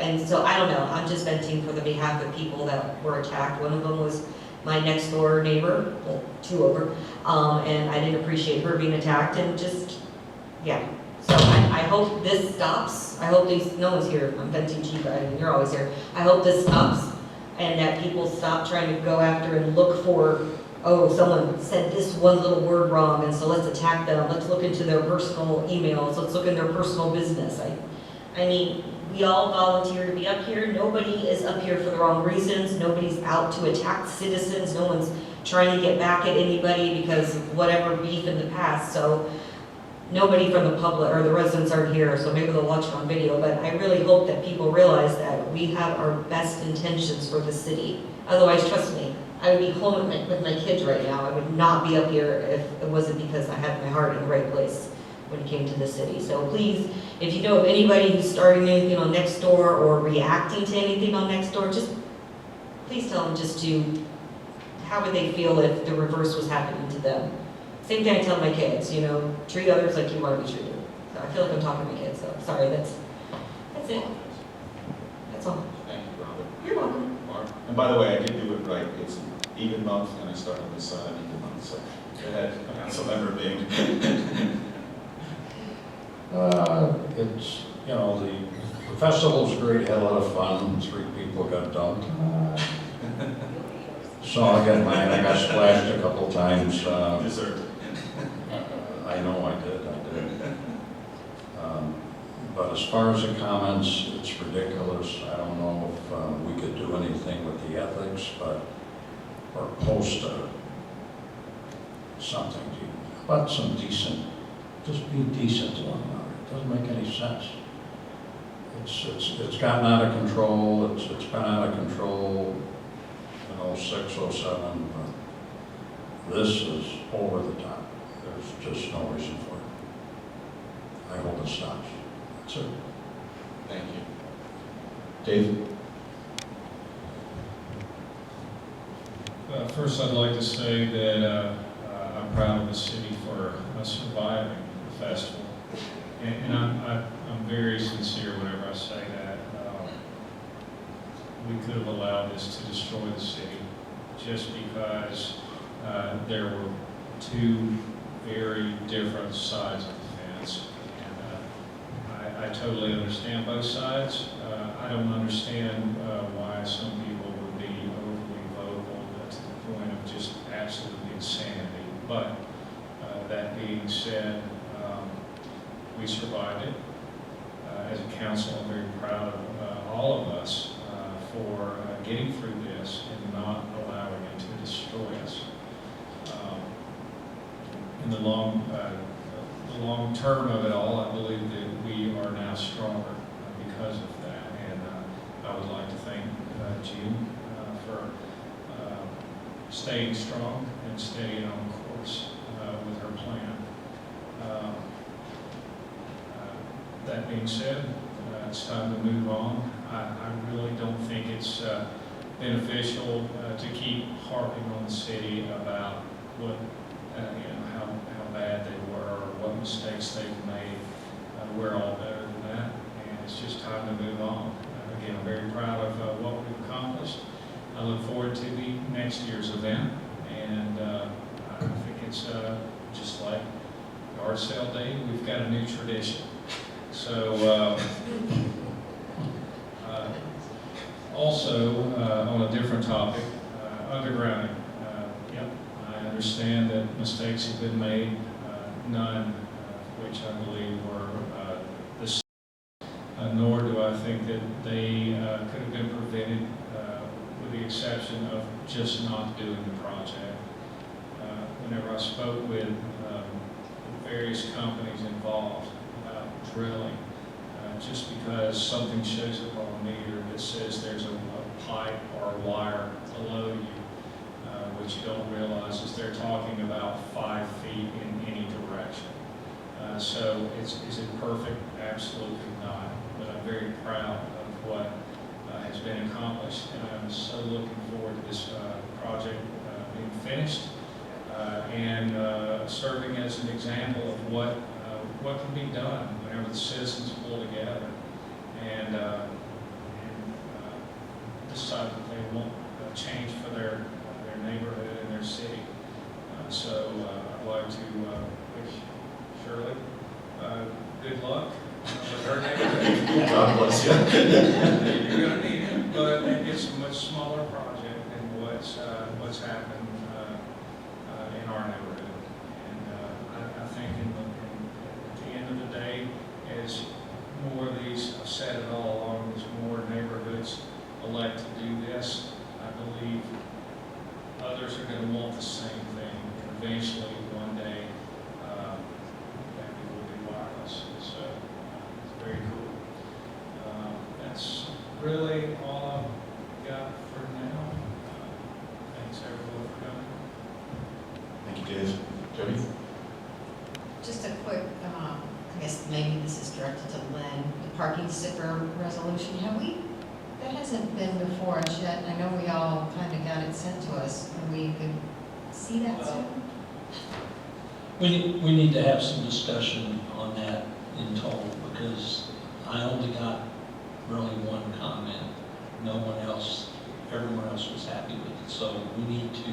And so I don't know, I'm just venting for the behalf of people that were attacked. One of them was my next door neighbor, well, two over, and I didn't appreciate her being attacked, and yeah. So I hope this stops. I hope no one's here, I'm venting to you guys, and you're always here. I hope this stops, and that people stop trying to go after and look for, oh, someone said this one little word wrong, and so let's attack them. Let's look into their personal emails. Let's look in their personal business. I mean, we all volunteer to be up here. Nobody is up here for the wrong reasons. Nobody's out to attack citizens. No one's trying to get back at anybody because of whatever beef in the past. So nobody from the public or the residents aren't here, so maybe they'll watch it on video. But I really hope that people realize that we have our best intentions for the city. Otherwise, trust me, I would be home with my kids right now. I would not be up here if it wasn't because I had my heart in the right place when it came to the city. So please, if you know of anybody who's starting anything on Nextdoor or reacting to anything on Nextdoor, just please tell them how would they feel if the reverse was happening to them. Same thing I tell my kids, treat others like you want to be treated. So I feel like I'm talking to my kids, so sorry, that's it. That's all. Thank you, Robert. You're welcome. Mark. And by the way, I did do it right. It's an even month, and I start on this side of even month, so go ahead. Councilmember Bing. It's, the festival's great, had a lot of fun, 3 people got dumped. So I got splashed a couple times. Deserved. I know I did. But as far as the comments, it's ridiculous. I don't know if we could do anything with the ethics, or post something, but some decent, just be decent to one another. Doesn't make any sense. It's gotten out of control, it's been out of control in 06, 07, but this is over the top. There's just no reason for it. I hope it stops. That's it. Thank you. Dave? First, I'd like to say that I'm proud of the city for surviving the festival. And I'm very sincere whenever I say that. We could have allowed this to destroy the city just because there were two very different sides of the fence. And I totally understand both sides. I don't understand why some people would be overly vocal to the point of just absolute insanity. But that being said, we survived it. As a council, I'm very proud of all of us for getting through this and not allowing it to destroy us. In the long term of it all, I believe that we are now stronger because of that. And I would like to thank June for staying strong and staying on course with her plan. That being said, it's time to move on. I really don't think it's beneficial to keep harping on the city about what, how bad they were or what mistakes they've made. We're all better than that, and it's just time to move on. Again, I'm very proud of what we've accomplished. I look forward to the next year's event, and I think it's just like yard sale day, we've got a new tradition. So, also, on a different topic, undergrounding. Yep, I understand that mistakes have been made, none of which I believe were the same, nor do I think that they could have been prevented with the exception of just not doing the project. Whenever I spoke with various companies involved, drilling, just because something shows up on a meter that says there's a pipe or a wire below you, what you don't realize is they're talking about 5 feet in any direction. So is it perfect? Absolutely not. But I'm very proud of what has been accomplished, and I'm so looking forward to this project being finished and serving as an example of what can be done whenever the citizens pull together and decide that they want change for their neighborhood and their city. So I'd like to wish Shirley good luck with her neighborhood. God bless you. You're going to need it, but it's a much smaller project than what's happened in our neighborhood. And I think at the end of the day, as more of these, I've said it all along, as more neighborhoods elect to do this, I believe others are going to want the same thing. And eventually, one day, that will be wireless. So it's very cool. That's really all I've got for now. Thanks everyone for coming. Thank you, Dave. Jody? Just a quick, I guess maybe this is directed to Lynn, the parking sticker resolution, that hasn't been before us yet. I know we all kind of got it sent to us, and we could see that soon. We need to have some discussion on that in total, because I only got really one comment. No one else, everyone else was happy with it. So we need to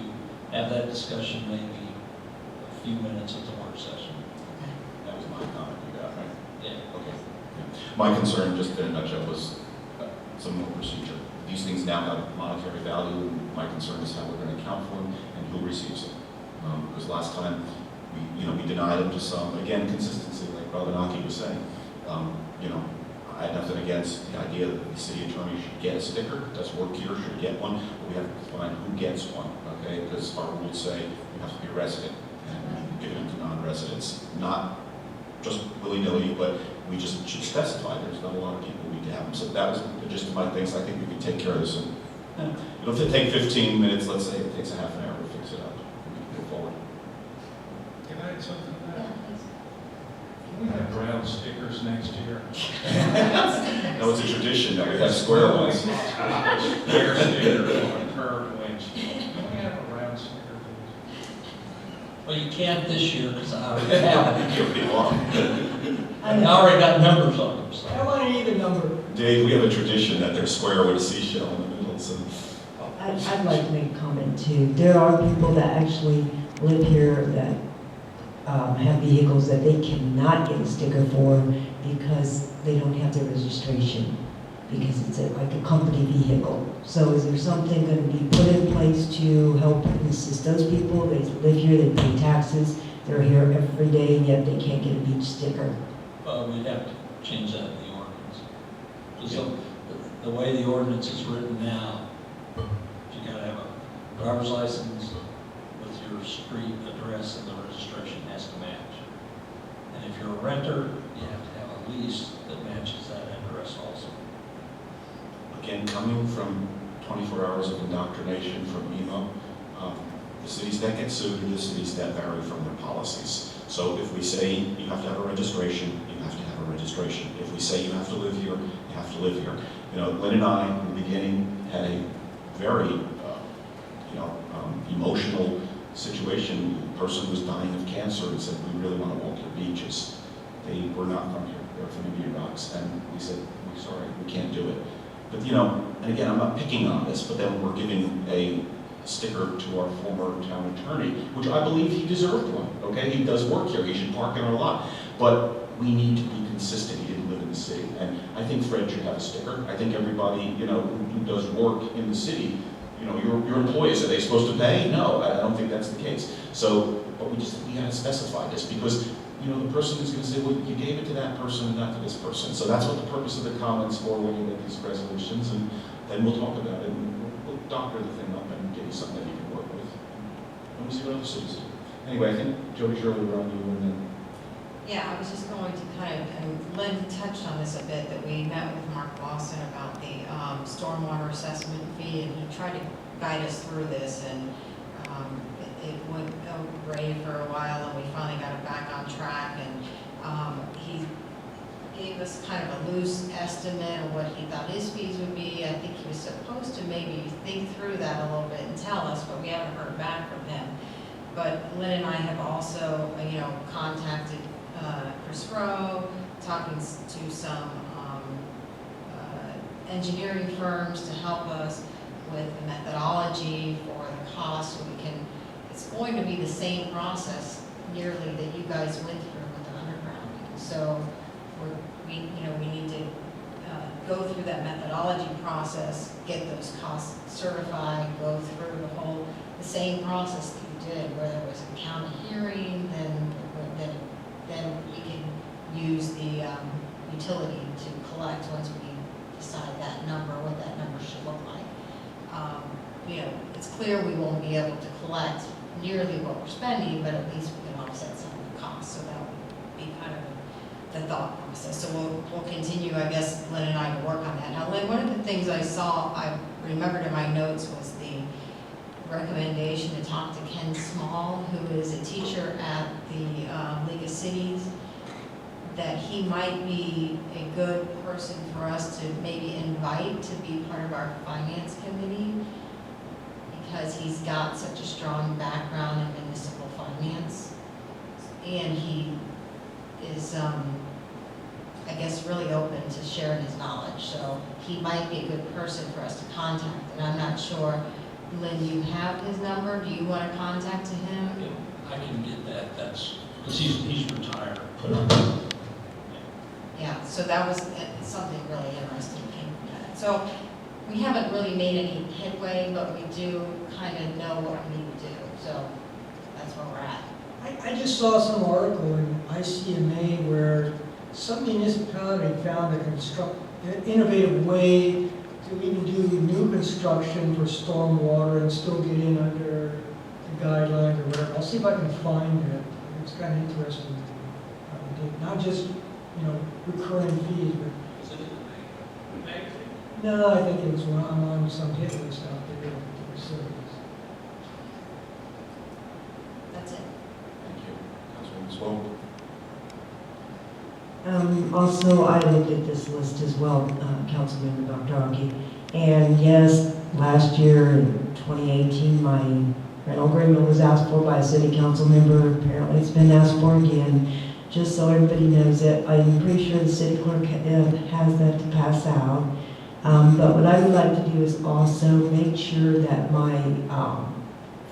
have that discussion maybe a few minutes at the work session. That was my comment you got, right? Yeah. Okay. My concern, just in a nutshell, was some more procedure. These things now have monetary value, and my concern is how we're going to account for them and who receives them. Because last time, we denied them to some, again, consistency, like Rabanaki was saying. I had nothing against the idea that the city attorney should get a sticker, that's work here, should get one, but we have to find who gets one, okay? Because our rules say you have to be a resident, and giving them to non-residents, not just willy-nilly, but we just should specify there's not a lot of people we need to have them. So that was just my things. I think we can take care of this. And it'll take 15 minutes, let's say it takes a half an hour to fix it up. We can go forward. Can I add something to that? Can we have brown stickers next year? That was a tradition that we have square ones. Square stickers on a curved winch. Can we have a brown sticker, please? Well, you can't this year because I already have it. You'll be long. I already got numbers on them, so. I don't want to either number. Dave, we have a tradition that they're square with a seashell in the middle, so. I'd like to make a comment too. There are people that actually live here that have vehicles that they cannot get a sticker for because they don't have their registration, because it's like a company vehicle. So is there something going to be put in place to help and assist those people? They live here, they pay taxes, they're here every day, and yet they can't get a beach sticker. We'd have to change that in the ordinance. Just the way the ordinance is written now, you gotta have a driver's license with your street address, and the registration has to match. And if you're a renter, you have to have a lease that matches that address also. Again, coming from 24 hours of indoctrination from EMO, the cities that get sued are the cities that vary from their policies. So if we say you have to have a registration, you have to have a registration. If we say you have to live here, you have to live here. You know, Lynn and I, in the beginning, had a very, emotional situation. The person was dying of cancer and said, we really want to walk your beaches. They were not from here, they were from Indian Rocks. And we said, we're sorry, we can't do it. But and again, I'm not picking on this, but then we're giving a sticker to our former town attorney, which I believe he deserved one, okay? He does work here, he should park in our lot. But we need to be consistent, he didn't live in the city. And I think Fred should have a sticker. I think everybody, who does work in the city, your employees, are they supposed to pay? No, I don't think that's the case. So, but we gotta specify this, because the person is going to say, well, you gave it to that person, not to this person. So that's what the purpose of the comments for when you make these resolutions, and then we'll talk about it, and we'll doctor the thing up and give you something that you can work with. And we'll see what other cities do. Anyway, I think Jody Shirley, we're on you, and then. Yeah, I was just going to and Lynn touched on this a bit, that we met with Mark Lawson about the stormwater assessment fee, and he tried to guide us through this, and it went gray for a while, and we finally got it back on track, and he gave us kind of a loose estimate of what he thought his fees would be. I think he was supposed to maybe think through that a little bit and tell us, but we haven't heard back from him. But Lynn and I have also, contacted Chris Rowe, talking to some engineering firms to help us with the methodology for the cost, so we can. It's going to be the same process yearly that you guys went through with the undergrounding. So we need to go through that methodology process, get those costs certified, go through the same process that you did, where there was a county hearing, then we can use the utility to collect once we decide that number, what that number should look like. It's clear we won't be able to collect nearly what we're spending, but at least we can offset some of the costs. So that would be kind of the thought process. So we'll continue, I guess, Lynn and I to work on that. Now, Lynn, one of the things I remembered in my notes was the recommendation to talk to Ken Small, who is a teacher at the League of Cities, that he might be a good person for us to maybe invite to be part of our finance committee, because he's got such a strong background in municipal finance, and he is, I guess, really open to sharing his knowledge. So he might be a good person for us to contact, and I'm not sure. Lynn, do you have his number? Do you want to contact him? I can get that. That's because he's retired. Yeah, so that was something really interesting came from that. So we haven't really made any headway, but we do kind of know what we need to do. So that's where we're at. I just saw some article in ICMA where some municipality found an innovative way to even do new construction for stormwater and still get in under the guidelines or whatever. I'll see if I can find it. It's kind of interesting to not just, recurring fees, but. Is it in the magazine? No, I think it was I'm on some hit list out there for facilities. That's it. Thank you. Councilwoman Swope? Also, I looked at this list as well, Councilmember Dr. Aki. And yes, last year in 2018, my rental agreement was asked for by a city council member. Apparently it's been asked for again. Just so everybody knows that, I'm pretty sure the city clerk has that to pass out. But what I would like to do is also make sure that my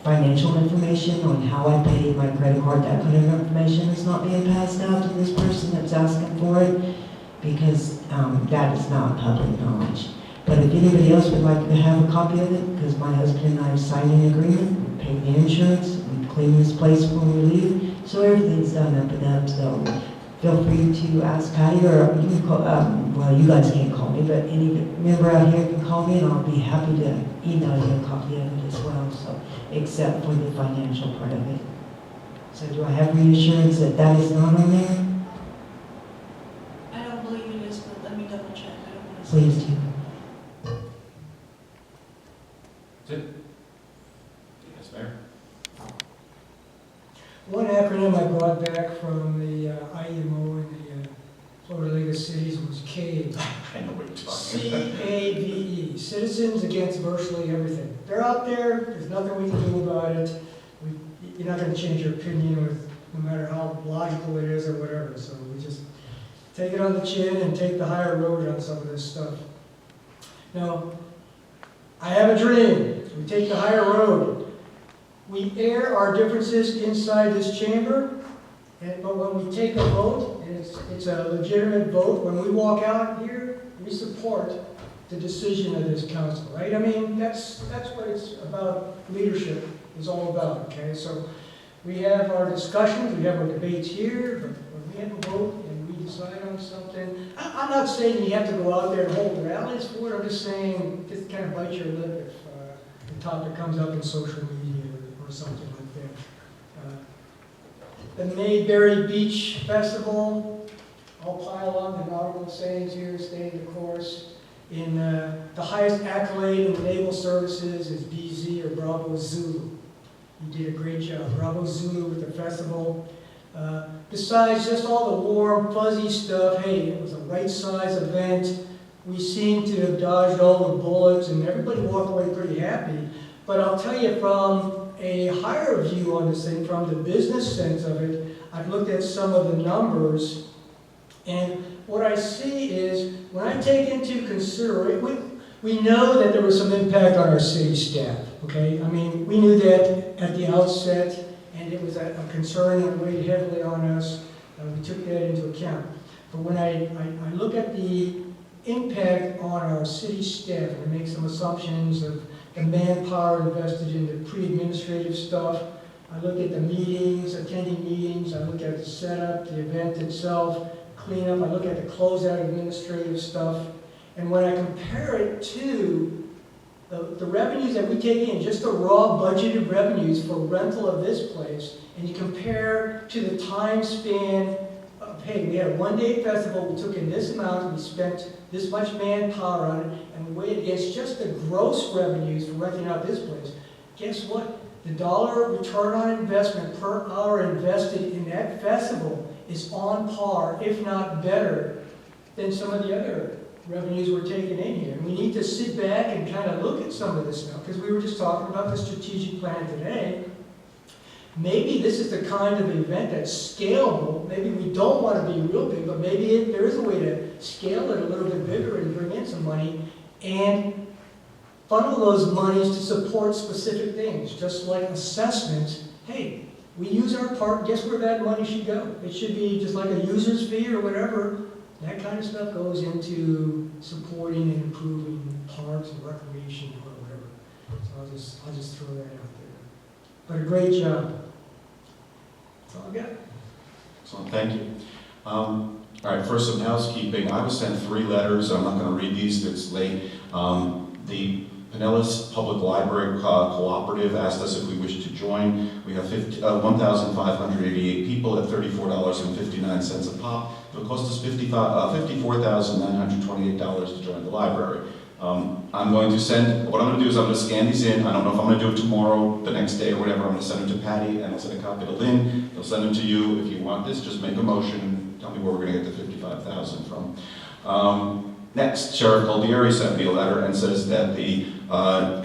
financial information on how I pay my credit card, that kind of information is not being passed out to this person that's asking for it, because that is not public knowledge. But if anybody else would like to have a copy of it, because my husband and I have signed an agreement, we pay the insurance, we clean this place when we leave, so everything's done up and up. So feel free to ask Patty, or you can call, well, you guys can't call me, but any member out here can call me, and I'll be happy to email you a copy of it as well, so, except for the financial part of it. So do I have reassurance that that is not on there? I don't believe it is, but let me double check. I don't want to. Please do. That's it? Yes, Mayor? One acronym I brought back from the IMO in the Florida League of Cities was CAVE. I know what you're talking about. CAVE, Citizens Against Virtually Everything. They're out there, there's nothing we can do about it. You're not gonna change your opinion with, no matter how logical it is or whatever, so we just take it on the chin and take the higher road on some of this stuff. Now, I have a dream, we take the higher road. We air our differences inside this chamber, but when we take a vote, and it's a legitimate vote, when we walk out here, we support the decision of this council, right? I mean, that's what it's about, leadership is all about, okay? So we have our discussions, we have our debates here, but when we have a vote and we decide on something, I'm not saying you have to go out there and hold rallies for it, I'm just saying, just kind of bite your lip if the topic comes up in social media or something like that. The Mayberry Beach Festival, I'll pile on the nautical sayings here, staying the course. In the highest accolade in the naval services is BZ or Bravo Zulu. You did a great job, Bravo Zulu with the festival. Besides just all the warm, fuzzy stuff, hey, it was a right-size event. We seem to have dodged all the bullets and everybody walked away pretty happy. But I'll tell you, from a higher view on this thing, from the business sense of it, I've looked at some of the numbers, and what I see is, when I take into consideration, we know that there was some impact on our city staff, okay? I mean, we knew that at the outset, and it was a concern that weighed heavily on us. We took that into account. But when I look at the impact on our city staff, and I make some assumptions of the manpower invested in the pre-administrative stuff, I look at the meetings, attending meetings, I look at the setup, the event itself, cleanup, I look at the closeout administrative stuff, and when I compare it to the revenues that we take in, just the raw budgeted revenues for rental of this place, and you compare to the time span of, hey, we had a one-day festival, we took in this amount, we spent this much manpower on it, and we weighed against just the gross revenues for renting out this place. Guess what? The dollar return on investment per hour invested in that festival is on par, if not better, than some of the other revenues we're taking in here. And we need to sit back and kind of look at some of this stuff, because we were just talking about the strategic plan today. Maybe this is the kind of event that's scalable. Maybe we don't want to be real big, but maybe there is a way to scale it a little bit bigger and bring in some money and funnel those monies to support specific things, just like assessments. Hey, we use our part, guess where that money should go? It should be just like a user's fee or whatever. That kind of stuff goes into supporting and improving parks and recreation or whatever. So I'll just throw that out there. But a great job. That's all I got. Excellent, thank you. All right, first some housekeeping. I was sent 3 letters. I'm not going to read these, it's late. The Pinellas Public Library Cooperative asked us if we wish to join. We have 1,588 people at $34.59 a pop. It'll cost us $54,928 to join the library. I'm going to send, what I'm going to do is I'm going to scan these in. I don't know if I'm going to do it tomorrow, the next day, or whatever. I'm going to send them to Patty, and I'll send a copy to Lynn. He'll send them to you. If you want this, just make a motion and tell me where we're going to get the $55,000 from. Next, Sheriff Caldieri sent me a letter and says that the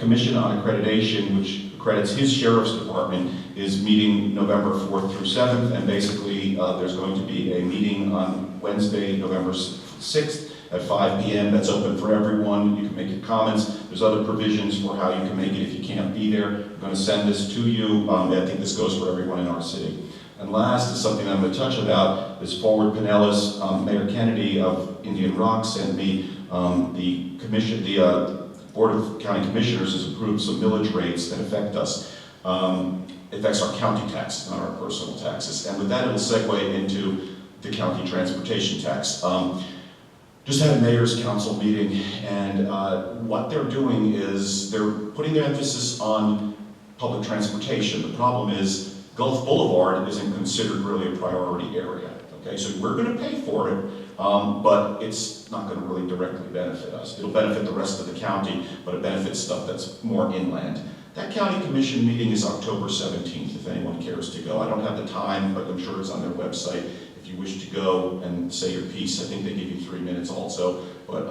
Commission on Accreditation, which accredits his sheriff's department, is meeting November 4th through 7th, and basically there's going to be a meeting on Wednesday, November 6th at 5 p.m. That's open for everyone. You can make your comments. There's other provisions for how you can make it if you can't be there. I'm going to send this to you. I think this goes for everyone in our city. And last is something I'm going to touch about, is Forward Pinellas. Mayor Kennedy of Indian Rock sent me the Board of County Commissioners has approved some millage rates that affect us. It affects our county taxes, not our personal taxes. And with that, it'll segue into the county transportation tax. Just had a mayor's council meeting, and what they're doing is they're putting their emphasis on public transportation. The problem is Gulf Boulevard isn't considered really a priority area. Okay, so we're going to pay for it, but it's not going to really directly benefit us. It'll benefit the rest of the county, but it benefits stuff that's more inland. That county commission meeting is October 17th, if anyone cares to go. I don't have the time, but I'm sure it's on their website. If you wish to go and say your piece, I think they give you 3 minutes also. But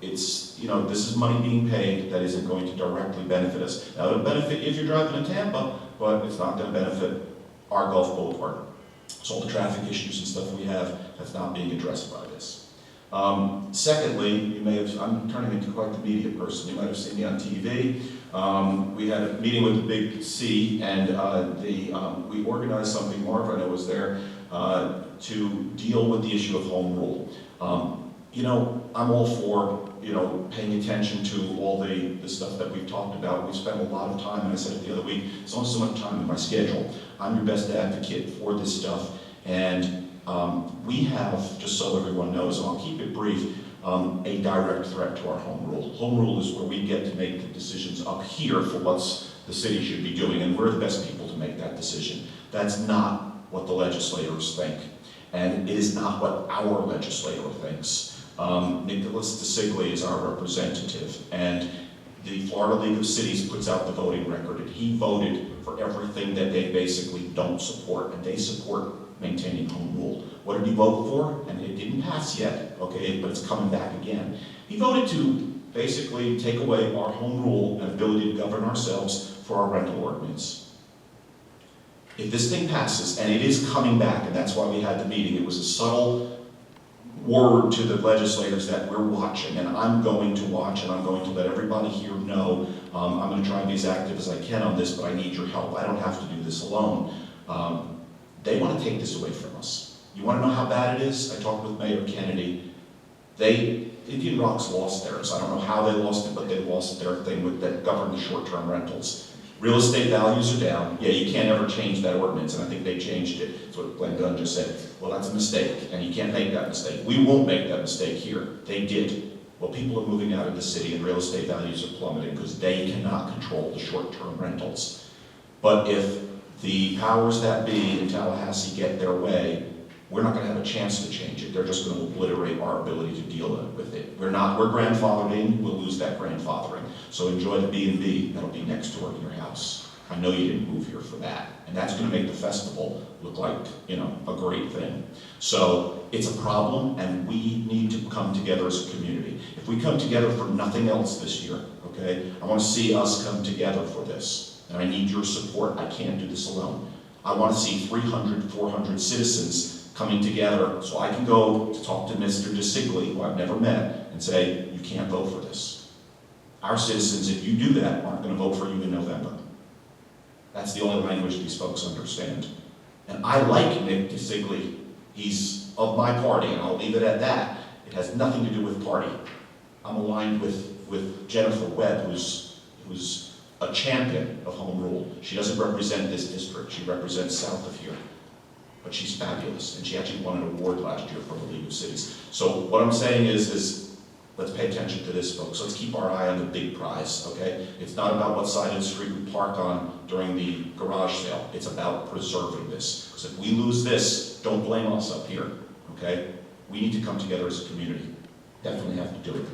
it's, this is money being paid that isn't going to directly benefit us. Now, it'll benefit if you're driving to Tampa, but it's not going to benefit our Gulf Boulevard. So all the traffic issues and stuff we have, that's not being addressed by this. Secondly, you may have, I'm turning into quite the media person. You might have seen me on TV. We had a meeting with the Big C, and we organized something, Marv, I know was there, to deal with the issue of home rule. I'm all for, paying attention to all the stuff that we've talked about. We've spent a lot of time, and I said it the other week, there's only so much time in my schedule. I'm your best advocate for this stuff, and we have, just so everyone knows, and I'll keep it brief, a direct threat to our home rule. Home rule is where we get to make the decisions up here for what the city should be doing, and we're the best people to make that decision. That's not what the legislators think, and it is not what our legislator thinks. Nicholas DeSigley is our representative, and the Florida League of Cities puts out the voting record, and he voted for everything that they basically don't support, and they support maintaining home rule. What did he vote for? And it didn't pass yet, okay, but it's coming back again. He voted to basically take away our home rule and ability to govern ourselves for our rental ordinance. If this thing passes, and it is coming back, and that's why we had the meeting, it was a subtle word to the legislators that we're watching, and I'm going to watch, and I'm going to let everybody here know. I'm going to try and be as active as I can on this, but I need your help. I don't have to do this alone. They want to take this away from us. You want to know how bad it is? I talked with Mayor Kennedy. Indian Rock's lost theirs. I don't know how they lost it, but they lost their thing that governed the short-term rentals. Real estate values are down. Yeah, you can't ever change that ordinance, and I think they changed it. That's what Glenn Gunn just said. Well, that's a mistake, and you can't make that mistake. We won't make that mistake here. They did. Well, people are moving out of the city, and real estate values are plummeting because they cannot control the short-term rentals. But if the powers that be in Tallahassee get their way, we're not going to have a chance to change it. They're just going to obliterate our ability to deal with it. We're grandfathered in, we'll lose that grandfathering. So enjoy the B&B that'll be next door to your house. I know you didn't move here for that. And that's going to make the festival look like, a great thing. So it's a problem, and we need to come together as a community. If we come together for nothing else this year, okay, I want to see us come together for this. And I need your support. I can't do this alone. I want to see 300, 400 citizens coming together so I can go to talk to Mr. DeSigley, who I've never met, and say, you can't vote for this. Our citizens, if you do that, aren't going to vote for you in November. That's the only language these folks understand. And I like Nick DeSigley. He's of my party, and I'll leave it at that. It has nothing to do with party. I'm aligned with Jennifer Webb, who's a champion of home rule. She doesn't represent this district. She represents south of here. But she's fabulous, and she actually won an award last year from the League of Cities. So what I'm saying is Let's pay attention to this, folks. Let's keep our eye on the big prize, okay? It's not about what side of the street we park on during the garage sale. It's about preserving this. Because if we lose this, don't blame us up here, okay? We need to come together as a community. Definitely have to do it.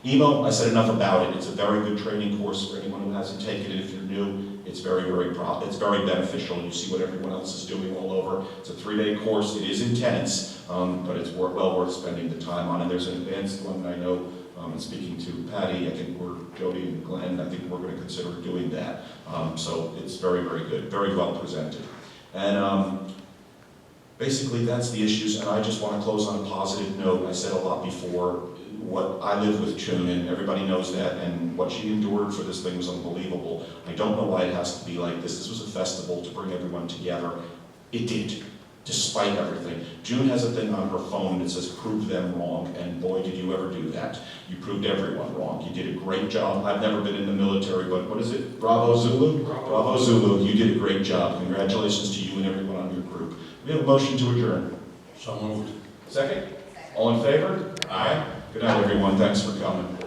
EMO, I said enough about it. It's a very good training course for anyone who hasn't taken it. If you're new, it's very beneficial. You see what everyone else is doing all over. It's a 3-day course. It is intense, but it's well worth spending the time on. And there's an advanced one I know, and speaking to Patty, I think Jody and Glenn, I think we're going to consider doing that. So it's very, very good, very well presented. And basically that's the issues, and I just want to close on a positive note. I said a lot before. What I live with June, and everybody knows that, and what she endured for this thing was unbelievable. I don't know why it has to be like this. This was a festival to bring everyone together. It did, despite everything. June has a thing on her phone that says, prove them wrong, and boy, did you ever do that. You proved everyone wrong. You did a great job. I've never been in the military, but what is it? Bravo Zulu? Bravo Zulu. You did a great job. Congratulations to you and everyone on your group. We have a motion to adjourn. So moved. Second? All in favor? Aye. Good night, everyone. Thanks for coming.